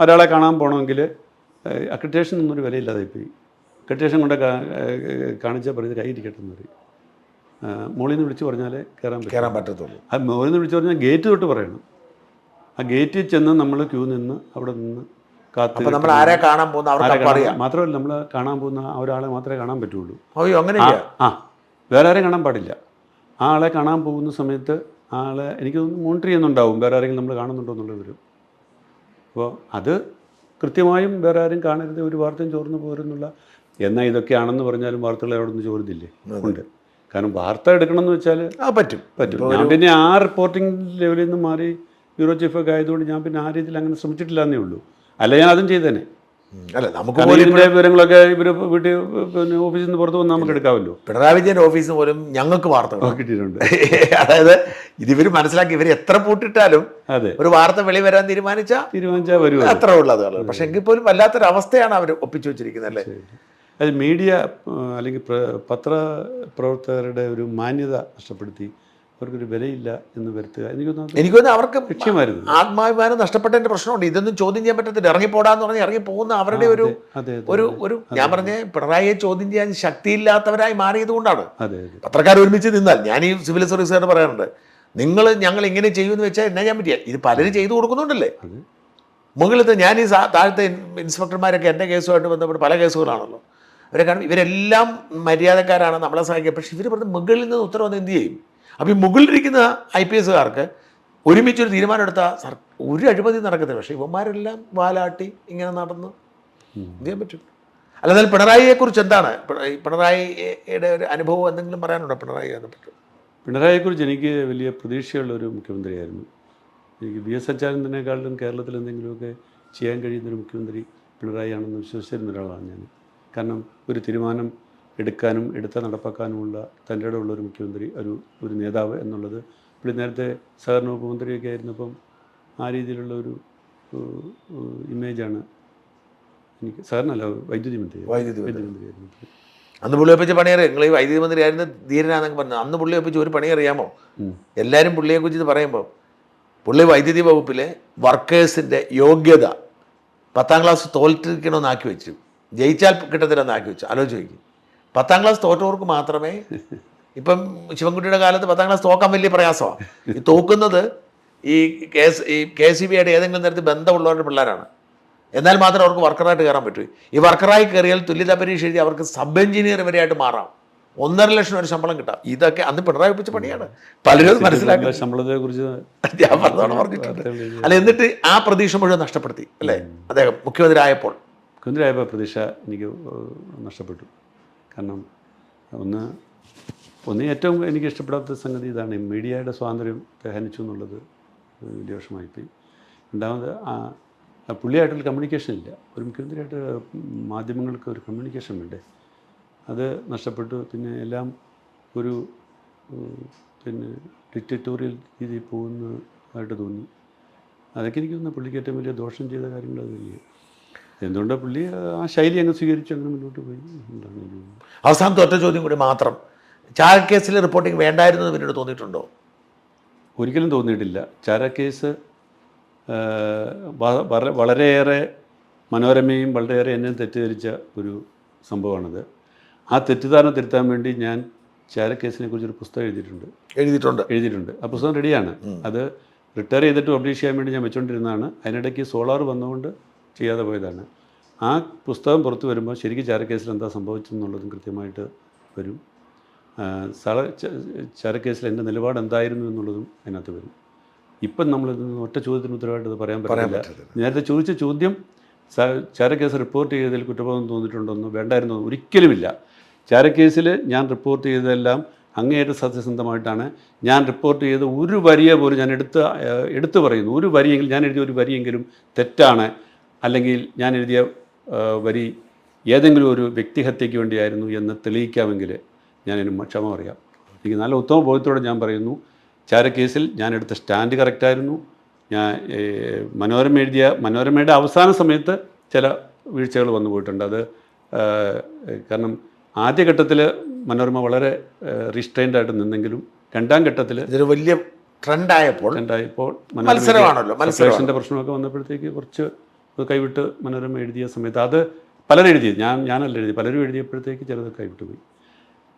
ഒരാളെ കാണാൻ പോകണമെങ്കിൽ അക്രഡിറ്റേഷൻ ഒന്നൊരു വിലയില്ലാതെ പോയി. അക്രഡിറ്റേഷൻ കൊണ്ട് കാണിച്ചാൽ പറയുന്നത് കൈ ഇരിക്കട്ടെന്ന് പറയും. മോളിൽ നിന്ന് വിളിച്ച് പറഞ്ഞാലേ കയറാൻ പറ്റത്തുള്ളൂ. ആ മോളിൽ നിന്ന് വിളിച്ച് പറഞ്ഞാൽ ഗേറ്റ് തൊട്ട് പറയണം. ആ ഗേറ്റിൽ ചെന്ന് നമ്മൾ ക്യൂ നിന്ന് അവിടെ നിന്ന് കാത്ത് നമ്മൾ ആരെ കാണാൻ പോകുന്ന മാത്രമല്ല, നമ്മൾ കാണാൻ പോകുന്ന ഒരാളെ മാത്രമേ കാണാൻ പറ്റുള്ളൂ. അങ്ങനെയാ. വേറെ ആരെയും കാണാൻ പാടില്ല. ആ ആളെ കാണാൻ പോകുന്ന സമയത്ത് ആളെ എനിക്ക് മോണിറ്റർ ചെയ്യുന്നുണ്ടാവും, വേറെ ആരെങ്കിലും നമ്മൾ കാണുന്നുണ്ടോ എന്നുള്ളത് വരും. അപ്പോൾ അത് കൃത്യമായും വേറെ ആരും കാണരുത്, ഒരു വാർത്തയും ചോർന്നു പോരുന്നുള്ള. എന്നാൽ ഇതൊക്കെയാണെന്ന് പറഞ്ഞാലും വാർത്തകൾ എവിടെയൊന്നും ചോരുന്നില്ലേ? ഉണ്ട്. കാരണം വാർത്ത എടുക്കണമെന്ന് വെച്ചാൽ പറ്റും. ഞാൻ പിന്നെ ആ റിപ്പോർട്ടിംഗ് ലെവലിൽ നിന്ന് മാറി ബ്യൂറോ ചീഫൊക്കെ ആയതുകൊണ്ട് ഞാൻ പിന്നെ ആ രീതിയിൽ അങ്ങനെ ശ്രമിച്ചിട്ടില്ല എന്നേ ഉള്ളൂ. അല്ല, ഞാൻ അതും ചെയ്തേനെ. അല്ല, നമുക്ക് ഇതിൻ്റെ വിവരങ്ങളൊക്കെ ഇവർ വീട്ടിൽ പിന്നെ ഓഫീസിൽ നിന്ന് പുറത്ത് വന്ന് നമുക്ക് എടുക്കാമല്ലോ. പിണറായി വിജയൻ്റെ ഓഫീസിൽ നിന്ന് പോലും ഞങ്ങൾക്ക് വാർത്ത കിട്ടിയിട്ടുണ്ട്. അതായത് ഇതിവർ മനസ്സിലാക്കി ഇവർ എത്ര പൂട്ടിട്ടാലും ഒരു വാർത്ത വെളി വരാൻ തീരുമാനിച്ചാൽ വരും, അത്ര ഉള്ളത്. പക്ഷെ എങ്കിൽ പോലും വല്ലാത്തൊരു അവസ്ഥയാണ് അവർ ഒപ്പിച്ചു വെച്ചിരിക്കുന്നത് അല്ലേ? അത് മീഡിയ അല്ലെങ്കിൽ പത്രപ്രവർത്തകരുടെ ഒരു മാന്യത നഷ്ടപ്പെടുത്തി അവർക്കൊരു വിലയില്ല എന്ന് വരുത്തുക എനിക്കൊന്നും എനിക്ക് തോന്നുന്നു അവർക്ക് ലക്ഷ്യമായിരുന്നു. ആത്മാഭിമാനം നഷ്ടപ്പെട്ടതിന്റെ പ്രശ്നമുണ്ട്. ഇതൊന്നും ചോദ്യം ചെയ്യാൻ പറ്റത്തില്ല. ഇറങ്ങിപ്പോടാന്ന് പറഞ്ഞ് ഇറങ്ങിപ്പോകുന്ന അവരുടെ ഒരു അതെ ഒരു ഞാൻ പറഞ്ഞ പിണറായിയെ ചോദ്യം ചെയ്യാൻ ശക്തിയില്ലാത്തവരായി മാറിയത് കൊണ്ടാണ്. അതെ അതെ പത്രക്കാർ ഒരുമിച്ച് നിന്നാൽ ഞാൻ ഈ സിവിൽ സർവീസുകാരോട് പറയാറുണ്ട്, ഞങ്ങൾ ഇങ്ങനെ ചെയ്യുമെന്ന് വെച്ചാൽ എന്നാ ഞാൻ പറ്റിയ ഇത് പലരും ചെയ്തു കൊടുക്കുന്നുണ്ടല്ലേ. അതെ മുകളിലത്തെ ഞാൻ ഈ താഴത്തെ ഇൻസ്പെക്ടർമാരൊക്കെ എൻ്റെ കേസുമായിട്ട് ബന്ധപ്പെട്ട് പല കേസുകളാണല്ലോ. അവരെ കാരണം ഇവരെല്ലാം മര്യാദക്കാരാണ്, നമ്മളെ സഹായിക്കുക. പക്ഷെ ഇവർ പറഞ്ഞ് മുകളിൽ നിന്ന് ഉത്തരവ് എന്ത് ചെയ്യും? അപ്പോൾ ഈ മുകളിലിരിക്കുന്ന IPSകാർക്ക് ഒരുമിച്ചൊരു തീരുമാനം എടുത്താൽ ഒരു അഴിമതി നടക്കത്തില്ല. പക്ഷേ ഇവന്മാരെല്ലാം വാലാട്ടി ഇങ്ങനെ നടന്ന് എന്ത് ചെയ്യാൻ പറ്റും? അല്ലാതെ പിണറായിയെക്കുറിച്ച് എന്താണ് പിണറായിയുടെ ഒരു അനുഭവം എന്തെങ്കിലും പറയാനുണ്ടോ പിണറായി ബന്ധപ്പെട്ട്? പിണറായിയെക്കുറിച്ച് എനിക്ക് വലിയ പ്രതീക്ഷയുള്ളൊരു മുഖ്യമന്ത്രിയായിരുന്നു. എനിക്ക് VS അച്യുതാനന്ദനേക്കാളും കേരളത്തിൽ എന്തെങ്കിലുമൊക്കെ ചെയ്യാൻ കഴിയുന്നൊരു മുഖ്യമന്ത്രി പിണറായിയാണെന്ന് വിശ്വസിച്ചിരുന്ന ഒരാളാണ് ഞാൻ. കാരണം ഒരു തീരുമാനം എടുക്കാനും എടുത്ത നടപ്പാക്കാനുമുള്ള തൻ്റെ ഇടമുള്ളൊരു മുഖ്യമന്ത്രി, ഒരു നേതാവ് എന്നുള്ളത് പുള്ളി നേരത്തെ സഹകരണ വകുപ്പ് മന്ത്രിയൊക്കെ ആയിരുന്നപ്പം ആ രീതിയിലുള്ള ഒരു ഇമേജാണ് എനിക്ക്. സഹകരണമല്ല, വൈദ്യുതി മന്ത്രിയായിരുന്നു. അന്ന് പുള്ളി ഒപ്പിച്ച പണിയറിയാം. നിങ്ങൾ ഈ വൈദ്യുതി മന്ത്രി ആയിരുന്നു ധീരനാന്നൊക്കെ പറഞ്ഞു. അന്ന് പുള്ളി ഒപ്പിച്ച ഒരു പണി അറിയാമോ? എല്ലാവരും പുള്ളിയെക്കുറിച്ച് ഇത് പറയുമ്പോൾ പുള്ളി വൈദ്യുതി വകുപ്പിലെ വർക്കേഴ്സിൻ്റെ യോഗ്യത 10ാം ക്ലാസ് തോൽപ്പിക്കണമെന്ന് ആക്കി വെച്ചു. ജയിച്ചാൽ കിട്ടത്തില്ലെന്ന് ആക്കി വെച്ചു. ആലോചിച്ച് നോക്കി. 10ാം ക്ലാസ് തോറ്റവർക്ക് മാത്രമേ. ഇപ്പം ശിവൻകുട്ടിയുടെ കാലത്ത് 10ാം ക്ലാസ് തോക്കാൻ വലിയ പ്രയാസമാണ്. ഈ തോക്കുന്നത് ഈ KCBയുടെ ഏതെങ്കിലും തരത്തിൽ ബന്ധമുള്ളവരുടെ പിള്ളേരാണ്. എന്നാൽ മാത്രം അവർക്ക് വർക്കറായിട്ട് കയറാൻ പറ്റും. ഈ വർക്കറായി കയറിയാൽ തുല്യതാ പരീക്ഷ എഴുതി അവർക്ക് സബ് എഞ്ചിനീയർ വരെയായിട്ട് മാറാം. 1.5 ലക്ഷം ഒരു ശമ്പളം കിട്ടാം. ഇതൊക്കെ അന്ന് പിണറായി ഒപ്പിച്ച പണിയാണ്. പലരും മനസ്സിലാക്കുക ശമ്പളത്തെ കുറിച്ച് ഞാൻ പറഞ്ഞിട്ടുണ്ട്. അല്ല, എന്നിട്ട് ആ പ്രതീക്ഷ മുഴുവൻ നഷ്ടപ്പെടുത്തി അല്ലേ അദ്ദേഹം മുഖ്യമന്ത്രി ആയപ്പോൾ? മുഖ്യമന്ത്രിയായപ്പോൾ പ്രതീക്ഷ എനിക്ക് നഷ്ടപ്പെട്ടു. കാരണം ഒന്ന് ഏറ്റവും എനിക്ക് ഇഷ്ടപ്പെടാത്ത സംഗതി ഇതാണ്, മീഡിയയുടെ സ്വാതന്ത്ര്യം ഹനിച്ചു എന്നുള്ളത് വലിയ വിഷമമായിപ്പോയി. രണ്ടാമത് പുള്ളിയായിട്ടുള്ള കമ്മ്യൂണിക്കേഷൻ ഇല്ല. ഒരു മുഖ്യമന്ത്രിയായിട്ട് മാധ്യമങ്ങൾക്ക് ഒരു കമ്മ്യൂണിക്കേഷൻ വേണ്ടേ, അത് നഷ്ടപ്പെട്ടു. പിന്നെ എല്ലാം ഒരു ഡിക്റ്ററ്റോറിയൽ രീതിയിൽ പോകുന്നതായിട്ട് തോന്നി. അതൊക്കെ എനിക്ക് തോന്നുന്നു പുള്ളിക്ക് ഏറ്റവും വലിയ ദോഷം ചെയ്ത കാര്യങ്ങൾ അത് തന്നെയാണ്. എന്തുകൊണ്ടാണ് പുള്ളി ആ ശൈലി അങ്ങ് സ്വീകരിച്ച് അങ്ങനെ മുന്നോട്ട് പോയി എന്താണ് എനിക്ക് തോന്നുന്നത്. അവസാനത്തെ ഒറ്റ ചോദ്യം കൂടി മാത്രം, ചാര കേസിലെ റിപ്പോർട്ടിംഗ് വേണ്ടായിരുന്നു എന്ന് പിന്നീട് തോന്നിയിട്ടുണ്ടോ? ഒരിക്കലും തോന്നിയിട്ടില്ല. ചാര കേസ് വളരെയേറെ മനോരമയും വളരെയേറെ എന്നെ തെറ്റിദ്ധരിച്ച ഒരു സംഭവമാണത്. ആ തെറ്റിദ്ധാരണ തിരുത്താൻ വേണ്ടി ഞാൻ ചാരക്കേസിനെ കുറിച്ചൊരു പുസ്തകം എഴുതിയിട്ടുണ്ട്. ആ പുസ്തകം റെഡിയാണ്. അത് റിട്ടയർ ചെയ്തിട്ട് പബ്ലിഷ് ചെയ്യാൻ വേണ്ടി ഞാൻ വെച്ചുകൊണ്ടിരുന്നതാണ്. അതിനിടയ്ക്ക് സോളാർ വന്നുകൊണ്ട് ചെയ്യാതെ പോയതാണ്. ആ പുസ്തകം പുറത്തു വരുമ്പോൾ ശരിക്കും ചാരക്കേസിൽ എന്താ സംഭവിച്ചെന്നുള്ളതും കൃത്യമായിട്ട് വരും. ചാരക്കേസിൽ എൻ്റെ നിലപാട് എന്തായിരുന്നു എന്നുള്ളതും അതിനകത്ത് വരും. ഇപ്പം നമ്മളിത് ഒറ്റ ചോദ്യത്തിന് ഉത്തരവായിട്ട് അത് പറയാൻ പറ്റില്ല. നേരത്തെ ചോദിച്ച ചോദ്യം ചാരക്കേസ് റിപ്പോർട്ട് ചെയ്തതിൽ കുറ്റബോധം തോന്നിയിട്ടുണ്ടോയെന്ന് വേണ്ടായിരുന്നു, ഒരിക്കലുമില്ല. ചാരക്കേസിൽ ഞാൻ റിപ്പോർട്ട് ചെയ്തതെല്ലാം അങ്ങേയറ്റം സത്യസന്ധമായിട്ടാണ്. ഞാൻ റിപ്പോർട്ട് ചെയ്ത ഒരു വരിയെ പോലും ഞാൻ എടുത്തു പറയുന്നു. ഒരു വരിയെങ്കിലും ഞാൻ എഴുതിയ ഒരു വരിയെങ്കിലും തെറ്റാണ്, അല്ലെങ്കിൽ ഞാൻ എഴുതിയ വരി ഏതെങ്കിലും ഒരു വ്യക്തിഹത്യയ്ക്ക് വേണ്ടിയായിരുന്നു എന്ന് തെളിയിക്കാമെങ്കിൽ ഞാനതിന് ക്ഷമ പറയാം. എനിക്ക് നല്ല ഉത്തമ ബോധ്യത്തോടെ ഞാൻ പറയുന്നു, ചാരക്കേസിൽ ഞാൻ എടുത്ത സ്റ്റാൻഡ് കറക്റ്റായിരുന്നു. ഞാൻ മനോരമയുടെ അവസാന സമയത്ത് ചില വീഴ്ചകൾ വന്നു പോയിട്ടുണ്ട്. അത് കാരണം ആദ്യഘട്ടത്തിൽ മനോരമ വളരെ റിസ്ട്രെയിൻഡ് ആയിട്ട് നിന്നെങ്കിലും രണ്ടാം ഘട്ടത്തിൽ ഇതൊരു വലിയ ട്രെൻഡായപ്പോൾ മത്സരത്തിൻ്റെ പ്രശ്നമൊക്കെ വന്നപ്പോഴത്തേക്ക് കുറച്ച് കൈവിട്ട് മനോരമ എഴുതിയ സമയത്ത് അത് പലരും എഴുതി, ഞാനല്ല എഴുതി, പലരും എഴുതിയപ്പോഴത്തേക്ക് ചിലത് കൈവിട്ട് പോയി.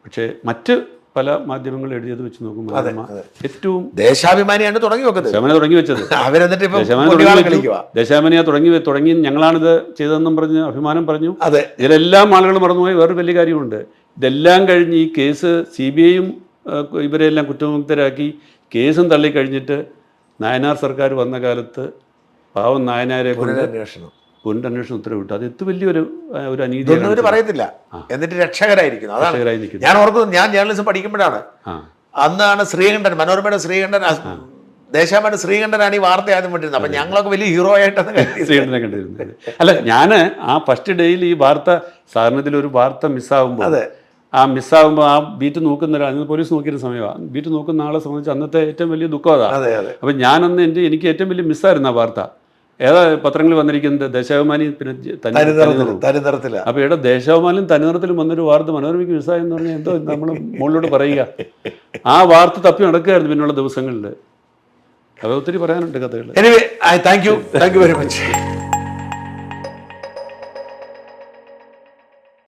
പക്ഷേ മറ്റ് പല മാധ്യമങ്ങൾ എഴുതിയത് വെച്ച് നോക്കുമ്പോൾ ഏറ്റവും ദേശാഭിമാനിയാണ് തുടങ്ങി വെച്ചത്. ദേശാഭിമാനിയാ തുടങ്ങി ഞങ്ങളാണിത് ചെയ്തതെന്നും പറഞ്ഞ് അഭിമാനം പറഞ്ഞു. ഇതിലെല്ലാം ആളുകൾ മറന്നുപോയി വേറൊരു വലിയ കാര്യമുണ്ട്. ഇതെല്ലാം കഴിഞ്ഞ് ഈ കേസ് CBIയും ഇവരെല്ലാം കുറ്റമുക്തരാക്കി കേസും തള്ളിക്കഴിഞ്ഞിട്ട് നായനാർ സർക്കാർ വന്ന കാലത്ത് പാവം നായനാരെ പുനരന്വേഷണം ഉത്തരവിട്ടു. അത് എത്ര വലിയൊരു അനീതി പറയത്തില്ല. എന്നിട്ട് രക്ഷകരായിരിക്കുന്നു. അതാണ് ഞാൻ ഓർക്കുന്നത്. ഞാൻ ജേർണലിസം പഠിക്കുമ്പോഴാണ്, അന്നാണ് ശ്രീകണ്ഠൻ, മനോരമയുടെ ശ്രീകണ്ഠൻ, ദേശാഭിമാനിയുടെ ശ്രീകണ്ഠനാണ് ഈ വാർത്ത ആദ്യം വിട്ടിരുന്നത്. അപ്പം ഞങ്ങളൊക്കെ വലിയ ഹീറോ ആയിട്ടാണ് ശ്രീകണ്ഠനെ കണ്ടിരുന്നത്. അല്ല, ഞാൻ ആ ഫസ്റ്റ് ഡേയിൽ ഈ വാർത്ത സാധാരണത്തിലൊരു വാർത്ത മിസ്സാകുമ്പോൾ ആ ബീറ്റ് നോക്കുന്ന അന്ന് പോലീസ് നോക്കിയിരുന്ന സമയമാണ്. ബീറ്റ് നോക്കുന്ന ആളെ സംബന്ധിച്ച് അന്നത്തെ ഏറ്റവും വലിയ ദുഃഖം അതാണ്. അപ്പം ഞാനന്ന് എനിക്ക് ഏറ്റവും വലിയ മിസ്സായിരുന്നു ആ വാർത്ത. ഏതാ പത്രങ്ങളിൽ വന്നിരിക്കുന്നത് ദേശാഭിമാനി പിന്നെ തനിനിറത്തില. അപ്പോൾ ഇവിടെ ദേശാഭിമാനിയും തനിനിറത്തിലും വന്നൊരു വാർത്ത മനോരമയ്ക്ക് മിസ്സായി എന്ന് പറഞ്ഞാൽ എന്തോ നമ്മൾ മുകളിലോട്ട് പറയുക. ആ വാർത്ത തപ്പി നടക്കുകയായിരുന്നു പിന്നുള്ള ദിവസങ്ങളിൽ. അത് ഒത്തിരി പറയാനുണ്ട് കഥകൾ. Anyway, thank you very much.